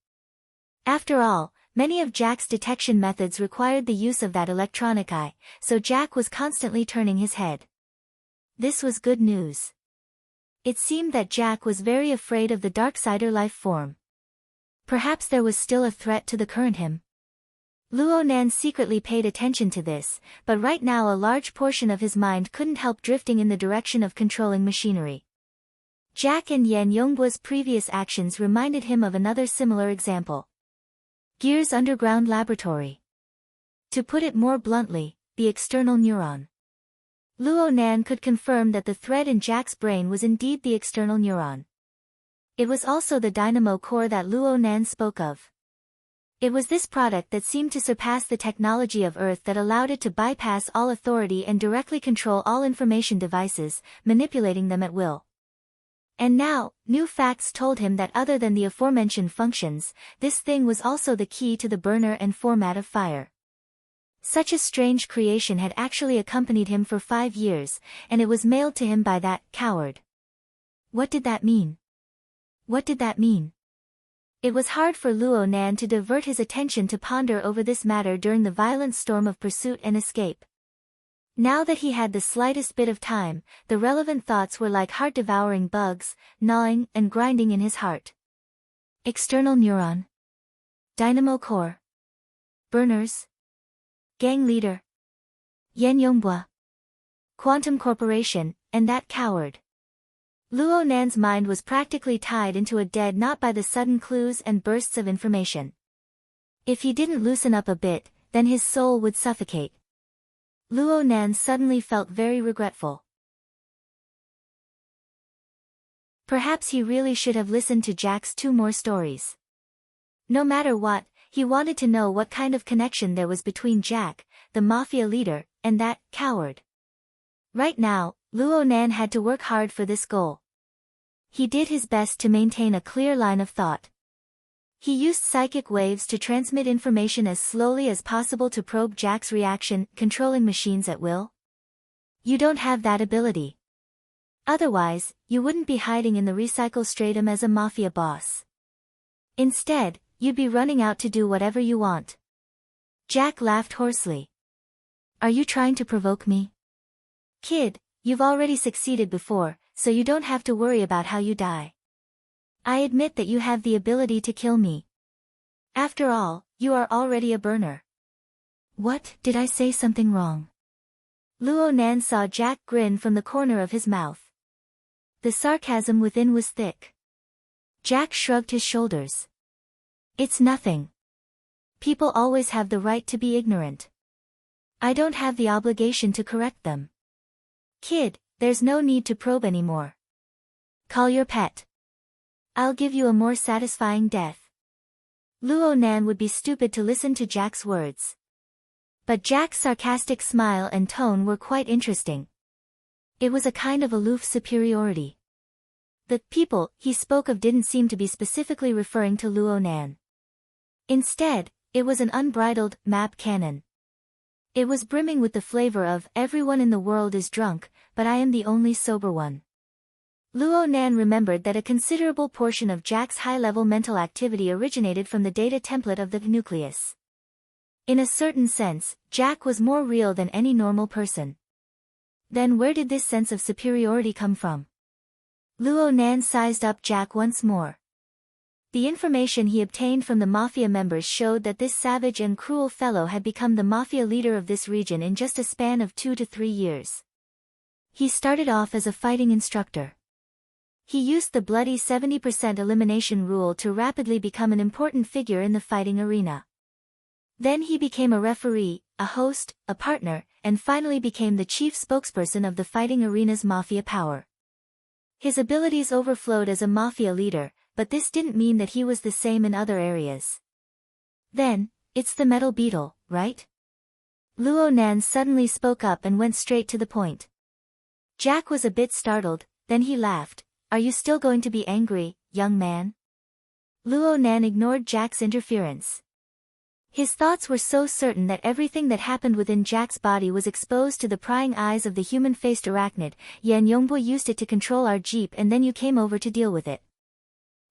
After all, many of Jack's detection methods required the use of that electronic eye, so Jack was constantly turning his head. This was good news. It seemed that Jack was very afraid of the Darksider life form. Perhaps there was still a threat to the current him. Luo Nan secretly paid attention to this, but right now a large portion of his mind couldn't help drifting in the direction of controlling machinery. Jack and Yan Yongbua's previous actions reminded him of another similar example. Gear's underground laboratory. To put it more bluntly, the external neuron. Luo Nan could confirm that the thread in Jack's brain was indeed the external neuron. It was also the dynamo core that Luo Nan spoke of. It was this product that seemed to surpass the technology of Earth that allowed it to bypass all authority and directly control all information devices, manipulating them at will. And now, new facts told him that other than the aforementioned functions, this thing was also the key to the burner and format of fire. Such a strange creation had actually accompanied him for 5 years, and it was mailed to him by that coward. What did that mean? What did that mean? It was hard for Luo Nan to divert his attention to ponder over this matter during the violent storm of pursuit and escape. Now that he had the slightest bit of time, the relevant thoughts were like heart-devouring bugs, gnawing and grinding in his heart. External neuron. Dynamo core. Burners. Gang leader. Yan Yongbua. Quantum Corporation, and that coward. Luo Nan's mind was practically tied into a dead knot by the sudden clues and bursts of information. If he didn't loosen up a bit, then his soul would suffocate. Luo Nan suddenly felt very regretful. Perhaps he really should have listened to Jack's 2 more stories. No matter what, he wanted to know what kind of connection there was between Jack, the mafia leader, and that coward. Right now, Luo Nan had to work hard for this goal. He did his best to maintain a clear line of thought. He used psychic waves to transmit information as slowly as possible to probe Jack's reaction, controlling machines at will. You don't have that ability. Otherwise, you wouldn't be hiding in the recycle stratum as a mafia boss. Instead, you'd be running out to do whatever you want. Jack laughed hoarsely. Are you trying to provoke me? Kid, you've already succeeded before, so you don't have to worry about how you die. I admit that you have the ability to kill me. After all, you are already a burner. What, did I say something wrong? Luo Nan saw Jack grin from the corner of his mouth. The sarcasm within was thick. Jack shrugged his shoulders. It's nothing. People always have the right to be ignorant. I don't have the obligation to correct them. Kid, there's no need to probe anymore. Call your pet. I'll give you a more satisfying death. Luo Nan would be stupid to listen to Jack's words. But Jack's sarcastic smile and tone were quite interesting. It was a kind of aloof superiority. The people he spoke of didn't seem to be specifically referring to Luo Nan. Instead, it was an unbridled map cannon. It was brimming with the flavor of, everyone in the world is drunk, but I am the only sober one. Luo Nan remembered that a considerable portion of Jack's high-level mental activity originated from the data template of the nucleus. In a certain sense, Jack was more real than any normal person. Then where did this sense of superiority come from? Luo Nan sized up Jack once more. The information he obtained from the mafia members showed that this savage and cruel fellow had become the mafia leader of this region in just a span of 2 to 3 years. He started off as a fighting instructor. He used the bloody 70% elimination rule to rapidly become an important figure in the fighting arena. Then he became a referee, a host, a partner, and finally became the chief spokesperson of the fighting arena's mafia power. His abilities overflowed as a mafia leader, but this didn't mean that he was the same in other areas. Then, it's the metal beetle, right? Luo Nan suddenly spoke up and went straight to the point. Jack was a bit startled, then he laughed. Are you still going to be angry, young man? Luo Nan ignored Jack's interference. His thoughts were so certain that everything that happened within Jack's body was exposed to the prying eyes of the human-faced arachnid. Yan Yongbo used it to control our jeep and then you came over to deal with it.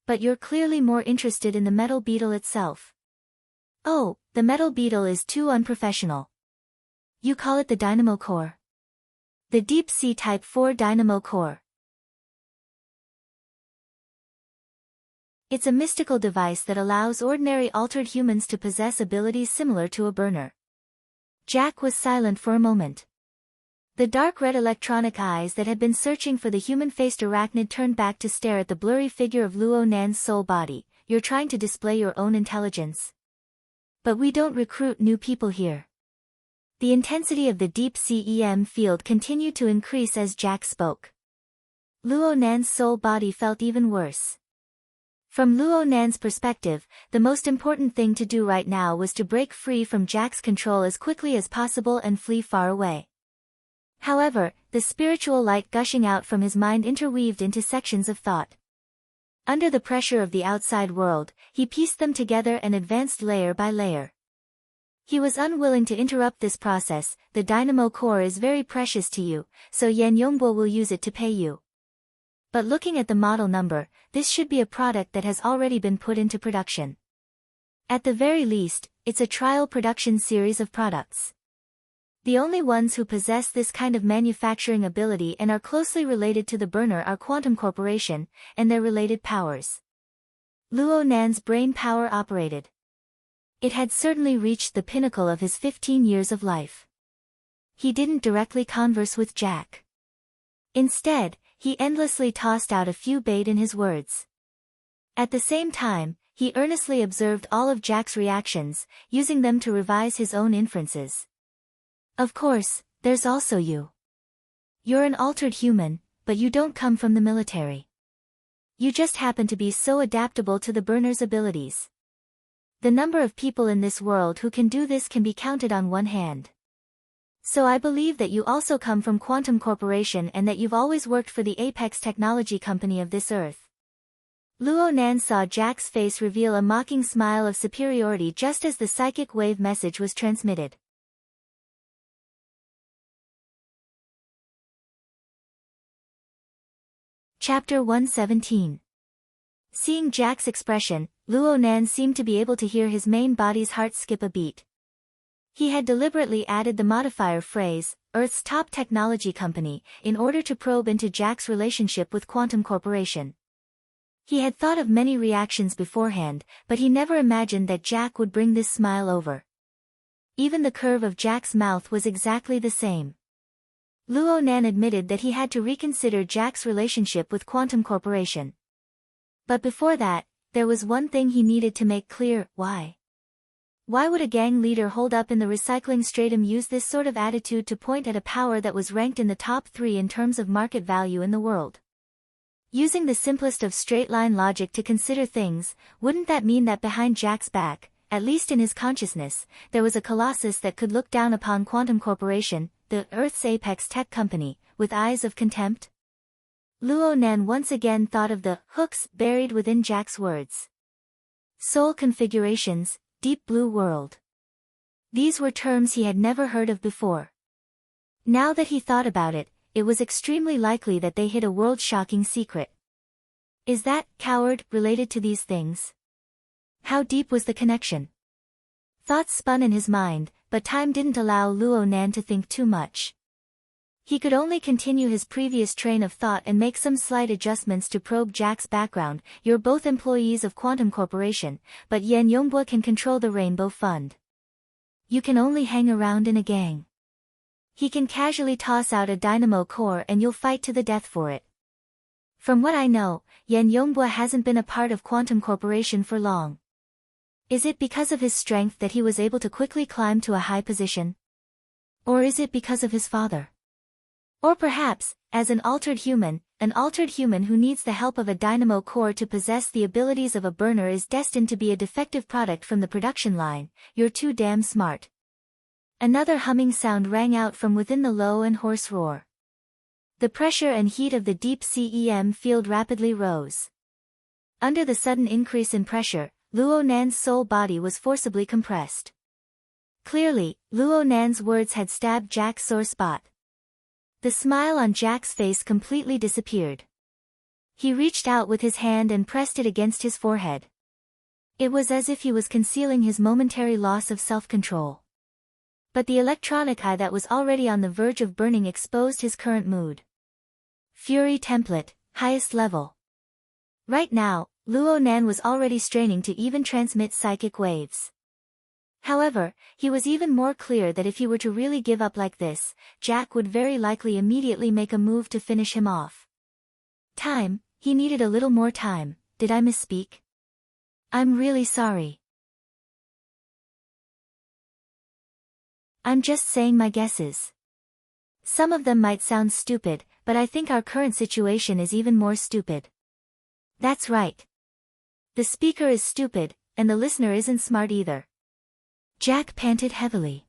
But you're clearly more interested in the metal beetle itself. Oh, the metal beetle is too unprofessional. You call it the dynamo core? The Deep Sea Type 4 dynamo core. It's a mystical device that allows ordinary altered humans to possess abilities similar to a burner. Jack was silent for a moment. The dark red electronic eyes that had been searching for the human-faced arachnid turned back to stare at the blurry figure of Luo Nan's soul body. You're trying to display your own intelligence. But we don't recruit new people here. The intensity of the deep sea EM field continued to increase as Jack spoke. Luo Nan's soul body felt even worse. From Luo Nan's perspective, the most important thing to do right now was to break free from Jack's control as quickly as possible and flee far away. However, the spiritual light gushing out from his mind interweaved into sections of thought. Under the pressure of the outside world, he pieced them together and advanced layer by layer. He was unwilling to interrupt this process. The dynamo core is very precious to you, so Yan Yongbo will use it to pay you. But looking at the model number, this should be a product that has already been put into production. At the very least, it's a trial production series of products. The only ones who possess this kind of manufacturing ability and are closely related to the burner are Quantum Corporation, and their related powers. Luo Nan's brain power operated. It had certainly reached the pinnacle of his 15 years of life. He didn't directly converse with Jack. Instead, he endlessly tossed out a few bait in his words. At the same time, he earnestly observed all of Jack's reactions, using them to revise his own inferences. Of course, there's also you. You're an altered human, but you don't come from the military. You just happen to be so adaptable to the burner's abilities. The number of people in this world who can do this can be counted on one hand. So I believe that you also come from Quantum Corporation and that you've always worked for the apex technology company of this earth. Luo Nan saw Jack's face reveal a mocking smile of superiority just as the psychic wave message was transmitted. Chapter 117. Seeing Jack's expression, Luo Nan seemed to be able to hear his main body's heart skip a beat. He had deliberately added the modifier phrase, Earth's top technology company, in order to probe into Jack's relationship with Quantum Corporation. He had thought of many reactions beforehand, but he never imagined that Jack would bring this smile over. Even the curve of Jack's mouth was exactly the same. Luo Nan admitted that he had to reconsider Jack's relationship with Quantum Corporation. But before that, there was one thing he needed to make clear: why? Why would a gang leader holed up in the recycling stratum use this sort of attitude to point at a power that was ranked in the top 3 in terms of market value in the world? Using the simplest of straight-line logic to consider things, wouldn't that mean that behind Jack's back, at least in his consciousness, there was a colossus that could look down upon Quantum Corporation, the Earth's apex tech company, with eyes of contempt? Luo Nan once again thought of the hooks buried within Jack's words. Soul configurations, deep blue world. These were terms he had never heard of before. Now that he thought about it, it was extremely likely that they hid a world-shocking secret. Is that coward related to these things? How deep was the connection? Thoughts spun in his mind, but time didn't allow Luo Nan to think too much. He could only continue his previous train of thought and make some slight adjustments to probe Jack's background. You're both employees of Quantum Corporation, but Yan Yongbua can control the Rainbow Fund. You can only hang around in a gang. He can casually toss out a dynamo core and you'll fight to the death for it. From what I know, Yan Yongbua hasn't been a part of Quantum Corporation for long. Is it because of his strength that he was able to quickly climb to a high position? Or is it because of his father? Or perhaps, as an altered human who needs the help of a dynamo core to possess the abilities of a burner is destined to be a defective product from the production line. You're too damn smart. Another humming sound rang out from within the low and hoarse roar. The pressure and heat of the deep CEM field rapidly rose. Under the sudden increase in pressure, Luo Nan's soul body was forcibly compressed. Clearly, Luo Nan's words had stabbed Jack's sore spot. The smile on Jack's face completely disappeared. He reached out with his hand and pressed it against his forehead. It was as if he was concealing his momentary loss of self-control. But the electronic eye that was already on the verge of burning exposed his current mood. Fury template, highest level. Right now, Luo Nan was already straining to even transmit psychic waves. However, he was even more clear that if he were to really give up like this, Jack would very likely immediately make a move to finish him off. Time, he needed a little more time. Did I misspeak? I'm really sorry. I'm just saying my guesses. Some of them might sound stupid, but I think our current situation is even more stupid. That's right. The speaker is stupid, and the listener isn't smart either. Jack panted heavily.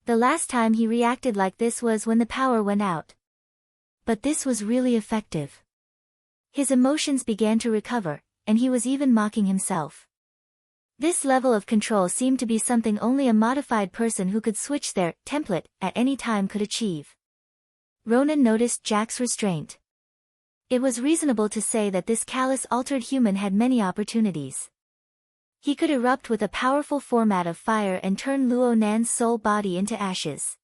The last time he reacted like this was when the power went out. But this was really effective. His emotions began to recover, and he was even mocking himself. This level of control seemed to be something only a modified person who could switch their template at any time could achieve. Ronan noticed Jack's restraint. It was reasonable to say that this callous altered human had many opportunities. He could erupt with a powerful format of fire and turn Luo Nan's soul body into ashes.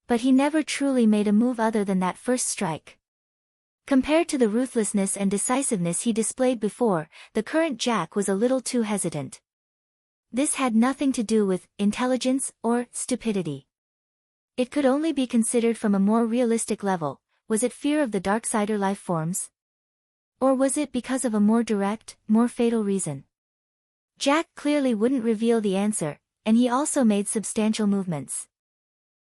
But he never truly made a move other than that first strike. Compared to the ruthlessness and decisiveness he displayed before, the current Jack was a little too hesitant. This had nothing to do with intelligence or stupidity. It could only be considered from a more realistic level. Was it fear of the Darksider life forms? Or was it because of a more direct, more fatal reason? Jack clearly wouldn't reveal the answer, and he also made substantial movements.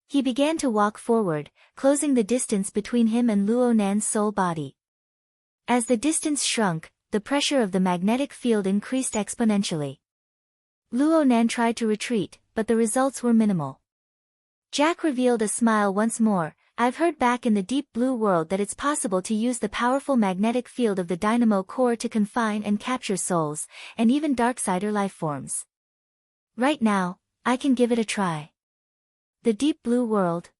He began to walk forward, closing the distance between him and Luo Nan's soul body. As the distance shrunk, the pressure of the magnetic field increased exponentially. Luo Nan tried to retreat, but the results were minimal. Jack revealed a smile once more. I've heard back in the deep blue world that it's possible to use the powerful magnetic field of the dynamo core to confine and capture souls, and even Darksider life forms. Right now, I can give it a try. The deep blue world.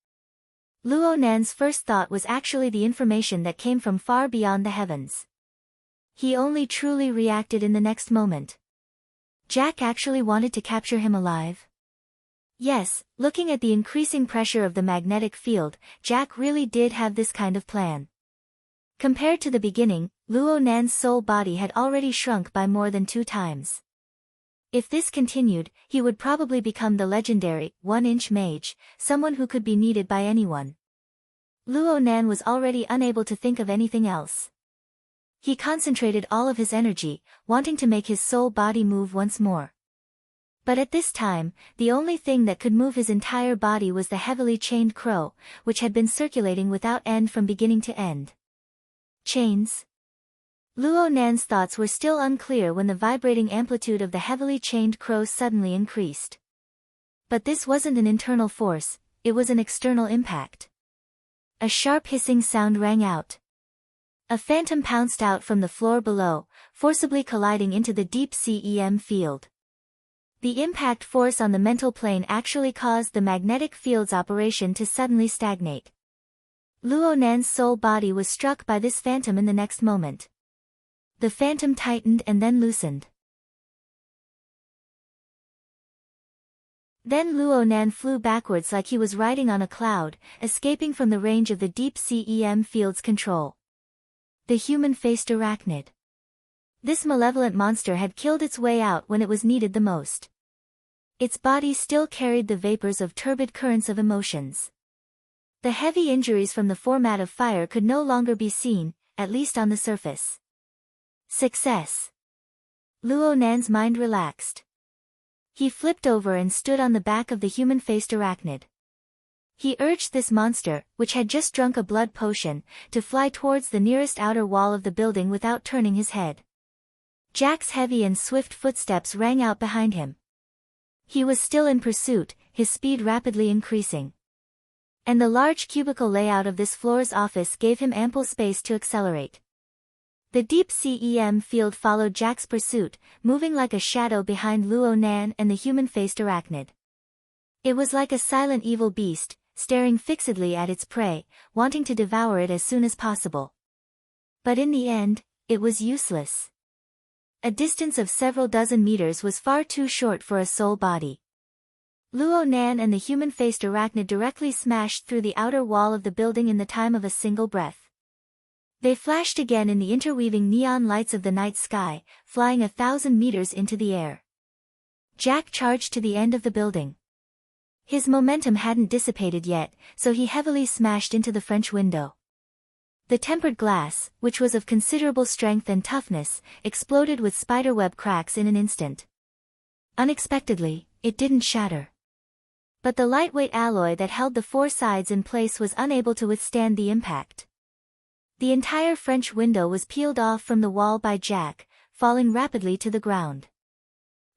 Luo Nan's first thought was actually the information that came from far beyond the heavens. He only truly reacted in the next moment. Jack actually wanted to capture him alive? Yes, looking at the increasing pressure of the magnetic field, Jack really did have this kind of plan. Compared to the beginning, Luo Nan's soul body had already shrunk by more than 2 times. If this continued, he would probably become the legendary, 1-inch mage, someone who could be needed by anyone. Luo Nan was already unable to think of anything else. He concentrated all of his energy, wanting to make his soul body move once more. But at this time, the only thing that could move his entire body was the heavily chained crow, which had been circulating without end from beginning to end. Chains? Luo Nan's thoughts were still unclear when the vibrating amplitude of the heavily chained crow suddenly increased. But this wasn't an internal force, it was an external impact. A sharp hissing sound rang out. A phantom pounced out from the floor below, forcibly colliding into the deep CEM field. The impact force on the mental plane actually caused the magnetic field's operation to suddenly stagnate. Luo Nan's soul body was struck by this phantom in the next moment. The phantom tightened and then loosened. Then Luo Nan flew backwards like he was riding on a cloud, escaping from the range of the deep sea EM field's control. The human-faced arachnid. This malevolent monster had killed its way out when it was needed the most. Its body still carried the vapors of turbid currents of emotions. The heavy injuries from the format of fire could no longer be seen, at least on the surface. Success. Luo Nan's mind relaxed. He flipped over and stood on the back of the human-faced arachnid. He urged this monster, which had just drunk a blood potion, to fly towards the nearest outer wall of the building without turning his head. Jack's heavy and swift footsteps rang out behind him. He was still in pursuit, his speed rapidly increasing. And the large cubicle layout of this floor's office gave him ample space to accelerate. The deep sea EM field followed Jack's pursuit, moving like a shadow behind Luo Nan and the human-faced arachnid. It was like a silent evil beast, staring fixedly at its prey, wanting to devour it as soon as possible. But in the end, it was useless. A distance of several dozen meters was far too short for a soul body. Luo Nan and the human-faced arachnid directly smashed through the outer wall of the building in the time of a single breath. They flashed again in the interweaving neon lights of the night sky, flying 1,000 meters into the air. Jack charged to the end of the building. His momentum hadn't dissipated yet, so he heavily smashed into the French window. The tempered glass, which was of considerable strength and toughness, exploded with spiderweb cracks in an instant. Unexpectedly, it didn't shatter. But the lightweight alloy that held the four sides in place was unable to withstand the impact. The entire French window was peeled off from the wall by Jack, falling rapidly to the ground.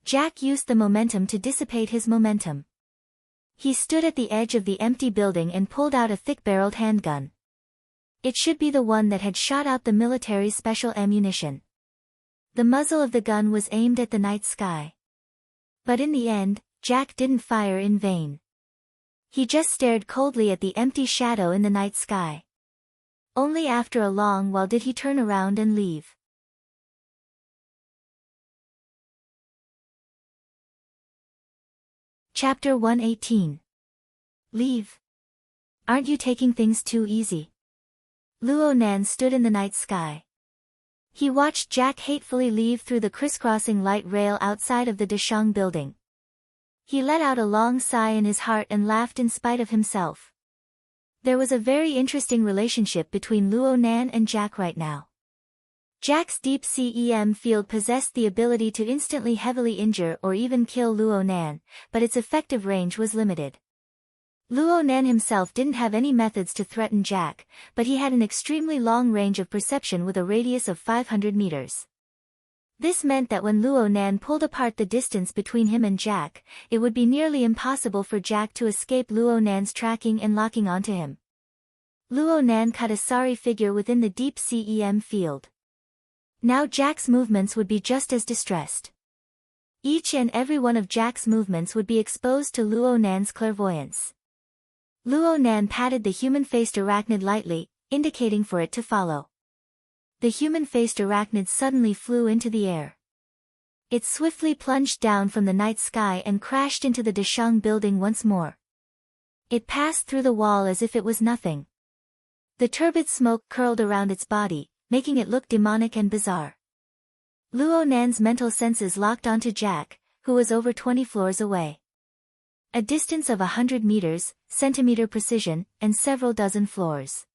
Jack used the momentum to dissipate his momentum. He stood at the edge of the empty building and pulled out a thick-barreled handgun. It should be the one that had shot out the military's special ammunition. The muzzle of the gun was aimed at the night sky. But in the end, Jack didn't fire in vain. He just stared coldly at the empty shadow in the night sky. Only after a long while did he turn around and leave. Chapter 118. Leave. Aren't you taking things too easy? Luo Nan stood in the night sky. He watched Jack hatefully leave through the crisscrossing light rail outside of the Deshang building. He let out a long sigh in his heart and laughed in spite of himself. There was a very interesting relationship between Luo Nan and Jack right now. Jack's deep sea EM field possessed the ability to instantly heavily injure or even kill Luo Nan, but its effective range was limited. Luo Nan himself didn't have any methods to threaten Jack, but he had an extremely long range of perception with a radius of 500 meters. This meant that when Luo Nan pulled apart the distance between him and Jack, it would be nearly impossible for Jack to escape Luo Nan's tracking and locking onto him. Luo Nan cut a sorry figure within the deep sea EM field. Now Jack's movements would be just as distressed. Each and every one of Jack's movements would be exposed to Luo Nan's clairvoyance. Luo Nan patted the human-faced arachnid lightly, indicating for it to follow. The human-faced arachnid suddenly flew into the air. It swiftly plunged down from the night sky and crashed into the Deshang building once more. It passed through the wall as if it was nothing. The turbid smoke curled around its body, making it look demonic and bizarre. Luo Nan's mental senses locked onto Jack, who was over 20 floors away. A distance of 100 meters, centimeter precision, and several dozen floors.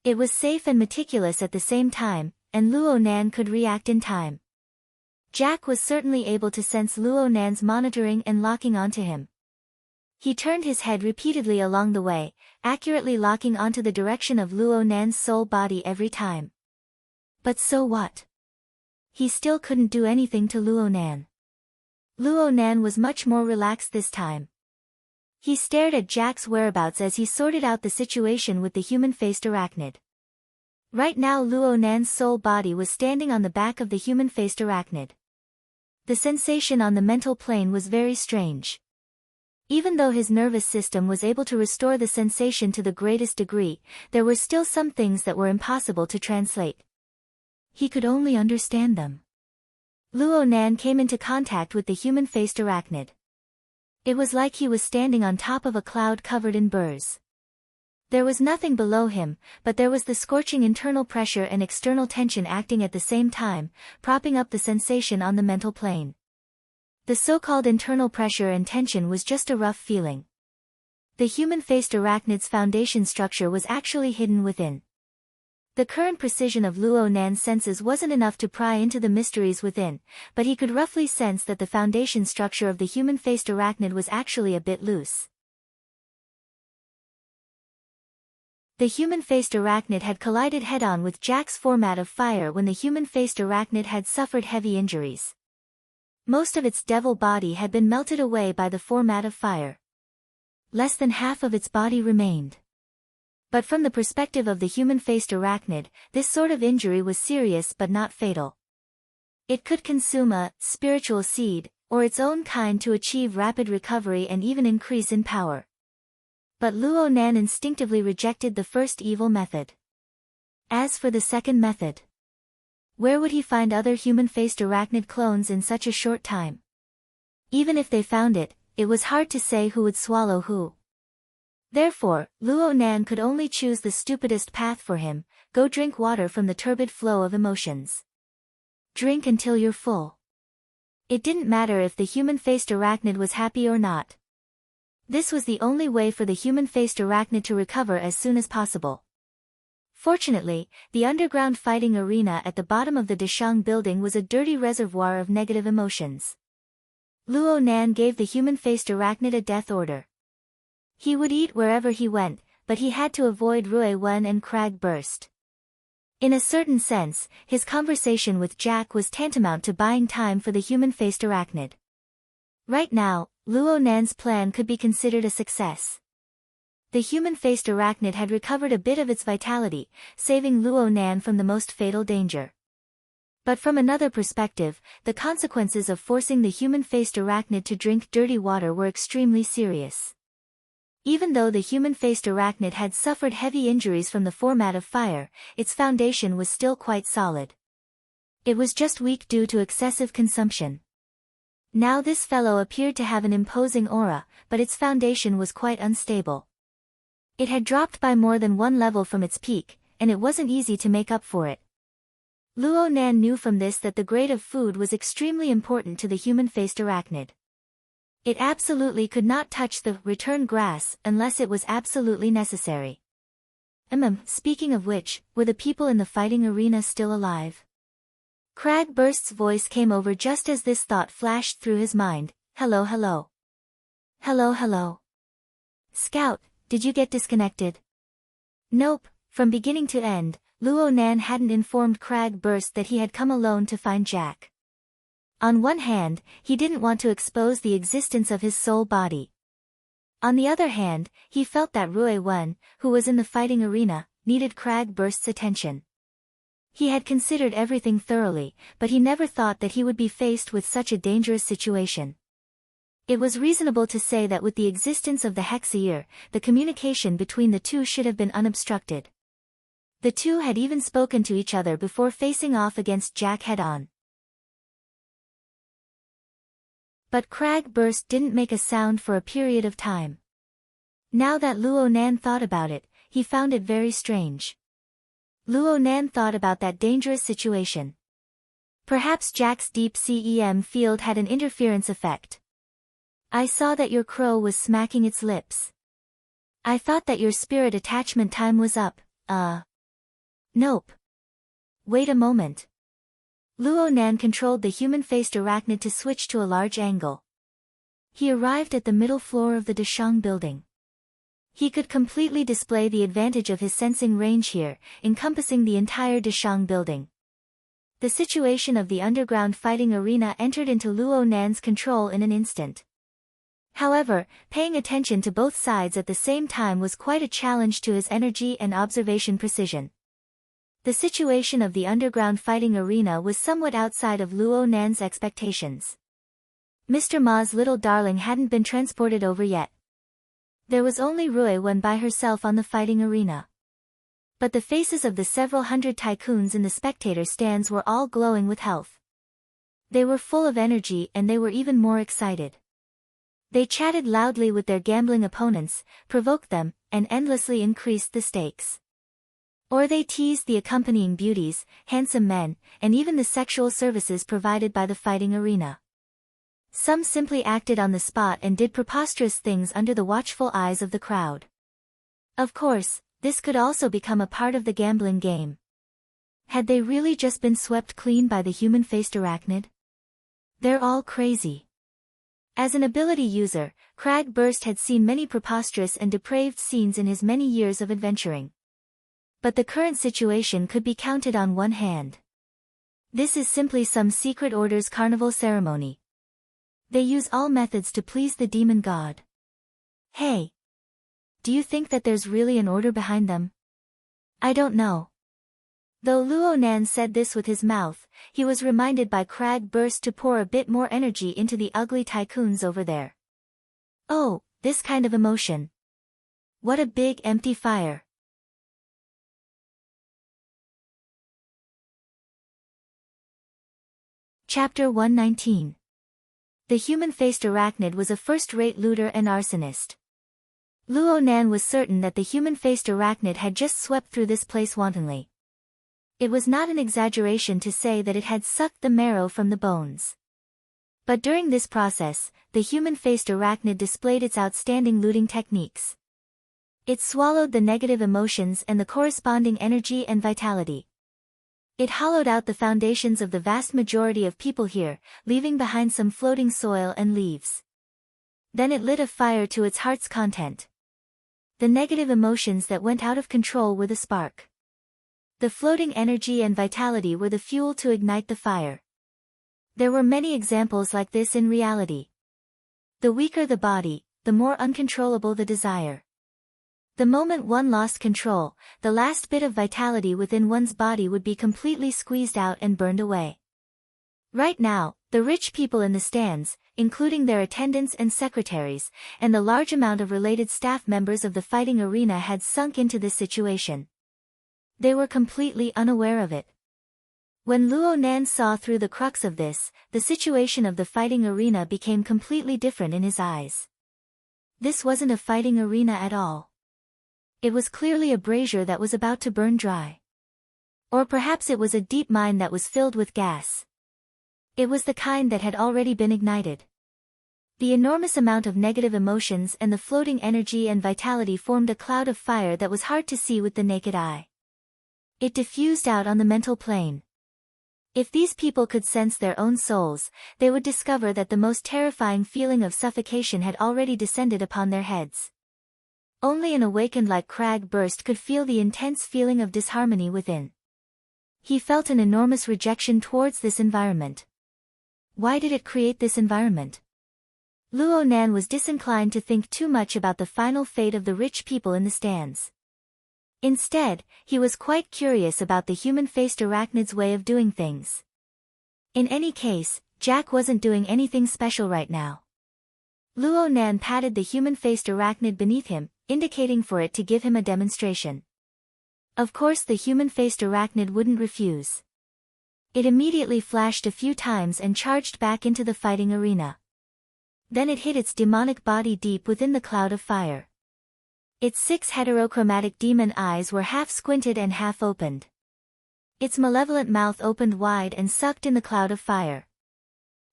It was safe and meticulous at the same time, and Luo Nan could react in time. Jack was certainly able to sense Luo Nan's monitoring and locking onto him. He turned his head repeatedly along the way, accurately locking onto the direction of Luo Nan's soul body every time. But so what? He still couldn't do anything to Luo Nan. Luo Nan was much more relaxed this time. He stared at Jack's whereabouts as he sorted out the situation with the human-faced arachnid. Right now Luo Nan's soul body was standing on the back of the human-faced arachnid. The sensation on the mental plane was very strange. Even though his nervous system was able to restore the sensation to the greatest degree, there were still some things that were impossible to translate. He could only understand them. Luo Nan came into contact with the human-faced arachnid. It was like he was standing on top of a cloud covered in burrs. There was nothing below him, but there was the scorching internal pressure and external tension acting at the same time, propping up the sensation on the mental plane. The so-called internal pressure and tension was just a rough feeling. The human-faced arachnid's foundation structure was actually hidden within. The current precision of Luo Nan's senses wasn't enough to pry into the mysteries within, but he could roughly sense that the foundation structure of the human-faced arachnid was actually a bit loose. The human-faced arachnid had collided head-on with Jack's format of fire when the human-faced arachnid had suffered heavy injuries. Most of its devil body had been melted away by the format of fire. Less than half of its body remained. But from the perspective of the human-faced arachnid, this sort of injury was serious but not fatal. It could consume a spiritual seed, or its own kind to achieve rapid recovery and even increase in power. But Luo Nan instinctively rejected the first evil method. As for the second method, where would he find other human-faced arachnid clones in such a short time? Even if they found it, it was hard to say who would swallow who. Therefore, Luo Nan could only choose the stupidest path for him: go drink water from the turbid flow of emotions. Drink until you're full. It didn't matter if the human-faced arachnid was happy or not. This was the only way for the human-faced arachnid to recover as soon as possible. Fortunately, the underground fighting arena at the bottom of the Dashang building was a dirty reservoir of negative emotions. Luo Nan gave the human-faced arachnid a death order. He would eat wherever he went, but he had to avoid Rui Wen and Crag Burst. In a certain sense, his conversation with Jack was tantamount to buying time for the human-faced arachnid. Right now, Luo Nan's plan could be considered a success. The human-faced arachnid had recovered a bit of its vitality, saving Luo Nan from the most fatal danger. But from another perspective, the consequences of forcing the human-faced arachnid to drink dirty water were extremely serious. Even though the human-faced arachnid had suffered heavy injuries from the format of fire, its foundation was still quite solid. It was just weak due to excessive consumption. Now this fellow appeared to have an imposing aura, but its foundation was quite unstable. It had dropped by more than one level from its peak, and it wasn't easy to make up for it. Luo Nan knew from this that the grade of food was extremely important to the human-faced arachnid. It absolutely could not touch the return grass unless it was absolutely necessary. Speaking of which, were the people in the fighting arena still alive? Crag Burst's voice came over just as this thought flashed through his mind. Hello, hello. Hello, hello. Scout, did you get disconnected? Nope, from beginning to end, Luo Nan hadn't informed Crag Burst that he had come alone to find Jack. On one hand, he didn't want to expose the existence of his soul body. On the other hand, he felt that Rui Wen, who was in the fighting arena, needed Crag Burst's attention. He had considered everything thoroughly, but he never thought that he would be faced with such a dangerous situation. It was reasonable to say that with the existence of the Hexaear, the communication between the two should have been unobstructed. The two had even spoken to each other before facing off against Jack head-on. But Crag Burst didn't make a sound for a period of time. Now that Luo Nan thought about it, he found it very strange. Luo Nan thought about that dangerous situation. Perhaps Jack's deep CEM field had an interference effect. I saw that your crow was smacking its lips. I thought that your spirit attachment time was up. Nope. Wait a moment. Luo Nan controlled the human-faced arachnid to switch to a large angle. He arrived at the middle floor of the Dashang building. He could completely display the advantage of his sensing range here, encompassing the entire Dashang building. The situation of the underground fighting arena entered into Luo Nan's control in an instant. However, paying attention to both sides at the same time was quite a challenge to his energy and observation precision. The situation of the underground fighting arena was somewhat outside of Luo Nan's expectations. Mr. Ma's little darling hadn't been transported over yet. There was only Rui Wen by herself on the fighting arena. But the faces of the several hundred tycoons in the spectator stands were all glowing with health. They were full of energy and they were even more excited. They chatted loudly with their gambling opponents, provoked them, and endlessly increased the stakes. Or they teased the accompanying beauties, handsome men, and even the sexual services provided by the fighting arena. Some simply acted on the spot and did preposterous things under the watchful eyes of the crowd. Of course, this could also become a part of the gambling game. Had they really just been swept clean by the human-faced arachnid? They're all crazy. As an ability user, Crag Burst had seen many preposterous and depraved scenes in his many years of adventuring. But the current situation could be counted on one hand. This is simply some secret order's carnival ceremony. They use all methods to please the demon god. Hey! Do you think that there's really an order behind them? I don't know. Though Luo Nan said this with his mouth, he was reminded by Crag Burst to pour a bit more energy into the ugly tycoons over there. Oh, this kind of emotion. What a big empty fire. Chapter 119. The human-faced arachnid was a first-rate looter and arsonist. Luo Nan was certain that the human-faced arachnid had just swept through this place wantonly. It was not an exaggeration to say that it had sucked the marrow from the bones. But during this process, the human-faced arachnid displayed its outstanding looting techniques. It swallowed the negative emotions and the corresponding energy and vitality. It hollowed out the foundations of the vast majority of people here, leaving behind some floating soil and leaves. Then it lit a fire to its heart's content. The negative emotions that went out of control were the spark. The floating energy and vitality were the fuel to ignite the fire. There were many examples like this in reality. The weaker the body, the more uncontrollable the desire. The moment one lost control, the last bit of vitality within one's body would be completely squeezed out and burned away. Right now, the rich people in the stands, including their attendants and secretaries, and the large amount of related staff members of the fighting arena had sunk into this situation. They were completely unaware of it. When Luo Nan saw through the crux of this, the situation of the fighting arena became completely different in his eyes. This wasn't a fighting arena at all. It was clearly a brazier that was about to burn dry. Or perhaps it was a deep mine that was filled with gas. It was the kind that had already been ignited. The enormous amount of negative emotions and the floating energy and vitality formed a cloud of fire that was hard to see with the naked eye. It diffused out on the mental plane. If these people could sense their own souls, they would discover that the most terrifying feeling of suffocation had already descended upon their heads. Only an awakened like Crag Burst could feel the intense feeling of disharmony within. He felt an enormous rejection towards this environment. Why did it create this environment? Luo Nan was disinclined to think too much about the final fate of the rich people in the stands. Instead, he was quite curious about the human-faced arachnid's way of doing things. In any case, Jack wasn't doing anything special right now. Luo Nan patted the human-faced arachnid beneath him, indicating for it to give him a demonstration. Of course the human-faced arachnid wouldn't refuse. It immediately flashed a few times and charged back into the fighting arena. Then it hid its demonic body deep within the cloud of fire. Its 6 heterochromatic demon eyes were half squinted and half opened. Its malevolent mouth opened wide and sucked in the cloud of fire.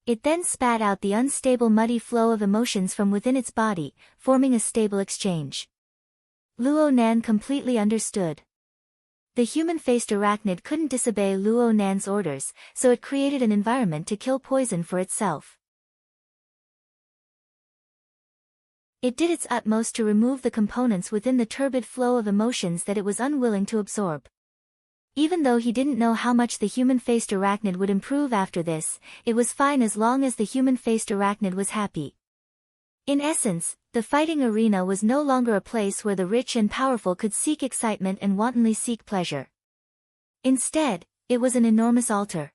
It then spat out the unstable muddy flow of emotions from within its body, forming a stable exchange. Luo Nan completely understood. The human-faced arachnid couldn't disobey Luo Nan's orders, so it created an environment to kill poison for itself. It did its utmost to remove the components within the turbid flow of emotions that it was unwilling to absorb. Even though he didn't know how much the human-faced arachnid would improve after this, it was fine as long as the human-faced arachnid was happy. In essence, the fighting arena was no longer a place where the rich and powerful could seek excitement and wantonly seek pleasure. Instead, it was an enormous altar.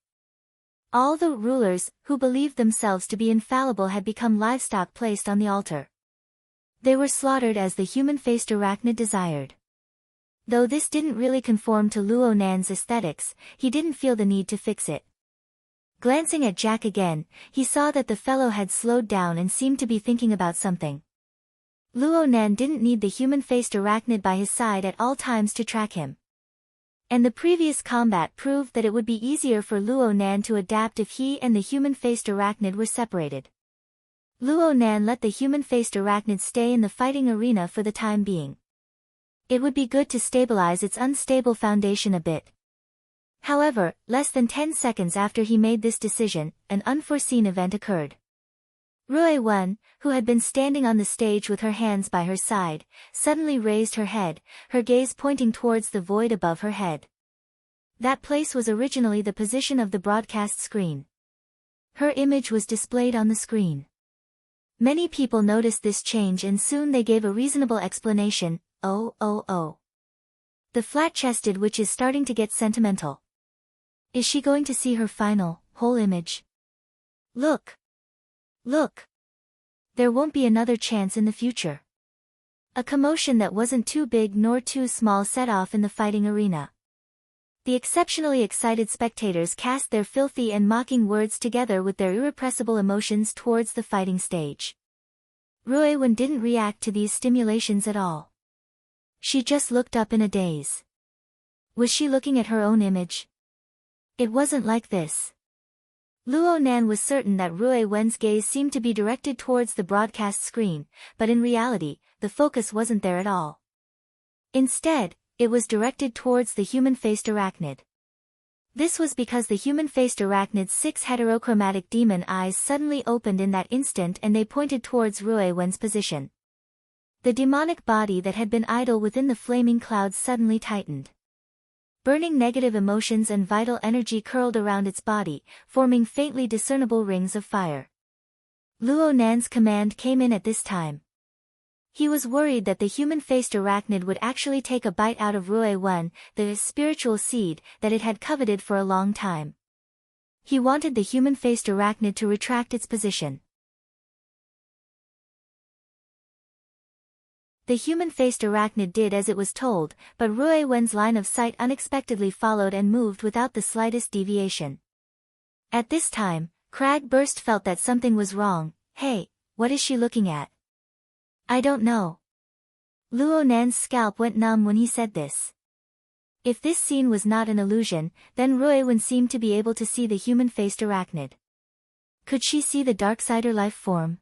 All the rulers, who believed themselves to be infallible, had become livestock placed on the altar. They were slaughtered as the human-faced arachnid desired. Though this didn't really conform to Luo Nan's aesthetics, he didn't feel the need to fix it. Glancing at Jack again, he saw that the fellow had slowed down and seemed to be thinking about something. Luo Nan didn't need the human-faced arachnid by his side at all times to track him. And the previous combat proved that it would be easier for Luo Nan to adapt if he and the human-faced arachnid were separated. Luo Nan let the human-faced arachnid stay in the fighting arena for the time being. It would be good to stabilize its unstable foundation a bit. However, less than 10 seconds after he made this decision, an unforeseen event occurred. Rui Wen, who had been standing on the stage with her hands by her side, suddenly raised her head, her gaze pointing towards the void above her head. That place was originally the position of the broadcast screen. Her image was displayed on the screen. Many people noticed this change and soon they gave a reasonable explanation. Oh. The flat-chested witch is starting to get sentimental. Is she going to see her final, whole image? Look! There won't be another chance in the future. A commotion that wasn't too big nor too small set off in the fighting arena. The exceptionally excited spectators cast their filthy and mocking words together with their irrepressible emotions towards the fighting stage. Rui Wen didn't react to these stimulations at all. She just looked up in a daze. Was she looking at her own image? It wasn't like this. Luo Nan was certain that Rui Wen's gaze seemed to be directed towards the broadcast screen, but in reality, the focus wasn't there at all. Instead, it was directed towards the human-faced arachnid. This was because the human-faced arachnid's 6 heterochromatic demon eyes suddenly opened in that instant and they pointed towards Rui Wen's position. The demonic body that had been idle within the flaming clouds suddenly tightened. Burning negative emotions and vital energy curled around its body, forming faintly discernible rings of fire. Luo Nan's command came in at this time. He was worried that the human-faced arachnid would actually take a bite out of Rui Wen, the spiritual seed that it had coveted for a long time. He wanted the human-faced arachnid to retract its position. The human-faced arachnid did as it was told, but Rui Wen's line of sight unexpectedly followed and moved without the slightest deviation. At this time, Crag Burst felt that something was wrong. Hey, what is she looking at? I don't know. Luo Nan's scalp went numb when he said this. If this scene was not an illusion, then Rui Wen seemed to be able to see the human-faced arachnid. Could she see the Darksider life form?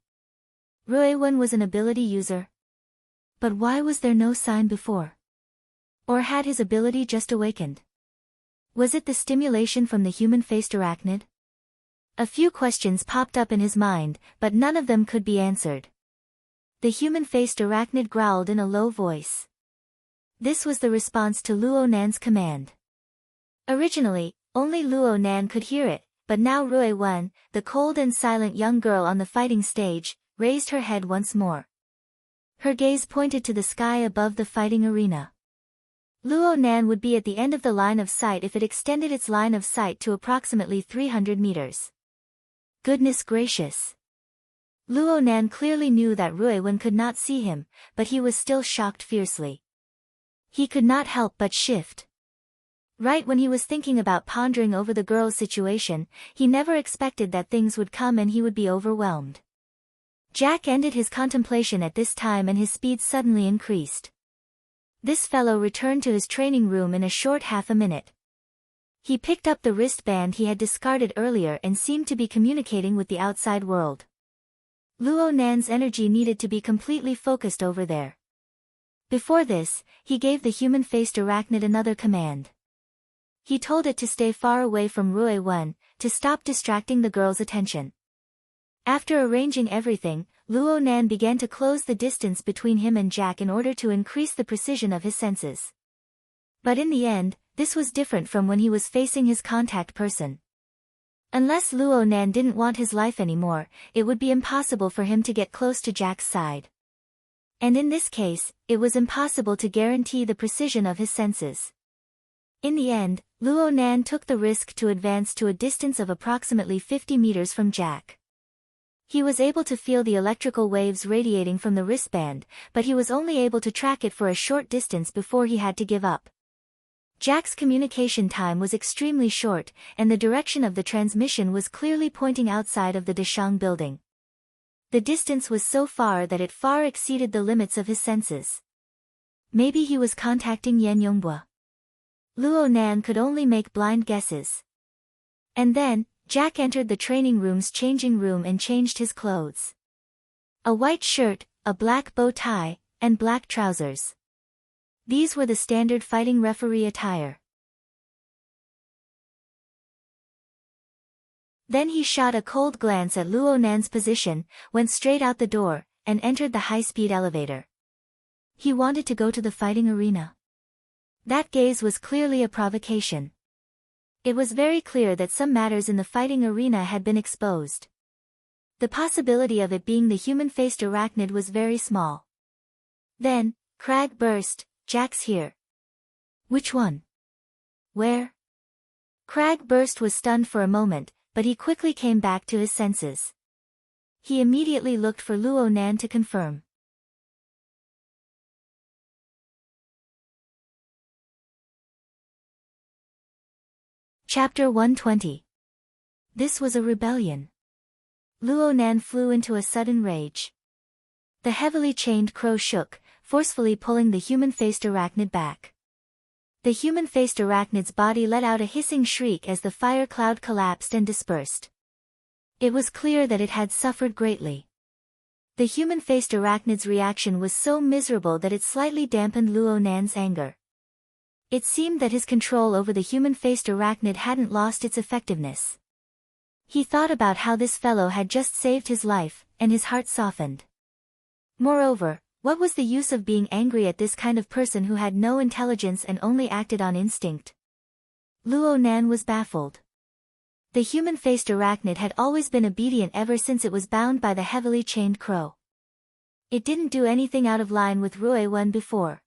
Rui Wen was an ability user. But why was there no sign before? Or had his ability just awakened? Was it the stimulation from the human-faced arachnid? A few questions popped up in his mind, but none of them could be answered. The human-faced arachnid growled in a low voice. This was the response to Luo Nan's command. Originally, only Luo Nan could hear it, but now Rui Wen, the cold and silent young girl on the fighting stage, raised her head once more. Her gaze pointed to the sky above the fighting arena. Luo Nan would be at the end of the line of sight if it extended its line of sight to approximately 300 meters. Goodness gracious! Luo Nan clearly knew that Rui Wen could not see him, but he was still shocked fiercely. He could not help but shift. Right when he was thinking about pondering over the girl's situation, he never expected that things would come and he would be overwhelmed. Jack ended his contemplation at this time and his speed suddenly increased. This fellow returned to his training room in a short half a minute. He picked up the wristband he had discarded earlier and seemed to be communicating with the outside world. Luo Nan's energy needed to be completely focused over there. Before this, he gave the human-faced arachnid another command. He told it to stay far away from Rui Wen, to stop distracting the girl's attention. After arranging everything, Luo Nan began to close the distance between him and Jack in order to increase the precision of his senses. But in the end, this was different from when he was facing his contact person. Unless Luo Nan didn't want his life anymore, it would be impossible for him to get close to Jack's side. And in this case, it was impossible to guarantee the precision of his senses. In the end, Luo Nan took the risk to advance to a distance of approximately 50 meters from Jack. He was able to feel the electrical waves radiating from the wristband, but he was only able to track it for a short distance before he had to give up. Jack's communication time was extremely short, and the direction of the transmission was clearly pointing outside of the Deshang building. The distance was so far that it far exceeded the limits of his senses. Maybe he was contacting Yan Yongbua. Luo Nan could only make blind guesses. And then, Jack entered the training room's changing room and changed his clothes. A white shirt, a black bow tie, and black trousers. These were the standard fighting referee attire. Then he shot a cold glance at Luo Nan's position, went straight out the door, and entered the high-speed elevator. He wanted to go to the fighting arena. That gaze was clearly a provocation. It was very clear that some matters in the fighting arena had been exposed. The possibility of it being the human-faced arachnid was very small. Then, Crag burst, "Jack's here." "Which one? Where?" Crag burst was stunned for a moment, but he quickly came back to his senses. He immediately looked for Luo Nan to confirm. Chapter 120. This was a rebellion. Luo Nan flew into a sudden rage. The heavily chained crow shook, forcefully pulling the human-faced arachnid back. The human-faced arachnid's body let out a hissing shriek as the fire cloud collapsed and dispersed. It was clear that it had suffered greatly. The human-faced arachnid's reaction was so miserable that it slightly dampened Luo Nan's anger. It seemed that his control over the human-faced arachnid hadn't lost its effectiveness. He thought about how this fellow had just saved his life, and his heart softened. Moreover, what was the use of being angry at this kind of person who had no intelligence and only acted on instinct? Luo Nan was baffled. The human-faced arachnid had always been obedient ever since it was bound by the heavily chained crow. It didn't do anything out of line with Rui Wen before.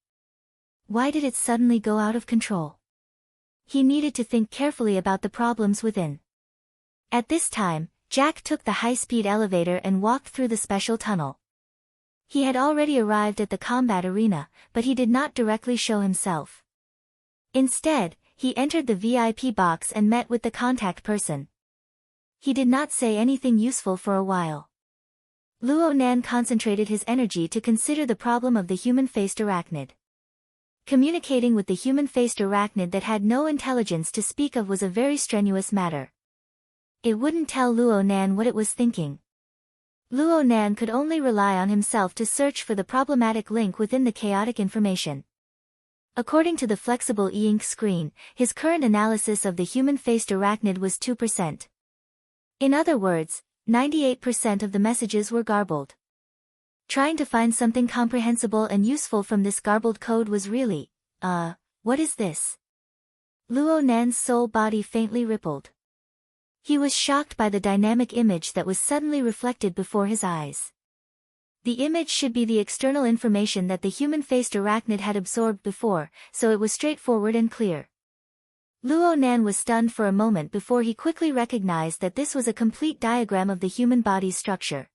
Why did it suddenly go out of control? He needed to think carefully about the problems within. At this time, Jack took the high-speed elevator and walked through the special tunnel. He had already arrived at the combat arena, but he did not directly show himself. Instead, he entered the VIP box and met with the contact person. He did not say anything useful for a while. Luo Nan concentrated his energy to consider the problem of the human-faced arachnid. Communicating with the human-faced arachnid that had no intelligence to speak of was a very strenuous matter. It wouldn't tell Luo Nan what it was thinking. Luo Nan could only rely on himself to search for the problematic link within the chaotic information. According to the flexible e-ink screen, his current analysis of the human-faced arachnid was 2%. In other words, 98% of the messages were garbled. Trying to find something comprehensible and useful from this garbled code was really, what is this? Luo Nan's soul body faintly rippled. He was shocked by the dynamic image that was suddenly reflected before his eyes. The image should be the external information that the human-faced arachnid had absorbed before, so it was straightforward and clear. Luo Nan was stunned for a moment before he quickly recognized that this was a complete diagram of the human body's structure.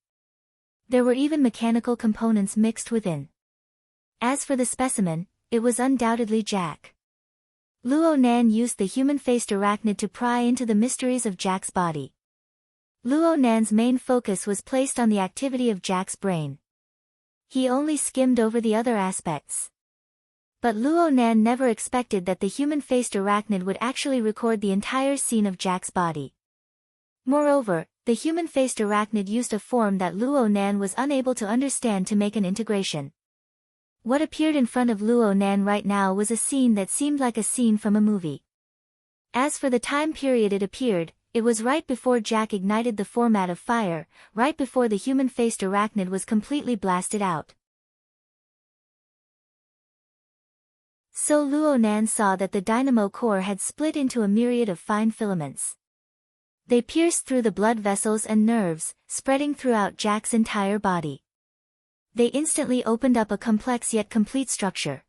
There were even mechanical components mixed within. As for the specimen, it was undoubtedly Jack. Luo Nan used the human-faced arachnid to pry into the mysteries of Jack's body. Luo Nan's main focus was placed on the activity of Jack's brain. He only skimmed over the other aspects. But Luo Nan never expected that the human-faced arachnid would actually record the entire scene of Jack's body. Moreover, the human-faced arachnid used a form that Luo Nan was unable to understand to make an integration. What appeared in front of Luo Nan right now was a scene that seemed like a scene from a movie. As for the time period it appeared, it was right before Jack ignited the format of fire, right before the human-faced arachnid was completely blasted out. So Luo Nan saw that the dynamo core had split into a myriad of fine filaments. They pierced through the blood vessels and nerves, spreading throughout Jack's entire body. They instantly opened up a complex yet complete structure.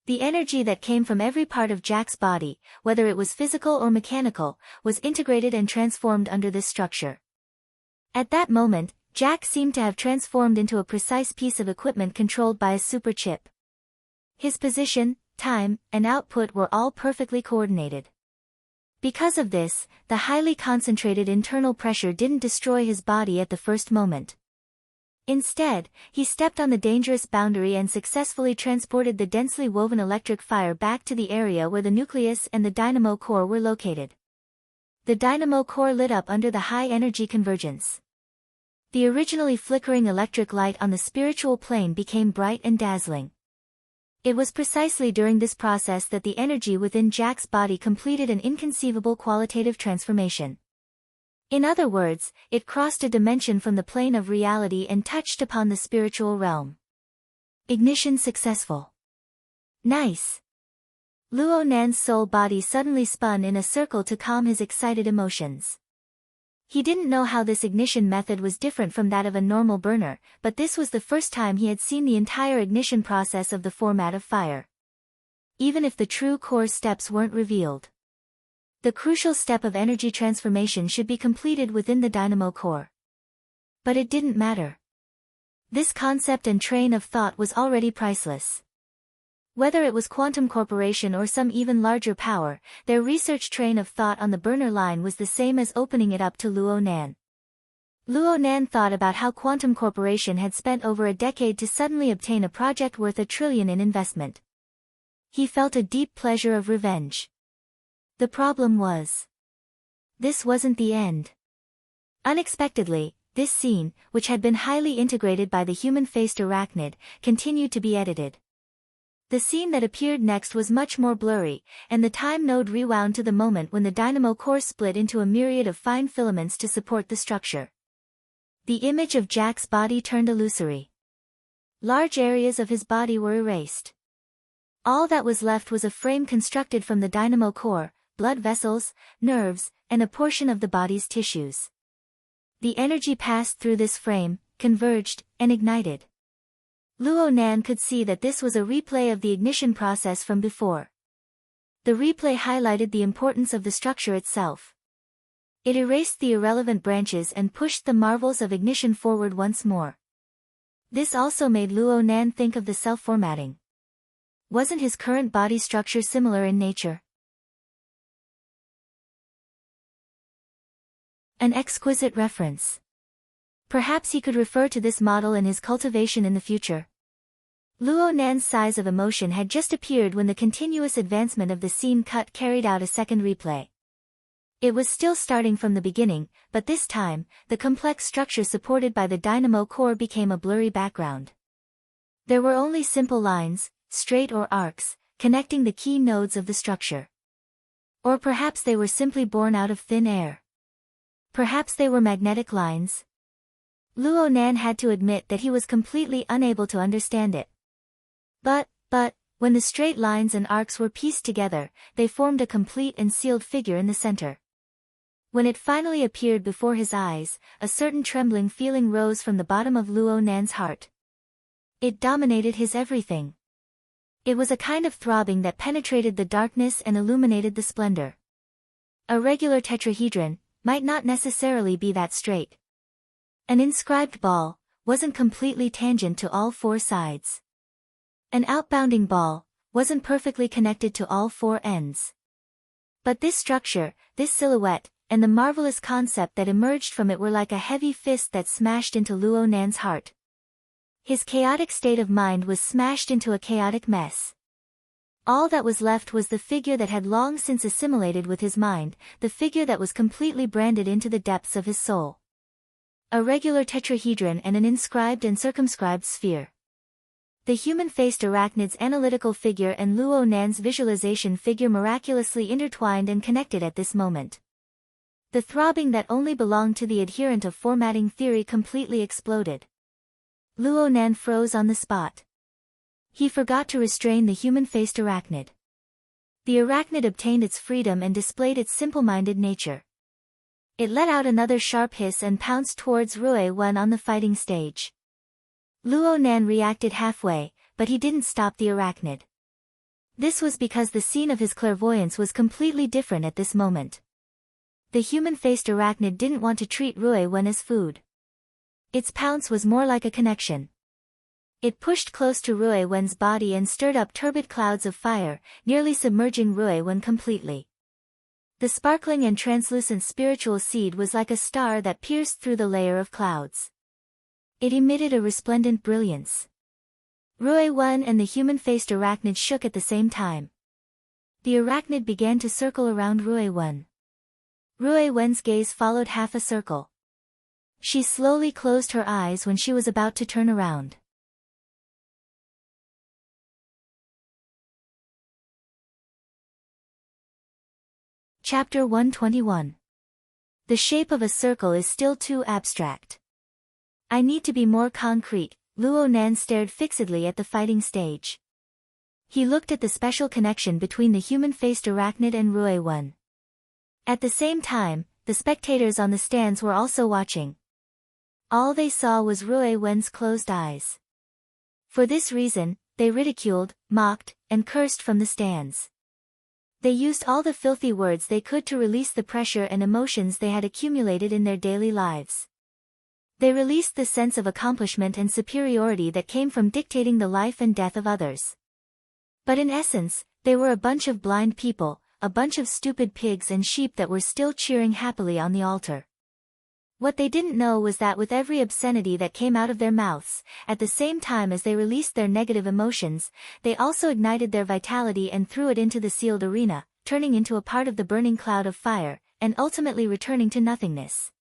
The energy that came from every part of Jack's body, whether it was physical or mechanical, was integrated and transformed under this structure. At that moment, Jack seemed to have transformed into a precise piece of equipment controlled by a super chip. His position, time, and output were all perfectly coordinated. Because of this, the highly concentrated internal pressure didn't destroy his body at the first moment. Instead, he stepped on the dangerous boundary and successfully transported the densely woven electric fire back to the area where the nucleus and the dynamo core were located. The dynamo core lit up under the high-energy convergence. The originally flickering electric light on the spiritual plane became bright and dazzling. It was precisely during this process that the energy within Jack's body completed an inconceivable qualitative transformation. In other words, it crossed a dimension from the plane of reality and touched upon the spiritual realm. Ignition successful. Nice. Luo Nan's soul body suddenly spun in a circle to calm his excited emotions. He didn't know how this ignition method was different from that of a normal burner, but this was the first time he had seen the entire ignition process of the format of fire. Even if the true core steps weren't revealed. The crucial step of energy transformation should be completed within the dynamo core. But it didn't matter. This concept and train of thought was already priceless. Whether it was Quantum Corporation or some even larger power, their research train of thought on the burner line was the same as opening it up to Luo Nan. Luo Nan thought about how Quantum Corporation had spent over a decade to suddenly obtain a project worth $1 trillion in investment. He felt a deep pleasure of revenge. The problem was, this wasn't the end. Unexpectedly, this scene, which had been highly integrated by the human-faced arachnid, continued to be edited. The scene that appeared next was much more blurry, and the time node rewound to the moment when the dynamo core split into a myriad of fine filaments to support the structure. The image of Jack's body turned illusory. Large areas of his body were erased. All that was left was a frame constructed from the dynamo core, blood vessels, nerves, and a portion of the body's tissues. The energy passed through this frame, converged, and ignited. Luo Nan could see that this was a replay of the ignition process from before. The replay highlighted the importance of the structure itself. It erased the irrelevant branches and pushed the marvels of ignition forward once more. This also made Luo Nan think of the self-formatting. Wasn't his current body structure similar in nature? An exquisite reference. Perhaps he could refer to this model in his cultivation in the future. Luo Nan's sighs of emotion had just appeared when the continuous advancement of the scene cut carried out a second replay. It was still starting from the beginning, but this time, the complex structure supported by the dynamo core became a blurry background. There were only simple lines, straight or arcs, connecting the key nodes of the structure. Or perhaps they were simply born out of thin air. Perhaps they were magnetic lines. Luo Nan had to admit that he was completely unable to understand it. But, when the straight lines and arcs were pieced together, they formed a complete and sealed figure in the center. When it finally appeared before his eyes, a certain trembling feeling rose from the bottom of Luo Nan's heart. It dominated his everything. It was a kind of throbbing that penetrated the darkness and illuminated the splendor. A regular tetrahedron might not necessarily be that straight. An inscribed ball wasn't completely tangent to all four sides. An outbounding ball wasn't perfectly connected to all four ends. But this structure, this silhouette, and the marvelous concept that emerged from it were like a heavy fist that smashed into Luo Nan's heart. His chaotic state of mind was smashed into a chaotic mess. All that was left was the figure that had long since assimilated with his mind, the figure that was completely branded into the depths of his soul. A regular tetrahedron and an inscribed and circumscribed sphere. The human-faced arachnid's analytical figure and Luo Nan's visualization figure miraculously intertwined and connected at this moment. The throbbing that only belonged to the adherent of formatting theory completely exploded. Luo Nan froze on the spot. He forgot to restrain the human-faced arachnid. The arachnid obtained its freedom and displayed its simple-minded nature. It let out another sharp hiss and pounced towards Rui Wen on the fighting stage. Luo Nan reacted halfway, but he didn't stop the arachnid. This was because the scene of his clairvoyance was completely different at this moment. The human-faced arachnid didn't want to treat Ruiwen as food. Its pounce was more like a connection. It pushed close to Ruiwen's body and stirred up turbid clouds of fire, nearly submerging Ruiwen completely. The sparkling and translucent spiritual seed was like a star that pierced through the layer of clouds. It emitted a resplendent brilliance. Ruiwen and the human-faced arachnid shook at the same time. The arachnid began to circle around Ruiwen. Ruiwen's gaze followed half a circle. She slowly closed her eyes when she was about to turn around. Chapter 121. The shape of a circle is still too abstract. I need to be more concrete. Luo Nan stared fixedly at the fighting stage. He looked at the special connection between the human-faced arachnid and Ruiwen. At the same time, the spectators on the stands were also watching. All they saw was Ruiwen's closed eyes. For this reason, they ridiculed, mocked, and cursed from the stands. They used all the filthy words they could to release the pressure and emotions they had accumulated in their daily lives. They released the sense of accomplishment and superiority that came from dictating the life and death of others. But in essence, they were a bunch of blind people, a bunch of stupid pigs and sheep that were still cheering happily on the altar. What they didn't know was that with every obscenity that came out of their mouths, at the same time as they released their negative emotions, they also ignited their vitality and threw it into the sealed arena, turning into a part of the burning cloud of fire, and ultimately returning to nothingness.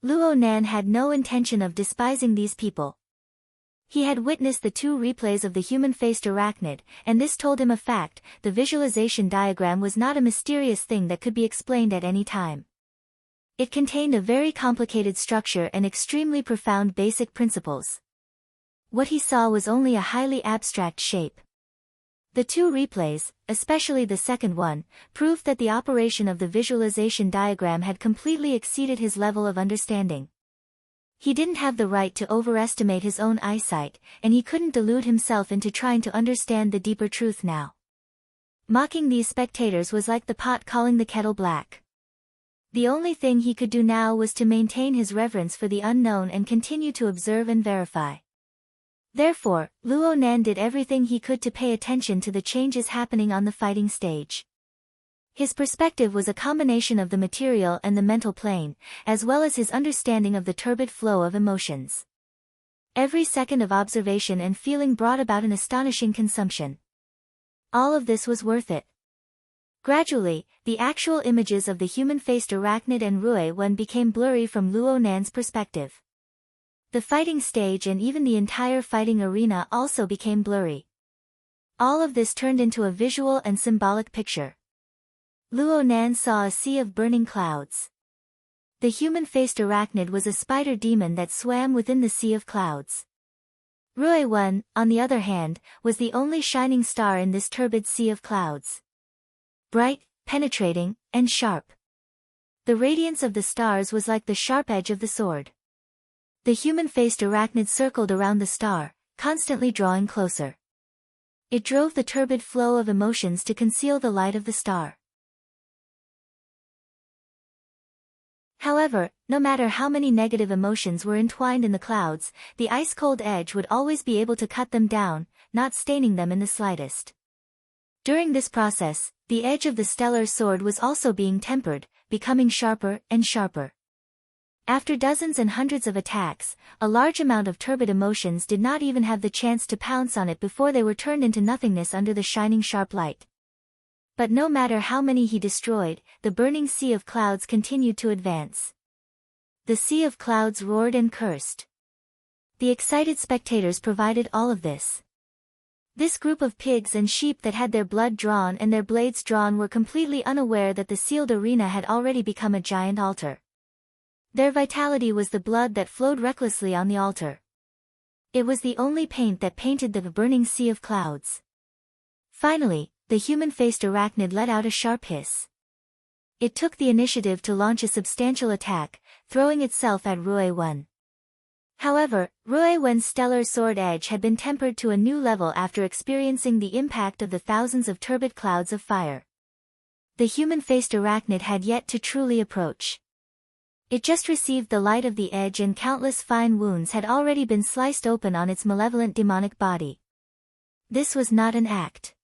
Luo Nan had no intention of despising these people. He had witnessed the 2 replays of the human-faced arachnid, and this told him a fact: the visualization diagram was not a mysterious thing that could be explained at any time. It contained a very complicated structure and extremely profound basic principles. What he saw was only a highly abstract shape. The 2 replays, especially the second one, proved that the operation of the visualization diagram had completely exceeded his level of understanding. He didn't have the right to overestimate his own eyesight, and he couldn't delude himself into trying to understand the deeper truth now. Mocking these spectators was like the pot calling the kettle black. The only thing he could do now was to maintain his reverence for the unknown and continue to observe and verify. Therefore, Luo Nan did everything he could to pay attention to the changes happening on the fighting stage. His perspective was a combination of the material and the mental plane, as well as his understanding of the turbid flow of emotions. Every second of observation and feeling brought about an astonishing consumption. All of this was worth it. Gradually, the actual images of the human-faced arachnid and Ruiwen became blurry from Luo Nan's perspective. The fighting stage and even the entire fighting arena also became blurry. All of this turned into a visual and symbolic picture. Luo Nan saw a sea of burning clouds. The human-faced arachnid was a spider demon that swam within the sea of clouds. Ruiwen, on the other hand, was the only shining star in this turbid sea of clouds. Bright, penetrating, and sharp. The radiance of the stars was like the sharp edge of the sword. The human-faced arachnid circled around the star, constantly drawing closer. It drove the turbid flow of emotions to conceal the light of the star. However, no matter how many negative emotions were entwined in the clouds, the ice-cold edge would always be able to cut them down, not staining them in the slightest. During this process, the edge of the stellar sword was also being tempered, becoming sharper and sharper. After dozens and hundreds of attacks, a large amount of turbid emotions did not even have the chance to pounce on it before they were turned into nothingness under the shining sharp light. But no matter how many he destroyed, the burning sea of clouds continued to advance. The sea of clouds roared and cursed. The excited spectators provided all of this. This group of pigs and sheep that had their blood drawn and their blades drawn were completely unaware that the sealed arena had already become a giant altar. Their vitality was the blood that flowed recklessly on the altar. It was the only paint that painted the burning sea of clouds. Finally, the human-faced arachnid let out a sharp hiss. It took the initiative to launch a substantial attack, throwing itself at Ruiwen. However, Rui Wen's stellar sword edge had been tempered to a new level after experiencing the impact of the thousands of turbid clouds of fire. The human-faced arachnid had yet to truly approach. It just received the light of the edge, and countless fine wounds had already been sliced open on its malevolent demonic body. This was not an act.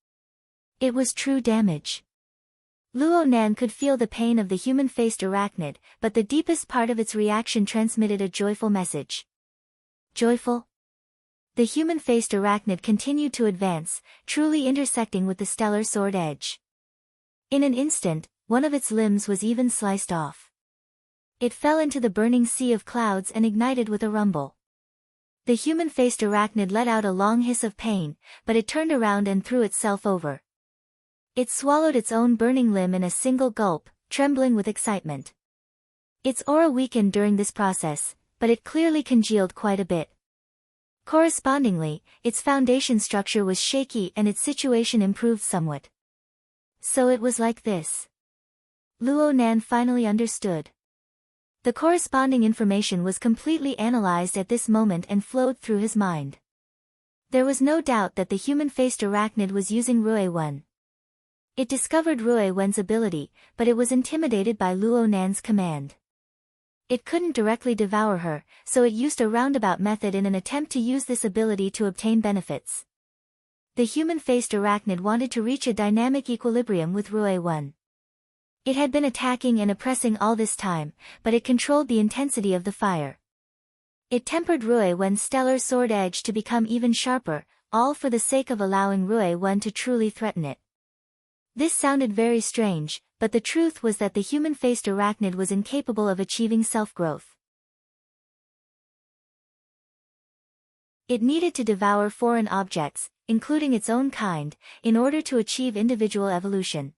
It was true damage. Luo Nan could feel the pain of the human-faced arachnid, but the deepest part of its reaction transmitted a joyful message. Joyful? The human-faced arachnid continued to advance, truly intersecting with the stellar sword edge. In an instant, one of its limbs was even sliced off. It fell into the burning sea of clouds and ignited with a rumble. The human-faced arachnid let out a long hiss of pain, but it turned around and threw itself over. It swallowed its own burning limb in a single gulp, trembling with excitement. Its aura weakened during this process, but it clearly congealed quite a bit. Correspondingly, its foundation structure was shaky and its situation improved somewhat. So it was like this. Luo Nan finally understood. The corresponding information was completely analyzed at this moment and flowed through his mind. There was no doubt that the human-faced arachnid was using Rui Wen. It discovered Rui Wen's ability, but it was intimidated by Luo Nan's command. It couldn't directly devour her, so it used a roundabout method in an attempt to use this ability to obtain benefits. The human-faced arachnid wanted to reach a dynamic equilibrium with Rui Wen. It had been attacking and oppressing all this time, but it controlled the intensity of the fire. It tempered Rui Wen's stellar sword edge to become even sharper, all for the sake of allowing Rui Wen to truly threaten it. This sounded very strange, but the truth was that the human-faced arachnid was incapable of achieving self-growth. It needed to devour foreign objects, including its own kind, in order to achieve individual evolution.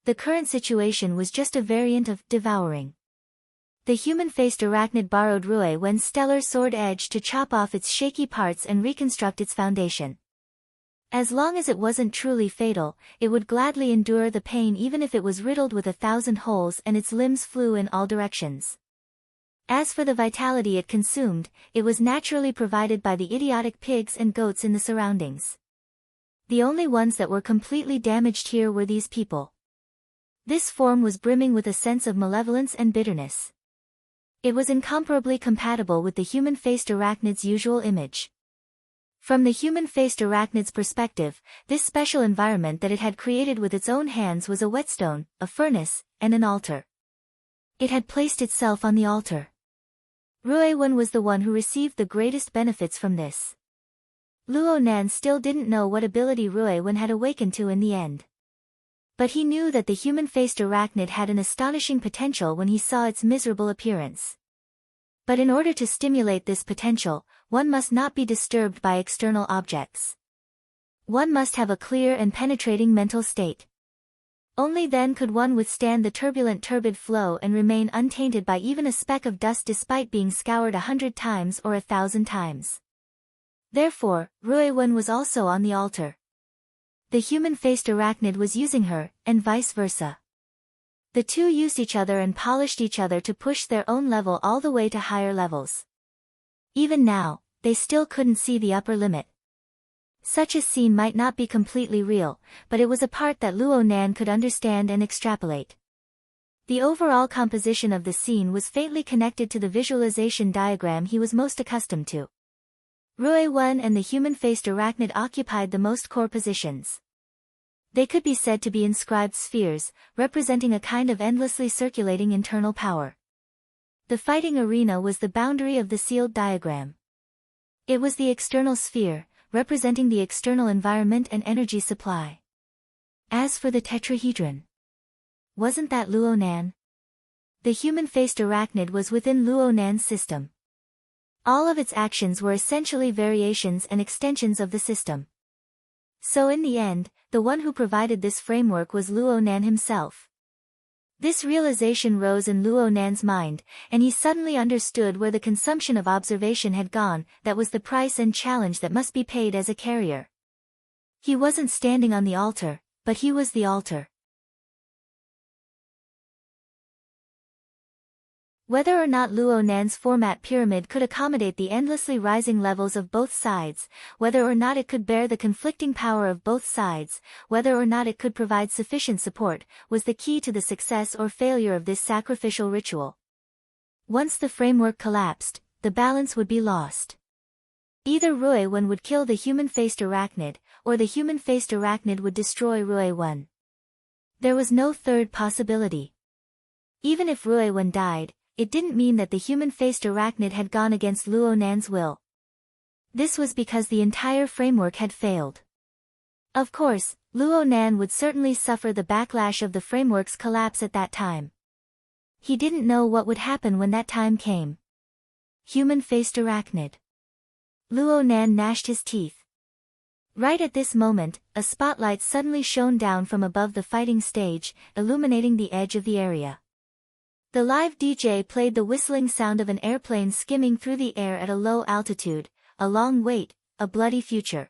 The current situation was just a variant of devouring. The human-faced arachnid borrowed Rui Wen's stellar sword edge to chop off its shaky parts and reconstruct its foundation. As long as it wasn't truly fatal, it would gladly endure the pain even if it was riddled with 1,000 holes and its limbs flew in all directions. As for the vitality it consumed, it was naturally provided by the idiotic pigs and goats in the surroundings. The only ones that were completely damaged here were these people. This form was brimming with a sense of malevolence and bitterness. It was incomparably compatible with the human-faced arachnid's usual image. From the human-faced arachnid's perspective, this special environment that it had created with its own hands was a whetstone, a furnace, and an altar. It had placed itself on the altar. Rui Wen was the one who received the greatest benefits from this. Luo Nan still didn't know what ability Rui Wen had awakened to in the end. But he knew that the human-faced arachnid had an astonishing potential when he saw its miserable appearance. But in order to stimulate this potential, one must not be disturbed by external objects. One must have a clear and penetrating mental state. Only then could one withstand the turbid flow and remain untainted by even a speck of dust despite being scoured 100 times or 1,000 times. Therefore, Rui Wen was also on the altar. The human-faced arachnid was using her, and vice versa. The two used each other and polished each other to push their own level all the way to higher levels. Even now, they still couldn't see the upper limit. Such a scene might not be completely real, but it was a part that Luo Nan could understand and extrapolate. The overall composition of the scene was faintly connected to the visualization diagram he was most accustomed to. Rui Wen and the human-faced arachnid occupied the most core positions. They could be said to be inscribed spheres, representing a kind of endlessly circulating internal power. The fighting arena was the boundary of the sealed diagram. It was the external sphere, representing the external environment and energy supply. As for the tetrahedron, wasn't that Luo Nan? The human-faced arachnid was within Luo Nan's system. All of its actions were essentially variations and extensions of the system. So in the end, the one who provided this framework was Luo Nan himself. This realization rose in Luo Nan's mind, and he suddenly understood where the consumption of observation had gone. That was the price and challenge that must be paid as a carrier. He wasn't standing on the altar, but he was the altar. Whether or not Luo Nan's format pyramid could accommodate the endlessly rising levels of both sides, whether or not it could bear the conflicting power of both sides, whether or not it could provide sufficient support, was the key to the success or failure of this sacrificial ritual. Once the framework collapsed, the balance would be lost. Either Ruiwen would kill the human-faced arachnid, or the human-faced arachnid would destroy Ruiwen. There was no third possibility. Even if Ruiwen died, it didn't mean that the human-faced arachnid had gone against Luo Nan's will. This was because the entire framework had failed. Of course, Luo Nan would certainly suffer the backlash of the framework's collapse at that time. He didn't know what would happen when that time came. Human-faced arachnid. Luo Nan gnashed his teeth. Right at this moment, a spotlight suddenly shone down from above the fighting stage, illuminating the edge of the area. The live DJ played the whistling sound of an airplane skimming through the air at a low altitude, a long wait, a bloody future.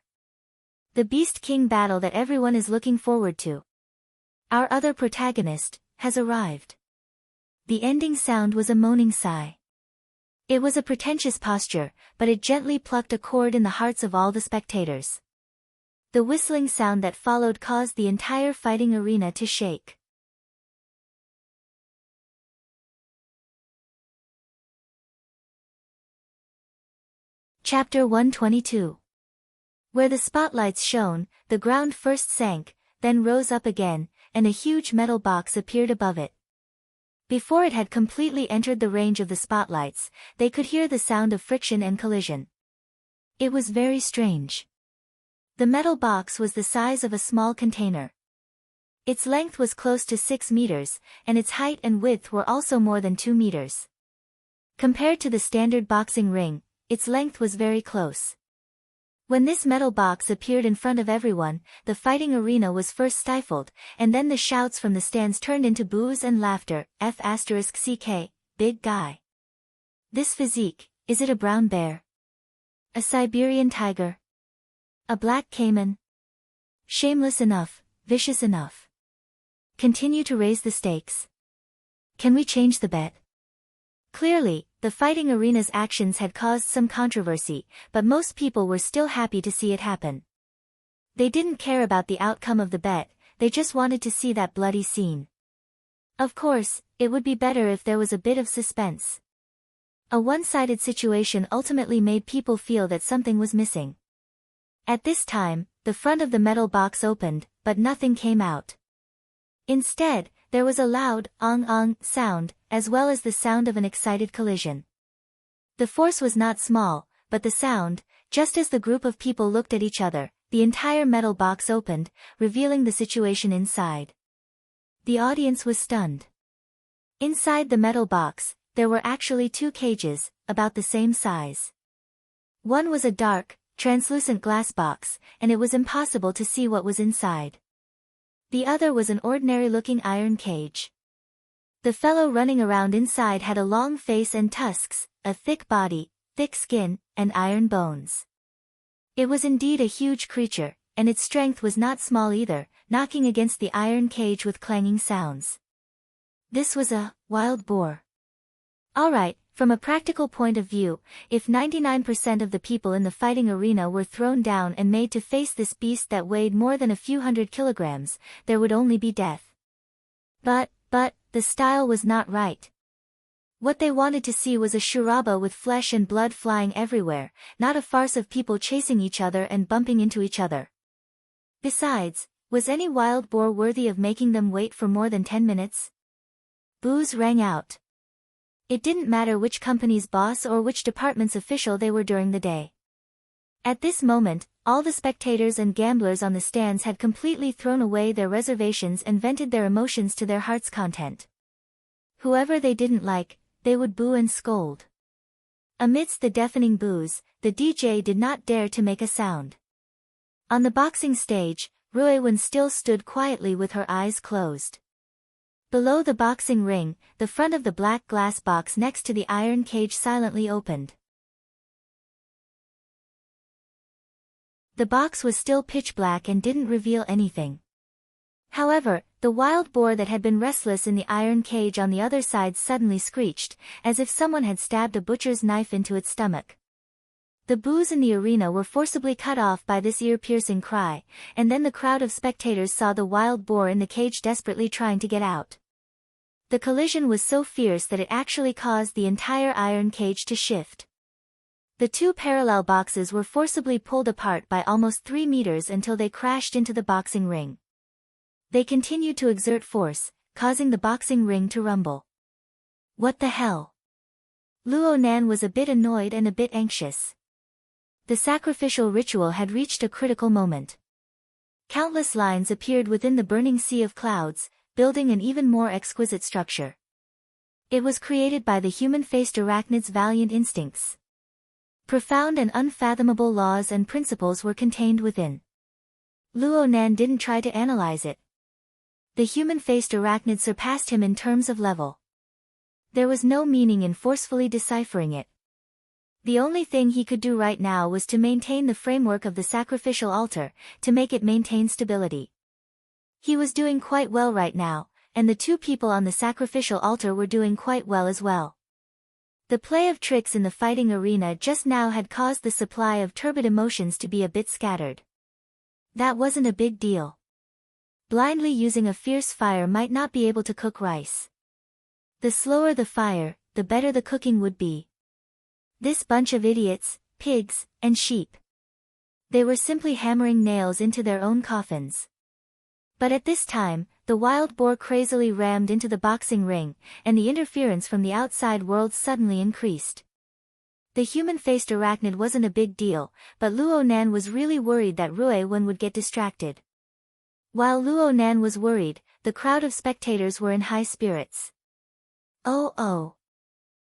The Beast King battle that everyone is looking forward to. Our other protagonist has arrived. The ending sound was a moaning sigh. It was a pretentious posture, but it gently plucked a chord in the hearts of all the spectators. The whistling sound that followed caused the entire fighting arena to shake. Chapter 122. Where the spotlights shone, the ground first sank, then rose up again, and a huge metal box appeared above it. Before it had completely entered the range of the spotlights, they could hear the sound of friction and collision. It was very strange. The metal box was the size of a small container. Its length was close to 6 meters, and its height and width were also more than 2 meters. Compared to the standard boxing ring, its length was very close. When this metal box appeared in front of everyone, the fighting arena was first stifled, and then the shouts from the stands turned into boos and laughter. F***ck, big guy. This physique, is it a brown bear? A Siberian tiger? A black caiman? Shameless enough, vicious enough. Continue to raise the stakes. Can we change the bet? Clearly, the fighting arena's actions had caused some controversy, but most people were still happy to see it happen. They didn't care about the outcome of the bet, they just wanted to see that bloody scene. Of course, it would be better if there was a bit of suspense. A one-sided situation ultimately made people feel that something was missing. At this time, the front of the metal box opened, but nothing came out. Instead, there was a loud, ong-ong, sound, as well as the sound of an excited collision. The force was not small, but the sound, just as the group of people looked at each other, the entire metal box opened, revealing the situation inside. The audience was stunned. Inside the metal box, there were actually 2 cages, about the same size. One was a dark, translucent glass box, and it was impossible to see what was inside. The other was an ordinary-looking iron cage. The fellow running around inside had a long face and tusks, a thick body, thick skin, and iron bones. It was indeed a huge creature, and its strength was not small either, knocking against the iron cage with clanging sounds. This was a wild boar. Alright, from a practical point of view, if 99% of the people in the fighting arena were thrown down and made to face this beast that weighed more than a few hundred kilograms, there would only be death. But, the style was not right. What they wanted to see was a charaba with flesh and blood flying everywhere, not a farce of people chasing each other and bumping into each other. Besides, was any wild boar worthy of making them wait for more than 10 minutes? Boos rang out. It didn't matter which company's boss or which department's official they were during the day. At this moment, all the spectators and gamblers on the stands had completely thrown away their reservations and vented their emotions to their heart's content. Whoever they didn't like, they would boo and scold. Amidst the deafening boos, the DJ did not dare to make a sound. On the boxing stage, Ruiwen still stood quietly with her eyes closed. Below the boxing ring, the front of the black glass box next to the iron cage silently opened. The box was still pitch black and didn't reveal anything. However, the wild boar that had been restless in the iron cage on the other side suddenly screeched, as if someone had stabbed a butcher's knife into its stomach. The boos in the arena were forcibly cut off by this ear-piercing cry, and then the crowd of spectators saw the wild boar in the cage desperately trying to get out. The collision was so fierce that it actually caused the entire iron cage to shift. The two parallel boxes were forcibly pulled apart by almost 3 meters until they crashed into the boxing ring. They continued to exert force, causing the boxing ring to rumble. What the hell? Luo Nan was a bit annoyed and a bit anxious. The sacrificial ritual had reached a critical moment. Countless lines appeared within the burning sea of clouds, building an even more exquisite structure. It was created by the human-faced arachnid's valiant instincts. Profound and unfathomable laws and principles were contained within. Luo Nan didn't try to analyze it. The human-faced arachnid surpassed him in terms of level. There was no meaning in forcefully deciphering it. The only thing he could do right now was to maintain the framework of the sacrificial altar, to make it maintain stability. He was doing quite well right now, and the two people on the sacrificial altar were doing quite well as well. The play of tricks in the fighting arena just now had caused the supply of turbid emotions to be a bit scattered. That wasn't a big deal. Blindly using a fierce fire might not be able to cook rice. The slower the fire, the better the cooking would be. This bunch of idiots, pigs, and sheep. They were simply hammering nails into their own coffins. But at this time, the wild boar crazily rammed into the boxing ring, and the interference from the outside world suddenly increased. The human-faced arachnid wasn't a big deal, but Luo Nan was really worried that Rui Wen would get distracted. While Luo Nan was worried, the crowd of spectators were in high spirits. Oh.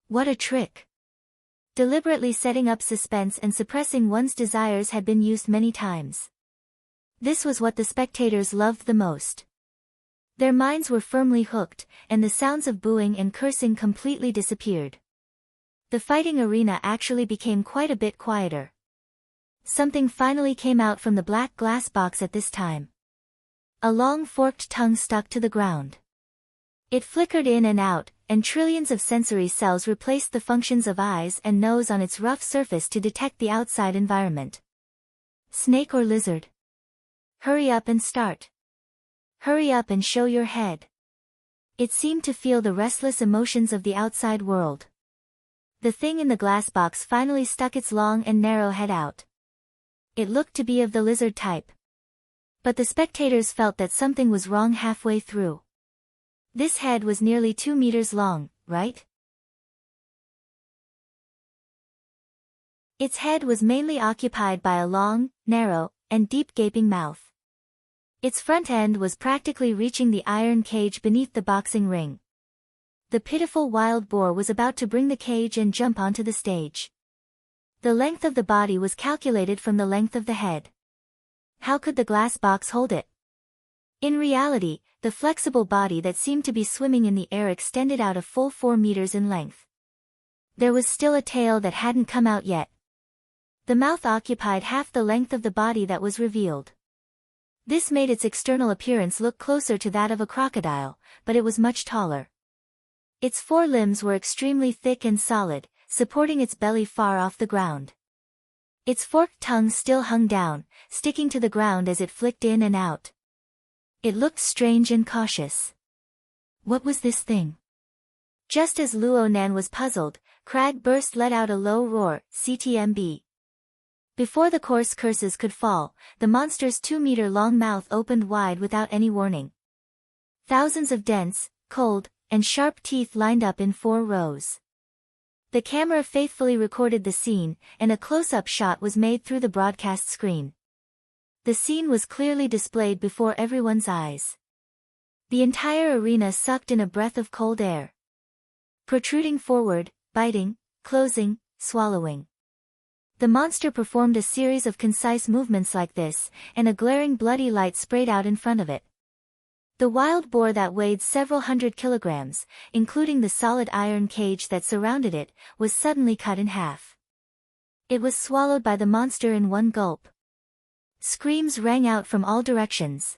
What a trick. Deliberately setting up suspense and suppressing one's desires had been used many times. This was what the spectators loved the most. Their minds were firmly hooked, and the sounds of booing and cursing completely disappeared. The fighting arena actually became quite a bit quieter. Something finally came out from the black glass box at this time. A long forked tongue stuck to the ground. It flickered in and out, and trillions of sensory cells replaced the functions of eyes and nose on its rough surface to detect the outside environment. Snake or lizard? Hurry up and start. Hurry up and show your head. It seemed to feel the restless emotions of the outside world. The thing in the glass box finally stuck its long and narrow head out. It looked to be of the lizard type. But the spectators felt that something was wrong halfway through. This head was nearly 2 meters long, right? Its head was mainly occupied by a long, narrow, and deep gaping mouth. Its front end was practically reaching the iron cage beneath the boxing ring. The pitiful wild boar was about to bring the cage and jump onto the stage. The length of the body was calculated from the length of the head. How could the glass box hold it? In reality, the flexible body that seemed to be swimming in the air extended out a full 4 meters in length. There was still a tail that hadn't come out yet. The mouth occupied half the length of the body that was revealed. This made its external appearance look closer to that of a crocodile, but it was much taller. Its 4 limbs were extremely thick and solid, supporting its belly far off the ground. Its forked tongue still hung down, sticking to the ground as it flicked in and out. It looked strange and cautious. What was this thing? Just as Luo Nan was puzzled, Crag Burst let out a low roar, CTMB. Before the coarse curses could fall, the monster's 2-meter-long mouth opened wide without any warning. Thousands of dense, cold, and sharp teeth lined up in 4 rows. The camera faithfully recorded the scene, and a close-up shot was made through the broadcast screen. The scene was clearly displayed before everyone's eyes. The entire arena sucked in a breath of cold air. Protruding forward, biting, closing, swallowing. The monster performed a series of concise movements like this, and a glaring bloody light sprayed out in front of it. The wild boar that weighed several hundred kilograms, including the solid iron cage that surrounded it, was suddenly cut in half. It was swallowed by the monster in one gulp. Screams rang out from all directions.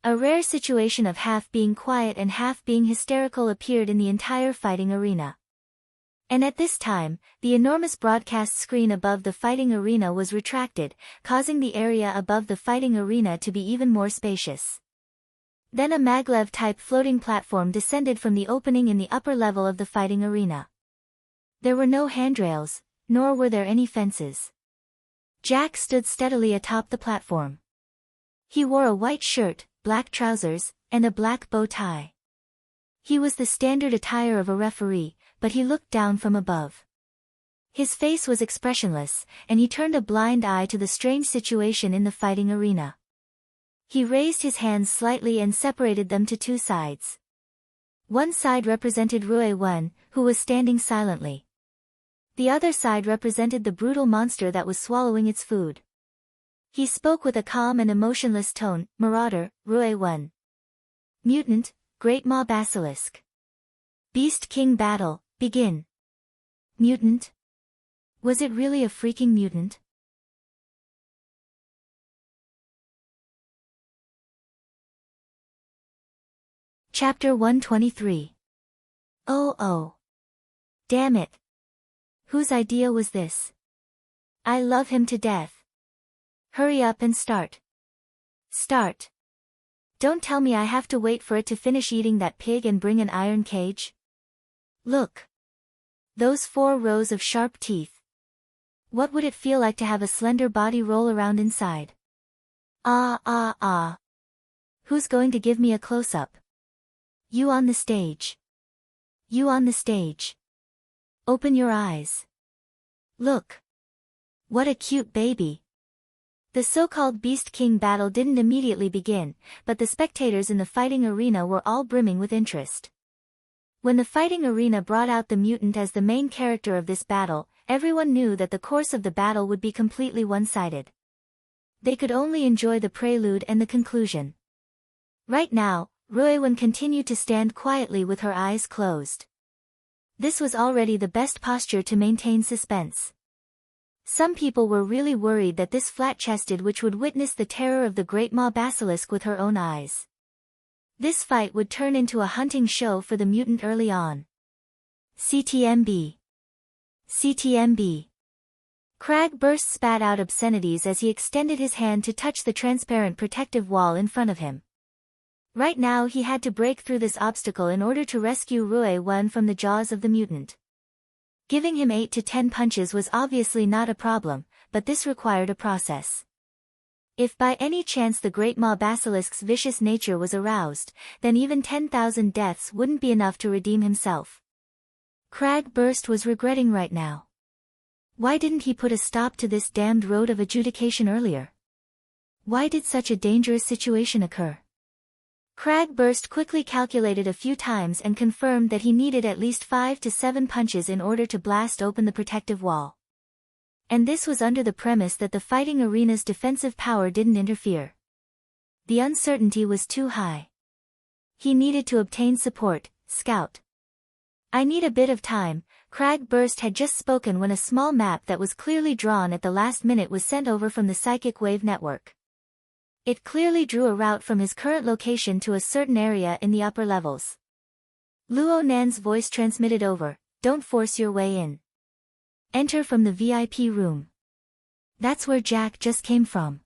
A rare situation of half being quiet and half being hysterical appeared in the entire fighting arena. And at this time, the enormous broadcast screen above the fighting arena was retracted, causing the area above the fighting arena to be even more spacious. Then a maglev-type floating platform descended from the opening in the upper level of the fighting arena. There were no handrails, nor were there any fences. Jack stood steadily atop the platform. He wore a white shirt, black trousers, and a black bow tie. He was the standard attire of a referee, but he looked down from above. His face was expressionless, and he turned a blind eye to the strange situation in the fighting arena. He raised his hands slightly and separated them to two sides. One side represented Rue-1, who was standing silently. The other side represented the brutal monster that was swallowing its food. He spoke with a calm and emotionless tone. Marauder, Rue-1. Mutant, Great Maw Basilisk. Beast King battle, begin. Mutant? Was it really a freaking mutant? Chapter 123. Oh. Damn it. Whose idea was this? I love him to death. Hurry up and start. Start. Don't tell me I have to wait for it to finish eating that pig and bring an iron cage. Look. Those 4 rows of sharp teeth. What would it feel like to have a slender body roll around inside? Ah. Who's going to give me a close-up? You on the stage. You on the stage. Open your eyes. Look. What a cute baby. The so-called Beast King battle didn't immediately begin, but the spectators in the fighting arena were all brimming with interest. When the fighting arena brought out the mutant as the main character of this battle, everyone knew that the course of the battle would be completely one-sided. They could only enjoy the prelude and the conclusion. Right now, Rue-1 continued to stand quietly with her eyes closed. This was already the best posture to maintain suspense. Some people were really worried that this flat-chested witch would witness the terror of the Great Maw Basilisk with her own eyes. This fight would turn into a hunting show for the mutant early on. CTMB. CTMB. Crag burst spat out obscenities as he extended his hand to touch the transparent protective wall in front of him. Right now he had to break through this obstacle in order to rescue Rue-1 from the jaws of the mutant. Giving him 8 to 10 punches was obviously not a problem, but this required a process. If by any chance the Great Maw Basilisk's vicious nature was aroused, then even 10,000 deaths wouldn't be enough to redeem himself. Crag Burst was regretting right now. Why didn't he put a stop to this damned road of adjudication earlier? Why did such a dangerous situation occur? Crag Burst quickly calculated a few times and confirmed that he needed at least 5 to 7 punches in order to blast open the protective wall. And this was under the premise that the fighting arena's defensive power didn't interfere. The uncertainty was too high. He needed to obtain support. Scout. I need a bit of time. Crag Burst had just spoken when a small map that was clearly drawn at the last minute was sent over from the Psychic Wave Network. It clearly drew a route from his current location to a certain area in the upper levels. Luo Nan's voice transmitted over, "Don't force your way in. Enter from the VIP room. That's where Jack just came from.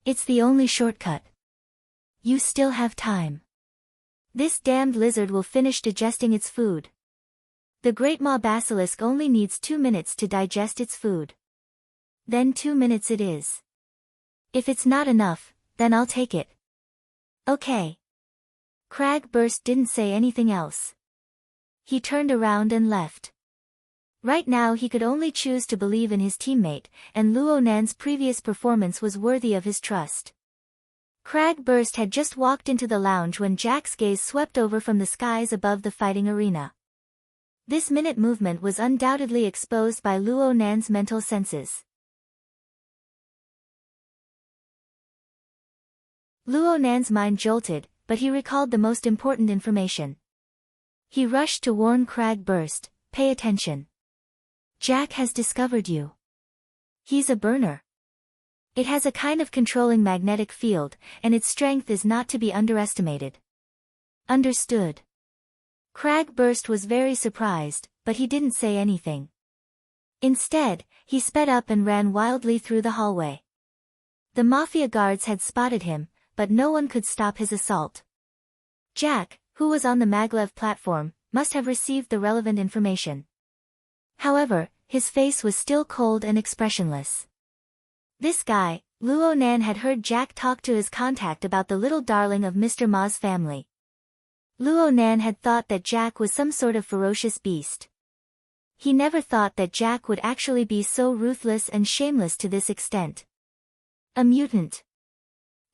It's the only shortcut. You still have time. This damned lizard will finish digesting its food. The Great Maw Basilisk only needs 2 minutes to digest its food. Then 2 minutes it is. If it's not enough, then I'll take it." Okay. Crag Burst didn't say anything else. He turned around and left. Right now he could only choose to believe in his teammate, and Luo Nan's previous performance was worthy of his trust. Crag Burst had just walked into the lounge when Jack's gaze swept over from the skies above the fighting arena. This minute movement was undoubtedly exposed by Luo Nan's mental senses. Luo Nan's mind jolted, but he recalled the most important information. He rushed to warn Crag Burst, "Pay attention. Jack has discovered you. He's a burner. It has a kind of controlling magnetic field, and its strength is not to be underestimated. Understood. Cragburst was very surprised, but he didn't say anything. Instead, he sped up and ran wildly through the hallway. The Mafia guards had spotted him, but no one could stop his assault. Jack, who was on the maglev platform, must have received the relevant information. However, his face was still cold and expressionless. This guy, Luo Nan, had heard Jack talk to his contact about the little darling of Mr. Ma's family. Luo Nan had thought that Jack was some sort of ferocious beast. He never thought that Jack would actually be so ruthless and shameless to this extent. A mutant.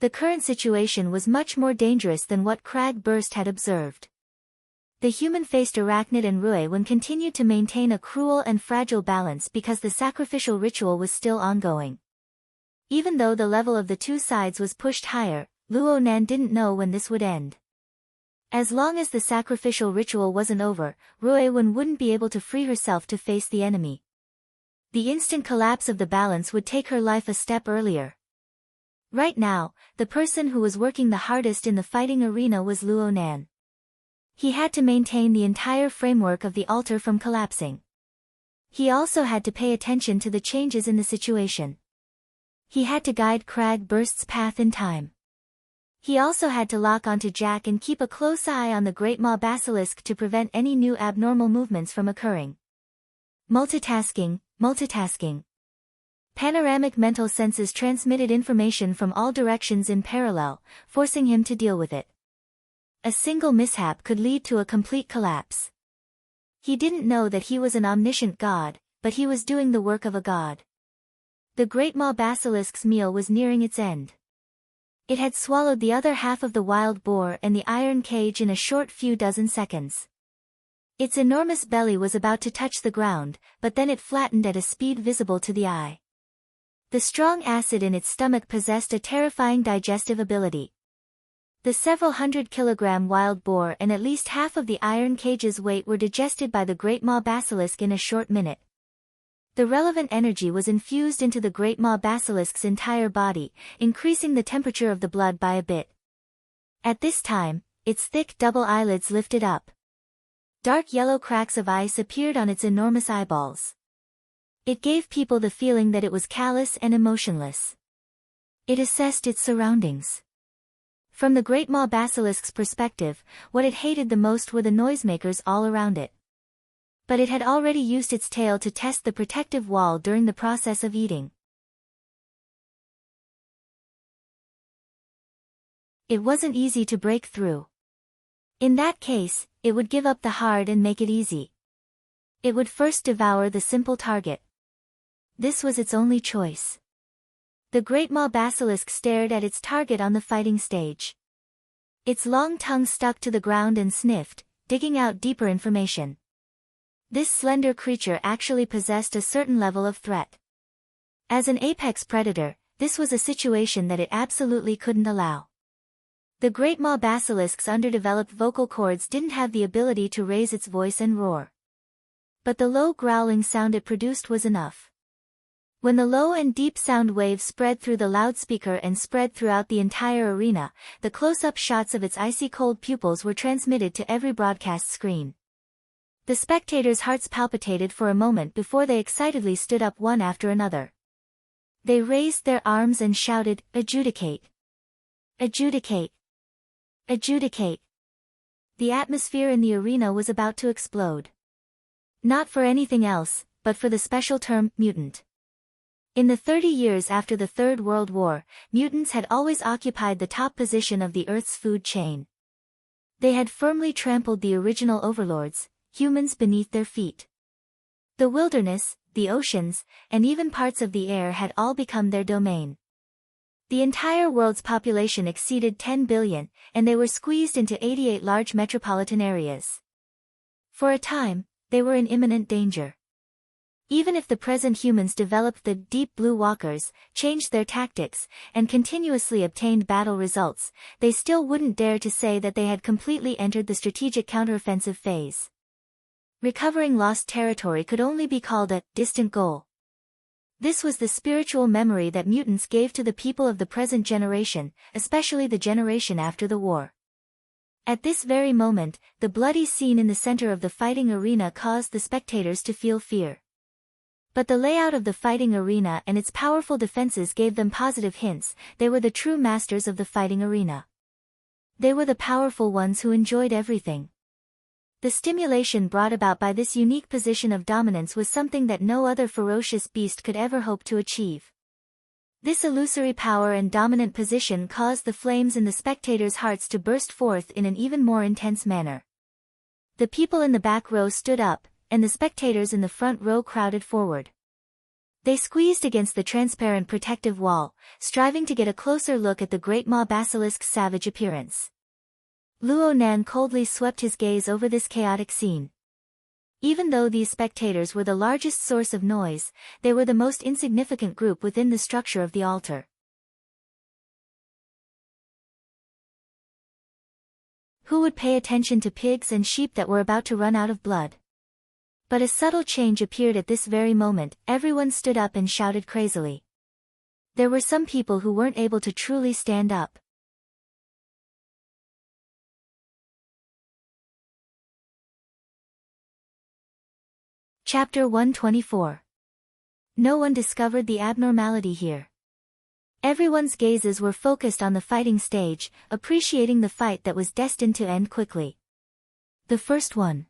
The current situation was much more dangerous than what Cragburst had observed. The human-faced arachnid and Ruewen continued to maintain a cruel and fragile balance because the sacrificial ritual was still ongoing. Even though the level of the two sides was pushed higher, Luo Nan didn't know when this would end. As long as the sacrificial ritual wasn't over, Ruewen wouldn't be able to free herself to face the enemy. The instant collapse of the balance would take her life a step earlier. Right now, the person who was working the hardest in the fighting arena was Luo Nan. He had to maintain the entire framework of the altar from collapsing. He also had to pay attention to the changes in the situation. He had to guide Cragburst's path in time. He also had to lock onto Jack and keep a close eye on the Great Maw Basilisk to prevent any new abnormal movements from occurring. Multitasking. Panoramic mental senses transmitted information from all directions in parallel, forcing him to deal with it. A single mishap could lead to a complete collapse. He didn't know that he was an omniscient god, but he was doing the work of a god. The Great Maw Basilisk's meal was nearing its end. It had swallowed the other half of the wild boar and the iron cage in a short few dozen seconds. Its enormous belly was about to touch the ground, but then it flattened at a speed visible to the eye. The strong acid in its stomach possessed a terrifying digestive ability. The several 100-kilogram wild boar and at least half of the iron cage's weight were digested by the Great Maw Basilisk in a short minute. The relevant energy was infused into the Great Maw Basilisk's entire body, increasing the temperature of the blood by a bit. At this time, its thick double eyelids lifted up. Dark yellow cracks of ice appeared on its enormous eyeballs. It gave people the feeling that it was callous and emotionless. It assessed its surroundings. From the Great Maw Basilisk's perspective, what it hated the most were the noisemakers all around it. But it had already used its tail to test the protective wall during the process of eating. It wasn't easy to break through. In that case, it would give up the hard and make it easy. It would first devour the simple target. This was its only choice. The Great Maw Basilisk stared at its target on the fighting stage. Its long tongue stuck to the ground and sniffed, digging out deeper information. This slender creature actually possessed a certain level of threat. As an apex predator, this was a situation that it absolutely couldn't allow. The Great Maw Basilisk's underdeveloped vocal cords didn't have the ability to raise its voice and roar. But the low growling sound it produced was enough. When the low and deep sound waves spread through the loudspeaker and spread throughout the entire arena, the close-up shots of its icy cold pupils were transmitted to every broadcast screen. The spectators' hearts palpitated for a moment before they excitedly stood up one after another. They raised their arms and shouted, "Adjudicate! Adjudicate! Adjudicate!" The atmosphere in the arena was about to explode. Not for anything else, but for the special term, mutant. In the 30 years after the Third World War, mutants had always occupied the top position of the Earth's food chain. They had firmly trampled the original overlords, humans, beneath their feet. The wilderness, the oceans, and even parts of the air had all become their domain. The entire world's population exceeded 10 billion, and they were squeezed into 88 large metropolitan areas. For a time, they were in imminent danger. Even if the present humans developed the Deep Blue Walkers, changed their tactics, and continuously obtained battle results, they still wouldn't dare to say that they had completely entered the strategic counteroffensive phase. Recovering lost territory could only be called a distant goal. This was the spiritual memory that mutants gave to the people of the present generation, especially the generation after the war. At this very moment, the bloody scene in the center of the fighting arena caused the spectators to feel fear. But the layout of the fighting arena and its powerful defenses gave them positive hints. They were the true masters of the fighting arena. They were the powerful ones who enjoyed everything. The stimulation brought about by this unique position of dominance was something that no other ferocious beast could ever hope to achieve. This illusory power and dominant position caused the flames in the spectators' hearts to burst forth in an even more intense manner. The people in the back row stood up, and the spectators in the front row crowded forward. They squeezed against the transparent protective wall, striving to get a closer look at the great maw basilisk's savage appearance. Luo Nan coldly swept his gaze over this chaotic scene. Even though these spectators were the largest source of noise, they were the most insignificant group within the structure of the altar. Who would pay attention to pigs and sheep that were about to run out of blood? But a subtle change appeared at this very moment. Everyone stood up and shouted crazily. There were some people who weren't able to truly stand up. Chapter 124. No one discovered the abnormality here. Everyone's gazes were focused on the fighting stage, appreciating the fight that was destined to end quickly. The first one.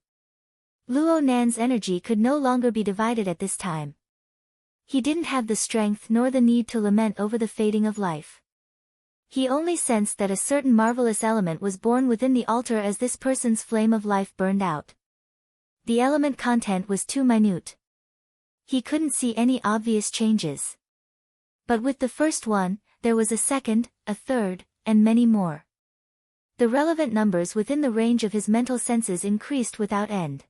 Luo Nan's energy could no longer be divided at this time. He didn't have the strength nor the need to lament over the fading of life. He only sensed that a certain marvelous element was born within the altar as this person's flame of life burned out. The element content was too minute. He couldn't see any obvious changes. But with the first one, there was a second, a third, and many more. The relevant numbers within the range of his mental senses increased without end.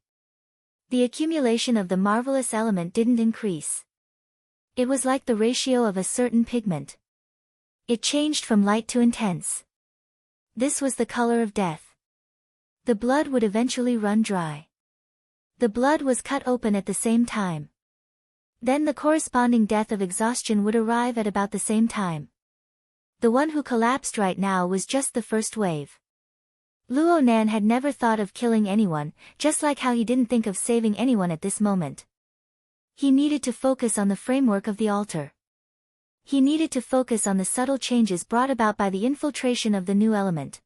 The accumulation of the marvelous element didn't increase. It was like the ratio of a certain pigment. It changed from light to intense. This was the color of death. The blood would eventually run dry. The blood was cut open at the same time. Then the corresponding death of exhaustion would arrive at about the same time. The one who collapsed right now was just the first wave. Luo Nan had never thought of killing anyone, just like how he didn't think of saving anyone at this moment. He needed to focus on the framework of the altar. He needed to focus on the subtle changes brought about by the infiltration of the new element.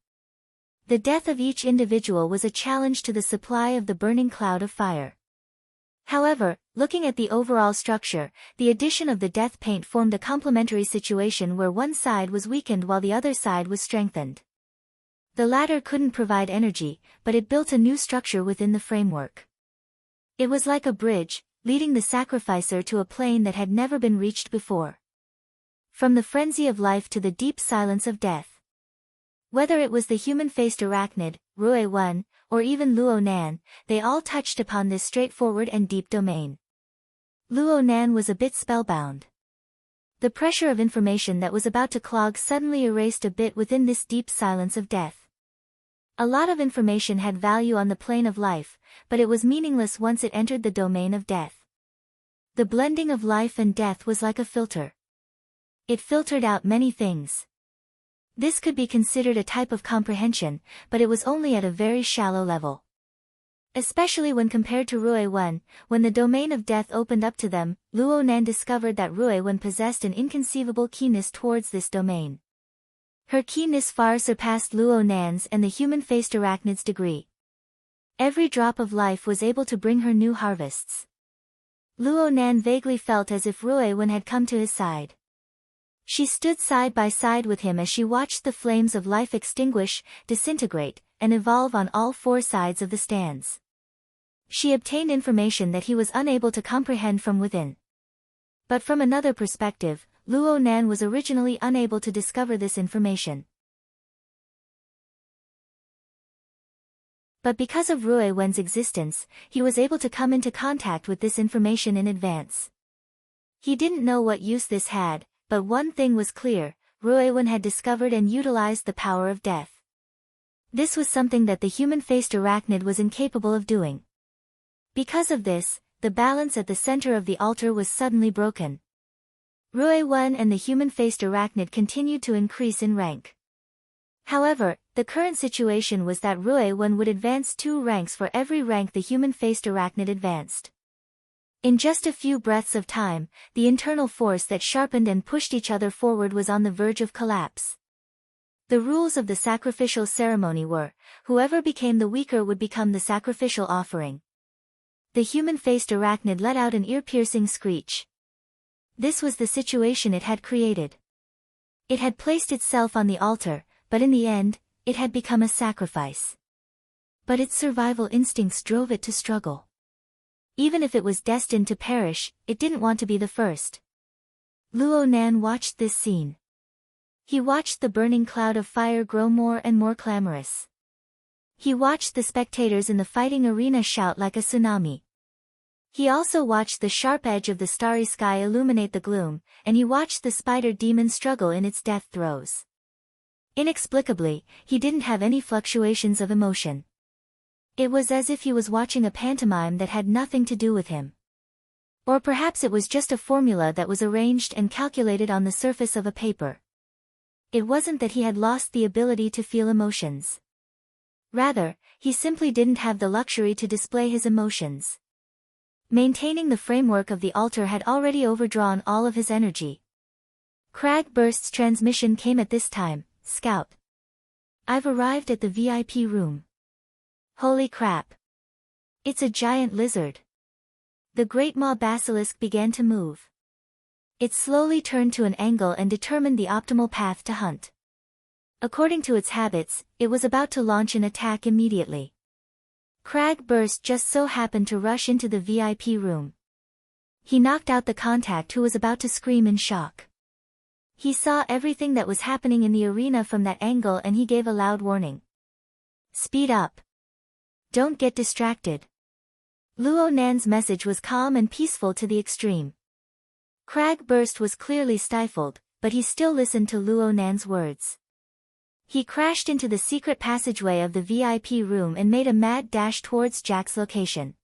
The death of each individual was a challenge to the supply of the burning cloud of fire. However, looking at the overall structure, the addition of the death paint formed a complementary situation where one side was weakened while the other side was strengthened. The latter couldn't provide energy, but it built a new structure within the framework. It was like a bridge, leading the sacrificer to a plane that had never been reached before. From the frenzy of life to the deep silence of death. Whether it was the human-faced arachnid, Rue Wen, or even Luo Nan, they all touched upon this straightforward and deep domain. Luo Nan was a bit spellbound. The pressure of information that was about to clog suddenly erased a bit within this deep silence of death. A lot of information had value on the plane of life, but it was meaningless once it entered the domain of death. The blending of life and death was like a filter. It filtered out many things. This could be considered a type of comprehension, but it was only at a very shallow level. Especially when compared to Rue Wen, when the domain of death opened up to them, Luo Nan discovered that Rue Wen possessed an inconceivable keenness towards this domain. Her keenness far surpassed Luo Nan's and the human-faced arachnid's degree. Every drop of life was able to bring her new harvests. Luo Nan vaguely felt as if Rue Wen had come to his side. She stood side by side with him as she watched the flames of life extinguish, disintegrate, and evolve on all four sides of the stands. She obtained information that he was unable to comprehend from within. But from another perspective, Luo Nan was originally unable to discover this information. But because of Rue Wen's existence, he was able to come into contact with this information in advance. He didn't know what use this had, but one thing was clear, Rue Wen had discovered and utilized the power of death. This was something that the human-faced arachnid was incapable of doing. Because of this, the balance at the center of the altar was suddenly broken. Rue-1 and the human-faced arachnid continued to increase in rank. However, the current situation was that Rue-1 would advance 2 ranks for every rank the human-faced arachnid advanced. In just a few breaths of time, the internal force that sharpened and pushed each other forward was on the verge of collapse. The rules of the sacrificial ceremony were, whoever became the weaker would become the sacrificial offering. The human-faced arachnid let out an ear-piercing screech. This was the situation it had created. It had placed itself on the altar, but in the end, it had become a sacrifice. But its survival instincts drove it to struggle. Even if it was destined to perish, it didn't want to be the first. Luo Nan watched this scene. He watched the burning cloud of fire grow more and more clamorous. He watched the spectators in the fighting arena shout like a tsunami. He also watched the sharp edge of the starry sky illuminate the gloom, and he watched the spider demon struggle in its death throes. Inexplicably, he didn't have any fluctuations of emotion. It was as if he was watching a pantomime that had nothing to do with him. Or perhaps it was just a formula that was arranged and calculated on the surface of a paper. It wasn't that he had lost the ability to feel emotions. Rather, he simply didn't have the luxury to display his emotions. Maintaining the framework of the altar had already overdrawn all of his energy. Cragburst's transmission came at this time. Scout. I've arrived at the VIP room. Holy crap. It's a giant lizard. The great maw basilisk began to move. It slowly turned to an angle and determined the optimal path to hunt. According to its habits, it was about to launch an attack immediately. Cragburst just so happened to rush into the VIP room. He knocked out the contact who was about to scream in shock. He saw everything that was happening in the arena from that angle and he gave a loud warning. Speed up. Don't get distracted. Luo Nan's message was calm and peaceful to the extreme. Cragburst was clearly stifled, but he still listened to Luo Nan's words. He crashed into the secret passageway of the VIP room and made a mad dash towards Jack's location.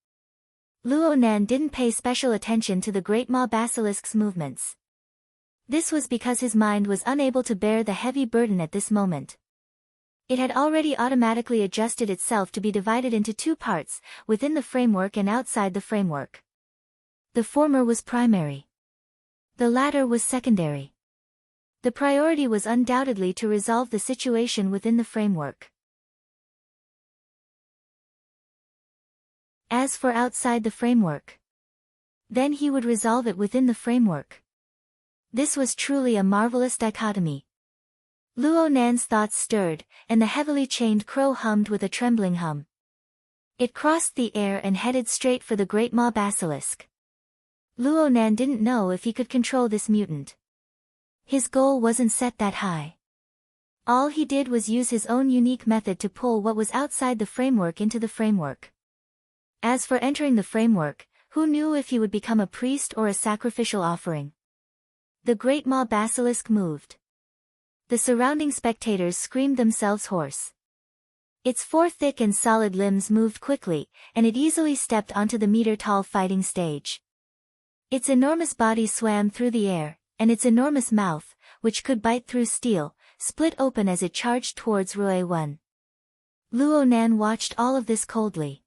Luo Nan didn't pay special attention to the great maw basilisk's movements. This was because his mind was unable to bear the heavy burden at this moment. It had already automatically adjusted itself to be divided into 2 parts, within the framework and outside the framework. The former was primary. The latter was secondary. The priority was undoubtedly to resolve the situation within the framework. As for outside the framework, then he would resolve it within the framework. This was truly a marvelous dichotomy. Luo Nan's thoughts stirred, and the heavily chained crow hummed with a trembling hum. It crossed the air and headed straight for the great maw basilisk. Luo Nan didn't know if he could control this mutant. His goal wasn't set that high. All he did was use his own unique method to pull what was outside the framework into the framework. As for entering the framework, who knew if he would become a priest or a sacrificial offering? The great maw basilisk moved. The surrounding spectators screamed themselves hoarse. Its 4 thick and solid limbs moved quickly, and it easily stepped onto the meter-tall fighting stage. Its enormous body swam through the air, and its enormous mouth, which could bite through steel, split open as it charged towards Rue-1. Luo Nan watched all of this coldly.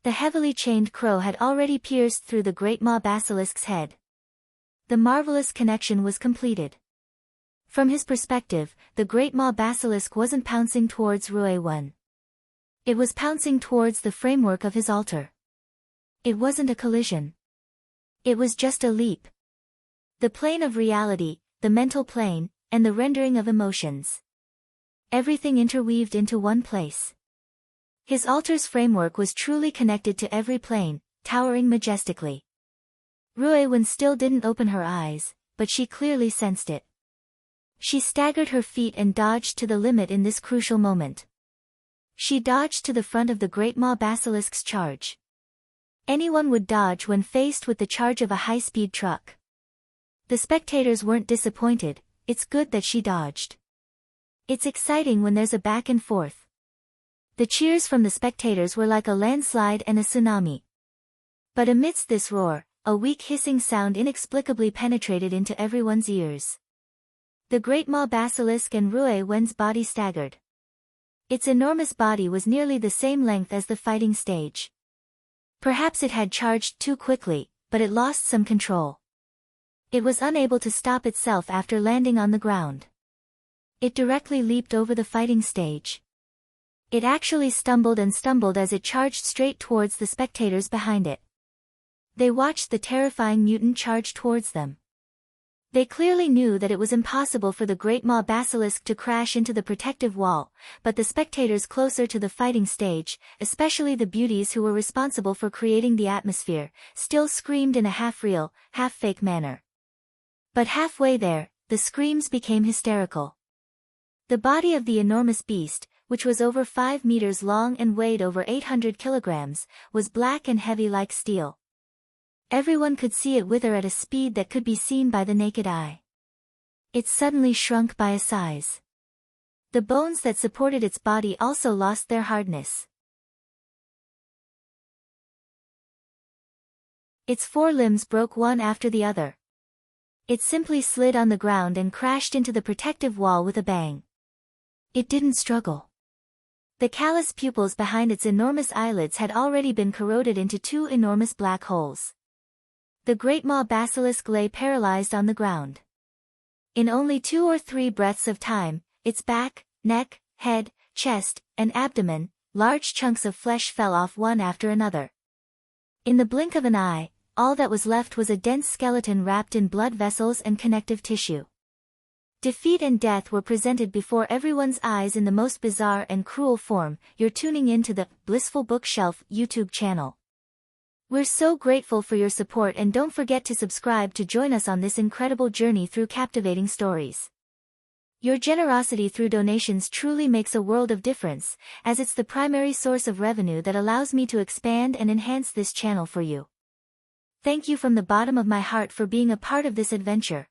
The heavily chained crow had already pierced through the great maw basilisk's head. The marvelous connection was completed. From his perspective, the great maw basilisk wasn't pouncing towards Rue-1. It was pouncing towards the framework of his altar. It wasn't a collision. It was just a leap. The plane of reality, the mental plane, and the rendering of emotions. Everything interweaved into one place. His altar's framework was truly connected to every plane, towering majestically. Rue-1 still didn't open her eyes, but she clearly sensed it. She staggered her feet and dodged to the limit in this crucial moment. She dodged to the front of the great maw basilisk's charge. Anyone would dodge when faced with the charge of a high-speed truck. The spectators weren't disappointed. It's good that she dodged. It's exciting when there's a back and forth. The cheers from the spectators were like a landslide and a tsunami. But amidst this roar, a weak hissing sound inexplicably penetrated into everyone's ears. The great maw basilisk and Rue Wen's body staggered. Its enormous body was nearly the same length as the fighting stage. Perhaps it had charged too quickly, but it lost some control. It was unable to stop itself after landing on the ground. It directly leaped over the fighting stage. It actually stumbled and stumbled as it charged straight towards the spectators behind it. They watched the terrifying mutant charge towards them. They clearly knew that it was impossible for the great maw basilisk to crash into the protective wall, but the spectators closer to the fighting stage, especially the beauties who were responsible for creating the atmosphere, still screamed in a half-real, half-fake manner. But halfway there, the screams became hysterical. The body of the enormous beast, which was over 5 meters long and weighed over 800 kilograms, was black and heavy like steel. Everyone could see it wither at a speed that could be seen by the naked eye. It suddenly shrunk by a size. The bones that supported its body also lost their hardness. Its 4 limbs broke one after the other. It simply slid on the ground and crashed into the protective wall with a bang. It didn't struggle. The callous pupils behind its enormous eyelids had already been corroded into 2 enormous black holes. The great maw basilisk lay paralyzed on the ground. In only 2 or 3 breaths of time, its back, neck, head, chest, and abdomen, large chunks of flesh fell off one after another. In the blink of an eye, all that was left was a dense skeleton wrapped in blood vessels and connective tissue. Defeat and death were presented before everyone's eyes in the most bizarre and cruel form. You're tuning in to the Blissful Bookshelf YouTube channel. We're so grateful for your support, and don't forget to subscribe to join us on this incredible journey through captivating stories. Your generosity through donations truly makes a world of difference, as it's the primary source of revenue that allows me to expand and enhance this channel for you. Thank you from the bottom of my heart for being a part of this adventure.